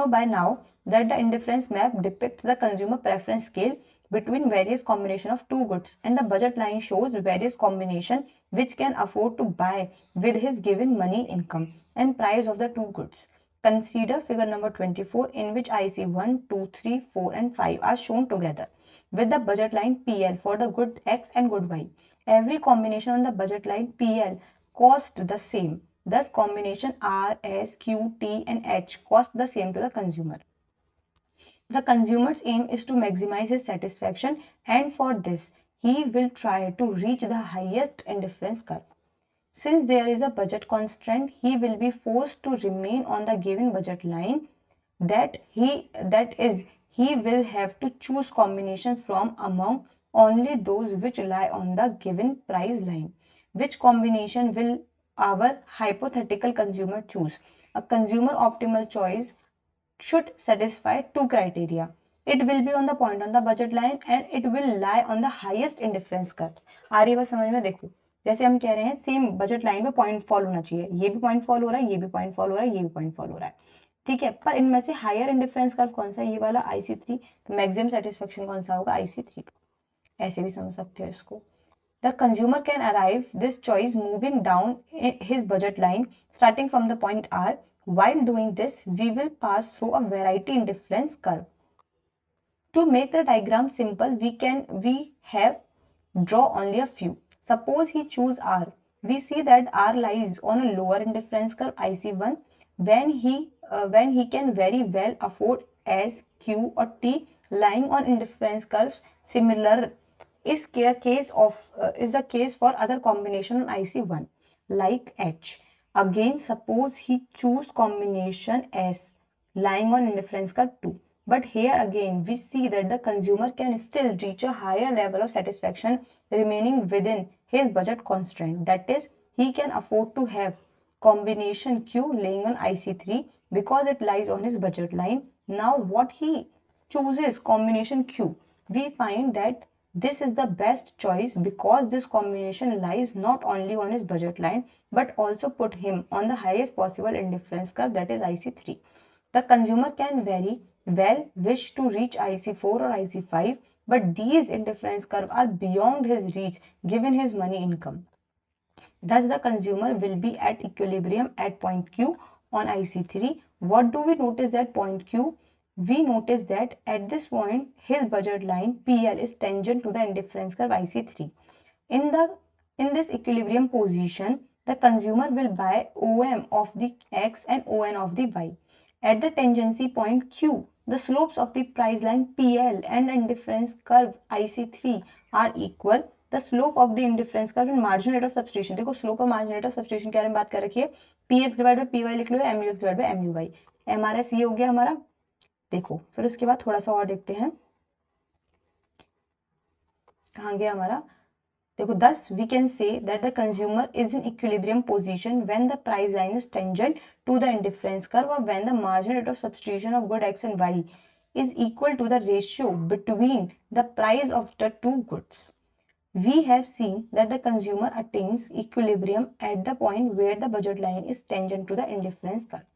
by now that the indifference map depicts the consumer preference scale between various combination of two goods and the budget line shows various combination which can afford to buy with his given money income and price of the two goods. Consider figure number 24 in which IC 1, 2, 3, 4 and 5 are shown together with the budget line PL for the good X and good Y. Every combination on the budget line PL cost the same. Thus, combination R, S, Q, T and H cost the same to the consumer. The consumer's aim is to maximize his satisfaction, and for this, he will try to reach the highest indifference curve. Since there is a budget constraint, he will be forced to remain on the given budget line. That is, he will have to choose combinations from among only those which lie on the given price line. Which combination will our hypothetical consumer choose? A consumer optimal choice should satisfy two criteria. It will be on the point on the budget line and it will lie on the highest indifference curve. आ रही है बात समझ में? देखो जैसे हम कह रहे हैं सेम बजट लाइन में पॉइंट फॉल होना चाहिए, ये भी पॉइंट फॉल हो रहा है, ये भी पॉइंट फॉल हो रहा है, ये भी पॉइंट फॉल हो रहा है। ठीक है, पर इनमें से हायर इंडिफरेंस कर्व कौन सा है, ये वाला IC3, तो मैक्सिमम सेटिस्फेक्शन कौन सा होगा, IC3। ऐसे भी समझ सकते हो इसको। The consumer can arrive this choice moving down his budget line starting from the point R. While doing this, we will pass through a variety indifference curve. To make the diagram simple, we have draw only a few. Suppose he choose R. We see that R lies on a lower indifference curve IC1 when he can very well afford S, Q or T lying on indifference curves similar is the case for other combination on IC1 like H. Again, suppose he choose combination S lying on indifference curve 2. But here again we see that the consumer can still reach a higher level of satisfaction remaining within his budget constraint. That is, he can afford to have combination Q laying on IC3 because it lies on his budget line. Now what he chooses combination Q, we find that this is the best choice because this combination lies not only on his budget line but also put him on the highest possible indifference curve, that is IC3. The consumer can very well wish to reach IC4 or IC5, but these indifference curves are beyond his reach given his money income. Thus, the consumer will be at equilibrium at point Q on IC3. What do we notice that point Q? We notice that at this point, his budget line PL is tangent to the indifference curve IC3. In this equilibrium position, the consumer will buy OM of the X and ON of the Y. At the tangency point Q, the slopes of the price line PL and indifference curve IC3 are equal. The slope of the indifference curve and marginal rate of substitution, देखो slope और marginal rate of substitution के बारे में बात कर रखी है, PX divide by PY लिख लो, MUX divide by MUY। MRS ये हो गया हमारा। देखो फिर उसके बाद थोड़ा सा और देखते हैं, कहाँ गया हमारा, देखो thus we can say that the consumer is in equilibrium position when the price line is tangent to the indifference curve or when the marginal rate of substitution of good X and Y is equal to the ratio between the price of the two goods. We have seen that the consumer attains equilibrium at the point where the budget line is tangent to the indifference curve.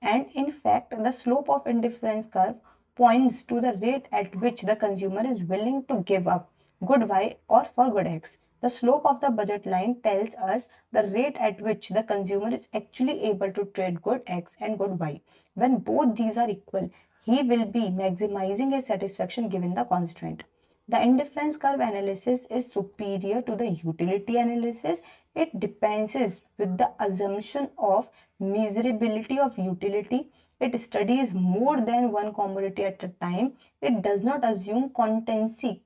And in fact, the slope of indifference curve points to the rate at which the consumer is willing to give up good Y or for good X. The slope of the budget line tells us the rate at which the consumer is actually able to trade good X and good Y. When both these are equal, he will be maximizing his satisfaction given the constraint. The indifference curve analysis is superior to the utility analysis. It dispenses with the assumption of measurability of utility. It studies more than one commodity at a time. It does not assume constancy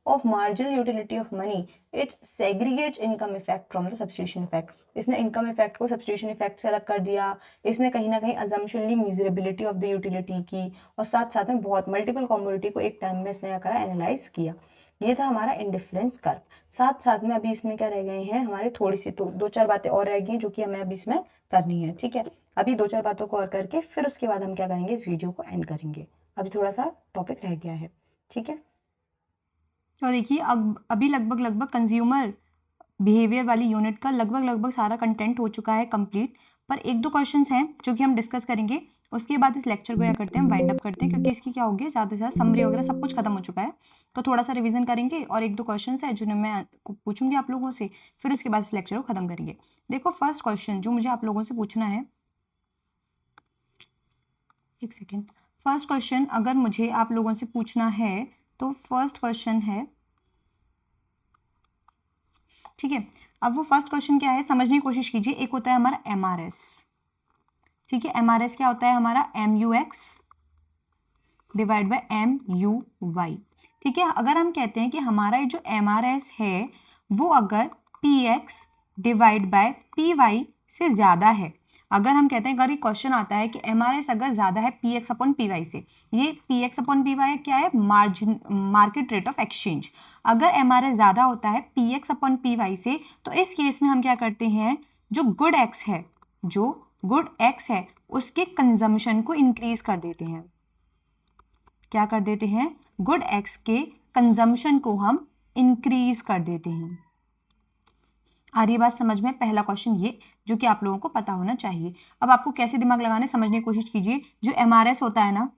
of marginal utility of money. It segregates income effect from the substitution effect. इसने income effect को substitution effect से अलग कर दिया, इसने कहीं ना कहीं assumption Lee measurability of the utility की, और साथ साथ में बहुत multiple commodity को एक टाइम में इसने करा analyze किया। ये था हमारा इंडिफरेंस कर्व। साथ साथ में अभी इसमें क्या रह गए हैं हमारे, थोड़ी सी तो दो चार बातें और रह गई जो कि हमें अभी इसमें करनी है। ठीक है, अभी दो चार बातों को और करके फिर उसके बाद हम क्या करेंगे, इस वीडियो को एंड करेंगे। अभी थोड़ा सा टॉपिक रह गया है। ठीक है, तो देखिए अभी लगभग कंज्यूमर बिहेवियर वाली यूनिट का लगभग सारा कंटेंट हो चुका है कंप्लीट, पर एक दो क्वेश्चंस हैं जो कि हम डिस्कस करेंगे। उसके बाद इस लेक्चर को क्या करते हैं, हम वाइंड अप करते हैं, क्योंकि इसकी क्या होगी, ज़्यादा से ज़्यादा समरी वगैरह सब कुछ खत्म हो चुका है। तो थोड़ा सा रिवीजन करेंगे और एक दो क्वेश्चन है जो मैं पूछूंगी आप लोगों से, फिर उसके बाद इस लेक्चर को खत्म करेंगे। देखो फर्स्ट क्वेश्चन जो मुझे आप लोगों से पूछना है, एक सेकेंड, फर्स्ट क्वेश्चन अगर मुझे आप लोगों से पूछना है तो फर्स्ट क्वेश्चन है, ठीक है। अब वो फर्स्ट क्वेश्चन क्या है समझने की कोशिश कीजिए। एक होता है हमारा MRS, ठीक है, MRS क्या होता है हमारा, MUX डिवाइड बाय MUY, ठीक है। अगर हम कहते हैं कि हमारा ये जो MRS है वो अगर PX डिवाइड बाय PY से ज़्यादा है, अगर हम कहते हैं, अगर ये क्वेश्चन आता है कि MRS अगर ज़्यादा है PX अपॉन PY से, ये PX अपॉन PY क्या है, मार्केट रेट ऑफ एक्सचेंज। अगर MRS ज़्यादा होता है PX अपॉन PY से, तो इस केस में हम क्या करते हैं, जो गुड X है, जो गुड X है उसके कंजम्पशन को इंक्रीज कर देते हैं। क्या कर देते हैं, गुड X के कंजम्पशन को हम इंक्रीज कर देते हैं। आ रही है बात समझ में? पहला क्वेश्चन ये जो कि आप लोगों को पता होना चाहिए। अब आपको कैसे दिमाग लगाने समझने की कोशिश कीजिए। जो MRS होता है ना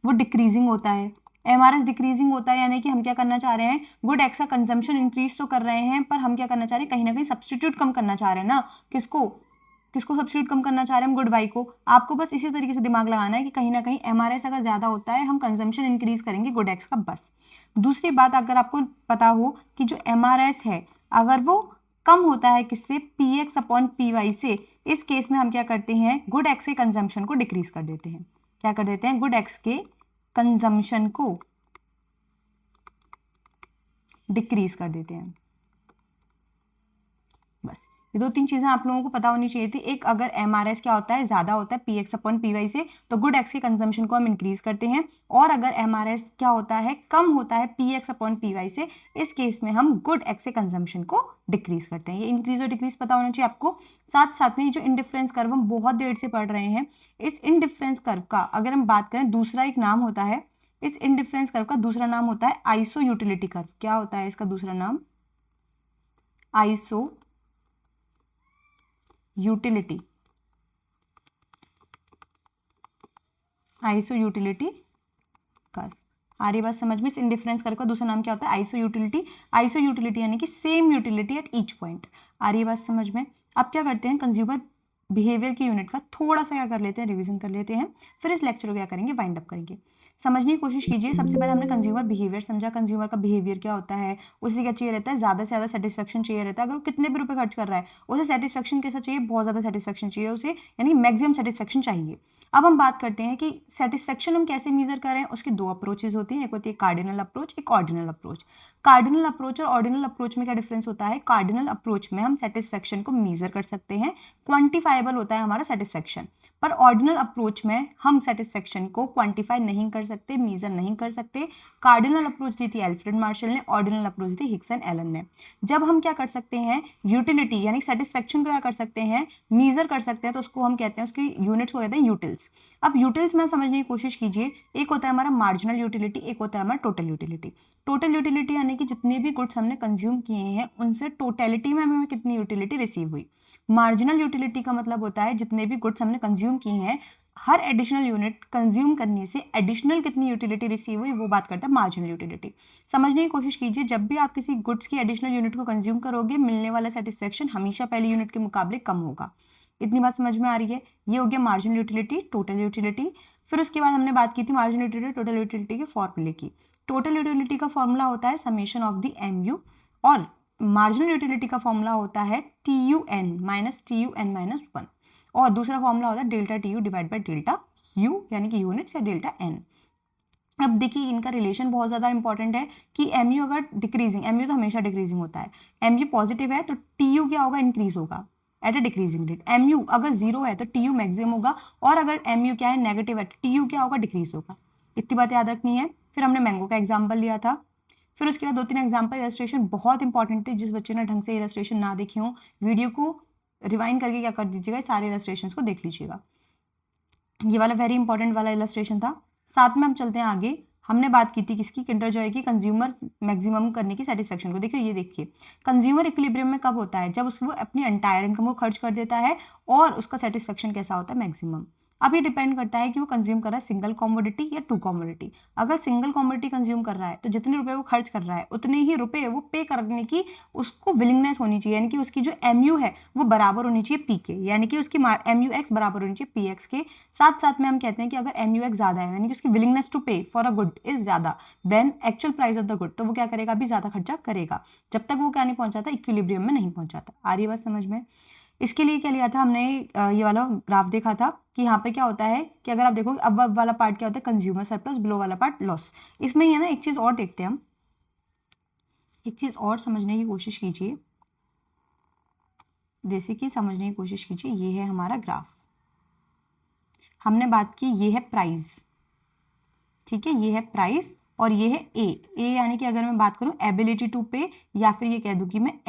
वो डिक्रीजिंग होता है। MRS डिक्रीजिंग होता है यानी कि हम क्या करना चाह रहे हैं, गुड एक्स का कंजम्पशन इंक्रीज तो कर रहे हैं पर हम क्या करना चाह रहे हैं, कहीं ना कहीं सब्सटीट्यूट कम करना चाह रहे हैं ना। किसको किसको सब्सटीट्यूट कम करना चाह रहे हैं हम, गुड वाई को। आपको बस इसी तरीके से दिमाग लगाना है कि कहीं ना कहीं MRS अगर ज्यादा होता है हम कंजम्पशन इंक्रीज करेंगे गुड एक्स का, बस। दूसरी बात अगर आपको पता हो कि जो MRS है अगर वो कम होता है किससे, PX अपॉन PY से, इस केस में हम क्या करते हैं, गुड एक्स के कंजम्पशन को डिक्रीज कर देते हैं। क्या कर देते हैं, गुड एक्स के कंजम्पशन को डिक्रीज कर देते हैं। बस ये दो तीन चीजें आप लोगों को पता होनी चाहिए थी। एक, अगर MRS क्या होता है, ज्यादा होता है PX अपॉन PY से, तो गुड एक्स के कंजम्पशन को हम इंक्रीज करते हैं। और अगर MRS क्या होता है, कम होता है PX अपॉन PY से, इस केस में हम गुड एक्स के कंजम्पशन को डिक्रीज करते हैं। ये इंक्रीज और डिक्रीज पता होना चाहिए आपको। साथ साथ में जो इंडिफरेंस कर्व हम बहुत देर से पढ़ रहे हैं, इस इंडिफरेंस कर्व का अगर हम बात करें, दूसरा एक नाम होता है, इस इंडिफरेंस कर्व का दूसरा नाम होता है आइसो यूटिलिटी कर्व। क्या होता है इसका दूसरा नाम, iso utility, iso utility curve. आ रही बात समझ में? इस इंडिफरेंस कर्व का दूसरा नाम क्या होता है, आइसो यूटिलिटी। आइसो यूटिलिटी यानी कि same utility at each point. आ रही बात समझ में? अब क्या करते हैं, कंज्यूमर बिहेवियर की यूनिट का थोड़ा सा क्या कर लेते हैं, रिवीजन कर लेते हैं, फिर इस लेक्चर को क्या करेंगे, वाइंड अप करेंगे। समझने की कोशिश कीजिए। सबसे पहले हमने कंज्यूमर बिहेवियर समझा। कंज्यूमर का बिहेवियर क्या होता है, उसे क्या चाहिए रहता है, ज्यादा से ज्यादा सेटिस्फेक्शन चाहिए रहता है। अगर वो कितने भी रुपए खर्च कर रहा है, उसे सेटिस्फेक्शन कैसा चाहिए, बहुत ज्यादा सेटिस्फेक्शन चाहिए उसे, यानी मैक्सिमम सेटिस्फेक्शन चाहिए। अब हम बात करते हैं कि सेटिस्फेक्शन हम कैसे मेजर करें। उसकी दो अप्रोचेज होती हैं, एक होती है कार्डिनल अप्रोच, एक ऑर्डिनल अप्रोच। कार्डिनल अप्रोच और ऑर्डिनल अप्रोच में क्या डिफरेंस होता है, कार्डिनल अप्रोच में हम सेटिस्फेक्शन को मेजर कर सकते हैं, क्वांटिफाइबल होता है हमारा सेटिस्फेक्शन। पर ऑर्डिनल अप्रोच में हम सेटिस्फेक्शन को क्वांटिफाई नहीं कर सकते, मेजर नहीं कर सकते। कार्डिनल अप्रोच दी थी एल्फ्रेड मार्शल ने, ऑर्डिनल अप्रोच दी थी हिक्स एंड एलन ने। जब हम क्या कर सकते हैं, यूटिलिटी यानी सेटिस्फेक्शन को क्या कर सकते हैं, मेजर कर सकते हैं, तो उसको हम कहते हैं, उसकी यूनिट्स को कहते हैं यूटिल्स। अब यूटिल्स में समझने की कोशिश कीजिए। एक होता है हमारा मार्जिनल यूटिलिटी, एक होता है हमारा टोटल यूटिलिटी। टोटल यूटिलिटी यानी कि जितने भी गुड्स हमने कंज्यूम किए हैं उनसे टोटलिटी में हमें कितनी यूटिलिटी रिसीव हुई। मार्जिनल यूटिलिटी का मतलब होता है जितने भी गुड्स हमने कंज्यूम किए हैं, हर एडिशनल यूनिट कंज्यूम करने से एडिशनल कितनी यूटिलिटी रिसीव हुई, वो बात करता है मार्जिनल यूटिलिटी। समझने की कोशिश कीजिए, जब भी आप किसी गुड्स की एडिशनल यूनिट को कंज्यूम करोगे, मिलने वाला सेटिस्फेक्शन हमेशा पहली यूनिट के मुकाबले कम होगा। इतनी बात समझ में आ रही है? ये हो गया मार्जिनल यूटिलिटी, टोटल यूटिलिटी। फिर उसके बाद हमने बात की थी मार्जिनल यूटिलिटी, टोटल यूटिलिटी के फॉर्मूले की। टोटल यूटिलिटी का फॉर्मूला होता है समेशन ऑफ द MU, और मार्जिनल यूटिलिटी का फॉर्मूला होता है TUN माइनस TUN माइनस 1, और दूसरा फॉर्मूला होता है delta TU divide by delta U यानी कि यूनिट्स या डेल्टा N। अब देखिए इनका रिलेशन बहुत ज़्यादा इंपॉर्टेंट है कि MU अगर डिक्रीजिंग, MU तो हमेशा डिक्रीजिंग होता है, MU पॉजिटिव है तो TU क्या होगा, इंक्रीज होगा at a decreasing rate. MU अगर जीरो है तो TU मैक्सिमम होगा, और अगर MU क्या है, नेगेटिव है तो TU क्या होगा, डिक्रीज होगा। इतनी बातें याद रखनी है। फिर हमने मैंगो का एग्जाम्पल लिया था। फिर उसके बाद दो तीन एग्जाम्पल इलस्ट्रेशन बहुत इंपॉर्टेंट थे। जिस बच्चे ने ढंग से इलस्ट्रेशन ना देखे हो, वीडियो को रिवाइंड करके क्या कर दीजिएगा, सारे इलस्ट्रेशन को देख लीजिएगा। ये वाला वेरी इंपॉर्टेंट वाला इलस्ट्रेशन था। साथ में हम चलते हैं आगे। हमने बात की थी किसकी, किंडर जॉय की, कंज्यूमर मैक्सिमम करने की सेटिस्फेक्शन को। देखिए ये देखिए, कंज्यूमर इक्विलिब्रियम में कब होता है, जब उसको अपनी एंटायर इनकम को खर्च कर देता है और उसका सेटिस्फेक्शन कैसा होता है, मैक्सिमम। अब ये डिपेंड करता है कि वो कंज्यूम कर रहा है सिंगल कॉमोडिटी या टू कॉमोडिटी। अगर सिंगल कॉमोडिटी कंज्यूम कर रहा है तो जितने रुपए वो खर्च कर रहा है उतने ही रुपए वो पे करने की उसको विलिंगनेस होनी चाहिए, यानी कि उसकी जो MU है वो बराबर होनी चाहिए P के, यानी कि उसकी MUX बराबर होनी चाहिए PX के। साथ साथ में हम कहते हैं कि अगर MUX ज्यादा है यानी कि उसकी willingness to pay for a good is ज्यादा than actual price of the good, तो वो क्या करेगा, अभी ज्यादा खर्चा करेगा, जब तक वो क्या नहीं पहुंचाता, इक्विलिब्रियम में नहीं पहुंचाता। आ रही बात समझ में? इसके लिए क्या लिया था हमने, ये वाला ग्राफ देखा था कि यहाँ पे क्या होता है कि अगर आप देखो अब वाला पार्ट क्या होता है, कंज्यूमर सरप्लस, बिलो वाला पार्ट लॉस। इसमें ही है ना, एक चीज और देखते हैं हम, एक चीज और समझने की कोशिश कीजिए, जैसे कि समझने की कोशिश कीजिए। ये है हमारा ग्राफ, हमने बात की, ये है प्राइस, ठीक है, ये है प्राइस, और ये है ए यानी कि अगर मैं बात करूं एबिलिटी टू पे, या फिर ये कह दूं कि मैं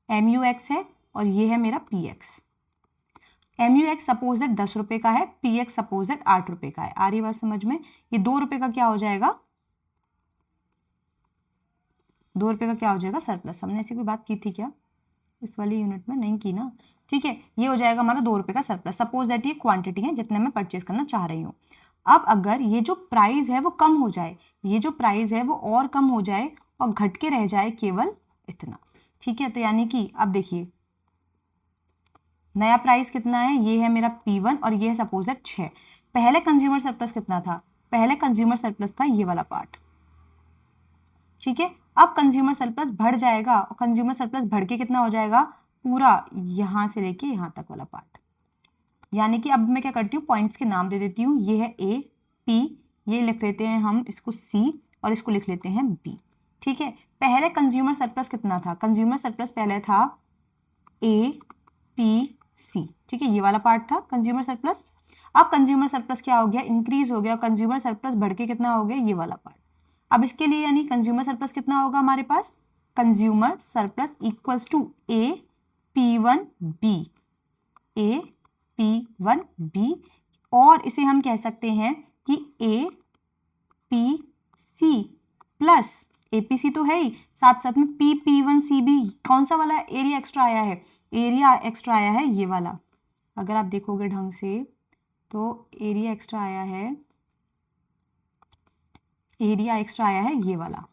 MUX है, और ये है मेरा PX। MUX सपोज दैट 10 रुपए का है, PX सपोज दैट 8 रुपए का है। आ रही बात समझ में? ये 2 रुपए का क्या हो जाएगा, ₹2 का क्या हो जाएगा सरप्लस। हमने ऐसी कोई बात की थी क्या इस वाली यूनिट में? नहीं की ना, ठीक है। ये हो जाएगा हमारा ₹2 का सरप्लस। सपोज दैट ये क्वांटिटी है जितने मैं परचेज करना चाह रही हूँ। अब अगर ये जो प्राइस है वो कम हो जाए, ये जो प्राइस है वो और कम हो जाए और घट के रह जाए केवल इतना, ठीक है। तो यानी कि अब देखिए नया प्राइस कितना है, ये है मेरा P1 और ये है सपोज दैट 6। पहले कंज्यूमर सरप्लस कितना था, पहले कंज्यूमर सरप्लस था ये वाला पार्ट, ठीक है। अब कंज्यूमर सरप्लस बढ़ जाएगा और कंज्यूमर सरप्लस बढ़ के कितना हो जाएगा, पूरा यहां से लेके यहां तक वाला पार्ट। यानी कि अब मैं क्या करती हूँ, पॉइंट्स के नाम दे देती हूँ। ये है A, P, ये लिख लेते हैं हम इसको C और इसको लिख लेते हैं B, ठीक है। पहले कंज्यूमर सरप्लस कितना था, कंज्यूमर सरप्लस पहले था A, P, C, ठीक है। ये वाला पार्ट था कंज्यूमर सरप्लस। अब कंज्यूमर सरप्लस क्या हो गया, इंक्रीज हो गया। कंज्यूमर सरप्लस बढ़ के कितना हो गया, ये वाला पार्ट। अब इसके लिए यानी कंज्यूमर सरप्लस कितना होगा हमारे पास, consumer surplus equals to A P1 B, A P1 B, और इसे हम कह सकते हैं कि A P C plus APC तो है ही, साथ साथ में P P1 C B। कौन सा वाला एरिया एक्स्ट्रा आया है, एरिया एक्स्ट्रा आया है ये वाला। अगर आप देखोगे ढंग से तो एरिया एक्स्ट्रा आया है, एरिया एक्स्ट्रा आया है ये वाला,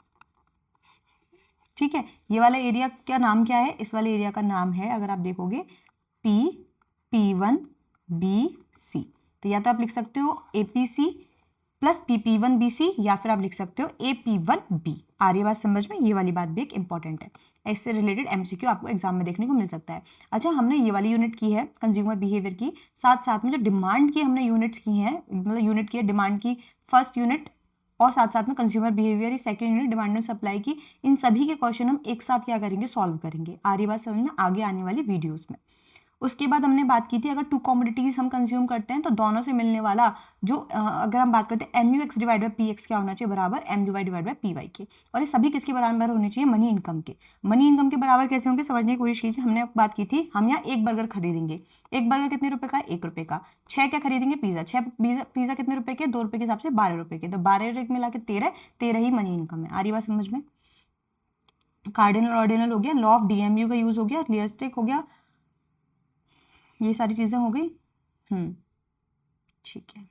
ठीक है। ये वाला एरिया का नाम क्या है, इस वाले एरिया का नाम है अगर आप देखोगे P P1 B C। तो या तो आप लिख सकते हो APC प्लस PP1 BC या फिर आप लिख सकते हो AP1 B। आ रही बात समझ में, ये वाली बात भी एक इंपॉर्टेंट है, इससे रिलेटेड MCQ आपको एग्जाम में देखने को मिल सकता है। अच्छा, हमने ये वाली यूनिट की है कंज्यूमर बिहेवियर की, साथ साथ में जो डिमांड की हमने यूनिट्स की हैं, मतलब यूनिट की है डिमांड की फर्स्ट यूनिट और साथ साथ में consumer behaviour second unit demand and supply की। इन सभी के क्वेश्चन हम एक साथ क्या करेंगे, सॉल्व करेंगे। आ रही बात समझ में आगे आने वाली वीडियोस में। उसके बाद हमने बात की थी अगर टू कमोडिटीज हम कंज्यूम करते हैं तो दोनों से मिलने वाला जो अगर हम बात करते हैं MUX डिवाइड बाई PX क्या होना चाहिए, बराबर MUY डिवाइड बाई PY के। और ये सभी किसके बराबर होने चाहिए, मनी इनकम के। मनी इनकम के बराबर कैसे होंगे समझने की कोशिश कीजिए। हमने बात की थी हम यहाँ एक बर्गर खरीदेंगे, एक बर्गर कितने रुपए का, ₹1 का। 6 क्या खरीदेंगे, पिज्जा। 6 पिज्जा कितने रुपए के, ₹2 के हिसाब से ₹12 के। तो 12 मिला के 13 ही मनी इनकम है। आ रही बात समझ में। कार्डिनल ऑर्डिनल हो गया, लॉ ऑफ DMU का यूज हो गया, रियलिस्टिक हो गया, ये सारी चीजें हो गई। ठीक है।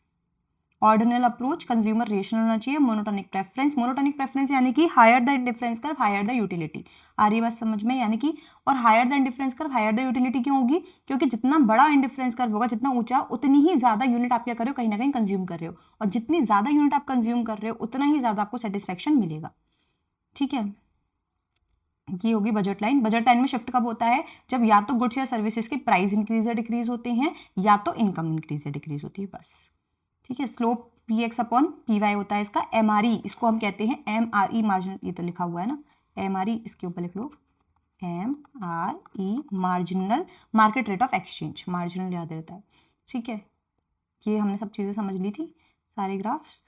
ऑर्डिनल अप्रोच, कंज्यूमर रेशनल होना चाहिए। मोनोटोनिक प्रेफरेंस, मोनोटोनिक प्रेफरेंस यानी कि higher the indifference curve higher the utility. आ रही बात समझ में, यानी कि और higher the indifference curve higher the utility क्यों होगी, क्योंकि जितना बड़ा इंडिफरेंस कर्व होगा, जितना ऊंचा, उतनी ही ज्यादा यूनिट आप क्या कर रहे हो, कहीं ना कहीं कंज्यूम कर रहे हो, और जितनी ज्यादा यूनिट आप कंज्यूम कर रहे हो उतना ही ज्यादा आपको सेटिस्फेक्शन मिलेगा। ठीक है, ये होगी बजट लाइन। बजट लाइन में शिफ्ट कब होता है, जब या तो गुड्स या सर्विसेज के प्राइस इंक्रीज या डिक्रीज होते हैं या तो इनकम इंक्रीज या डिक्रीज होती है, बस। ठीक है, स्लोप PX अपॉन PY होता है इसका। MRE इसको हम कहते हैं MRE मार्जिनल, ये तो लिखा हुआ है ना MRE, इसके ऊपर लिख लो MRE marginal market rate of exchange, marginal याद रहता है। ठीक है, ये हमने सब चीज़ें समझ ली थी, सारे ग्राफ्स।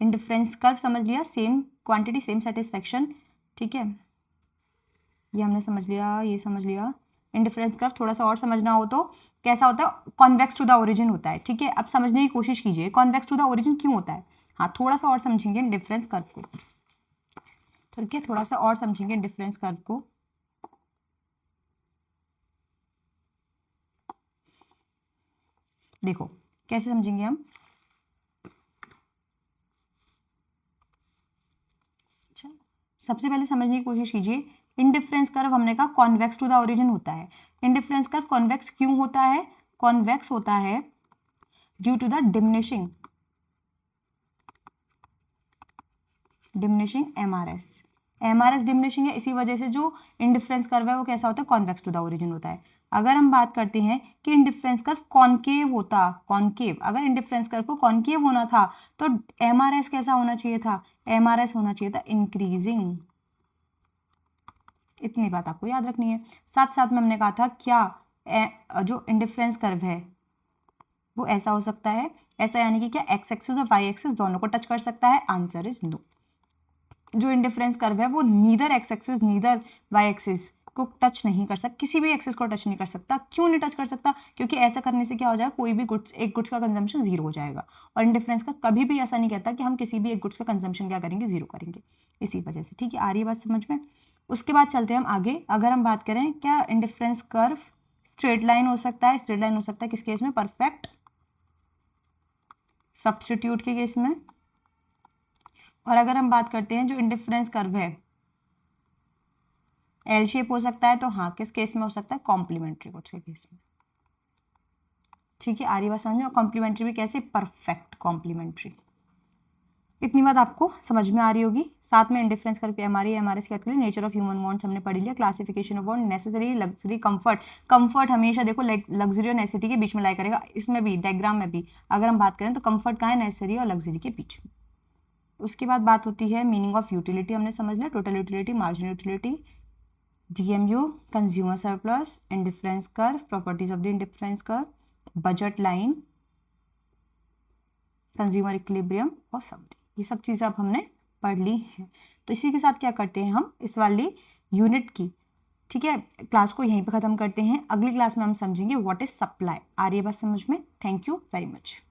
इंडिफरेंस कर्व समझ लिया, सेम क्वांटिटी सेम सेटिस्फेक्शन। ठीक है, ये हमने समझ लिया, ये समझ लिया। इंडिफरेंस कर्व थोड़ा सा और समझना हो तो कैसा होता है, कॉन्वेक्स टू द ओरिजिन होता है। ठीक है, अब समझने की कोशिश कीजिए कॉन्वेक्स टू द ओरिजिन क्यों होता है। हाँ, थोड़ा सा और समझेंगे इंडिफरेंस कर्व को। ठीक है, थोड़ा सा और समझेंगे इंडिफरेंस कर्व को। देखो कैसे समझेंगे हम। सबसे पहले समझने की कोशिश कीजिए, इंडिफरेंस कर्व हमने कहा कॉन्वेक्स टू द ओरिजिन होता है। इंडिफरेंस कर्व कॉन्वेक्स क्यों होता है, कॉन्वेक्स होता है due to the diminishing MRS diminishing है, इसी वजह से जो इंडिफरेंस कर्व है वो कैसा होता है, कॉन्वेक्स टू द ओरिजिन होता है। अगर हम बात करते हैं कि इंडिफरेंस कर्व कॉनकेव होता, कॉनकेव, अगर इंडिफरेंस कर्व को कॉनकेव होना था तो MRS कैसा होना चाहिए था, MRS होना चाहिए था इंक्रीजिंग। इतनी बात आपको याद रखनी है। साथ साथ में हमने कहा था क्या जो इंडिफरेंस कर्व है वो ऐसा हो सकता है, ऐसा यानी कि क्या एक्स एक्सिस और वाई एक्सिस दोनों को टच कर सकता है, आंसर इज नो। जो इंडिफरेंस कर्व है वो neither x axis neither y axis को टच नहीं कर सकता, किसी भी एक्सिस को टच नहीं कर सकता। क्यों नहीं टच कर सकता, क्योंकि ऐसा करने से क्या हो जाएगा, कोई भी गुड्स, एक गुड्स का कंजम्पशन जीरो हो जाएगा। और इंडिफरेंस का कभी भी ऐसा नहीं कहता कि हम किसी भी एक गुड्स का कंजम्पशन क्या करेंगे, जीरो करेंगे, इसी वजह से। ठीक है, आ रही है बात समझ में। उसके बाद चलते हैं हम आगे। अगर हम बात करें क्या इंडिफरेंस कर्व स्ट्रेट लाइन हो सकता है, स्ट्रेट लाइन हो सकता है किस केस में, परफेक्ट सब्स्टिट्यूट के केस में। और अगर हम बात करते हैं जो इंडिफरेंस कर्व है एल शेप हो सकता है, तो हाँ किस केस में हो सकता है, कॉम्प्लीमेंट्री कोट्स के केस में। ठीक है, आ रही बात समझ में। और कॉम्प्लीमेंट्री भी कैसे, परफेक्ट कॉम्प्लीमेंट्री। इतनी बात आपको समझ में आ रही होगी। साथ में इंडिफरेंस करके MRI MRS calculate, nature of human wants हमने पढ़ लिया, classification of want, necessary, luxury, comfort. Comfort हमेशा देखो लग्जरी और नेसेसिटी के बीच में लाई करेगा, इसमें भी डायग्राम में भी अगर हम बात करें तो कंफर्ट कहाँ है, नेसेसरी और लग्जरी के बीच में। उसके बाद बात होती है मीनिंग ऑफ यूटिलिटी, हमने समझ लिया, total utility, marginal utility, DMU, consumer surplus, indifference curve, properties of the indifference curve, budget line, consumer equilibrium और समरी। ये सब चीज़ें अब हमने पढ़ ली हैं। तो इसी के साथ क्या करते हैं हम इस वाली यूनिट की, ठीक है, क्लास को यहीं पे ख़त्म करते हैं। अगली क्लास में हम समझेंगे व्हाट इज सप्लाई। आ रही है बात समझ में। Thank you very much.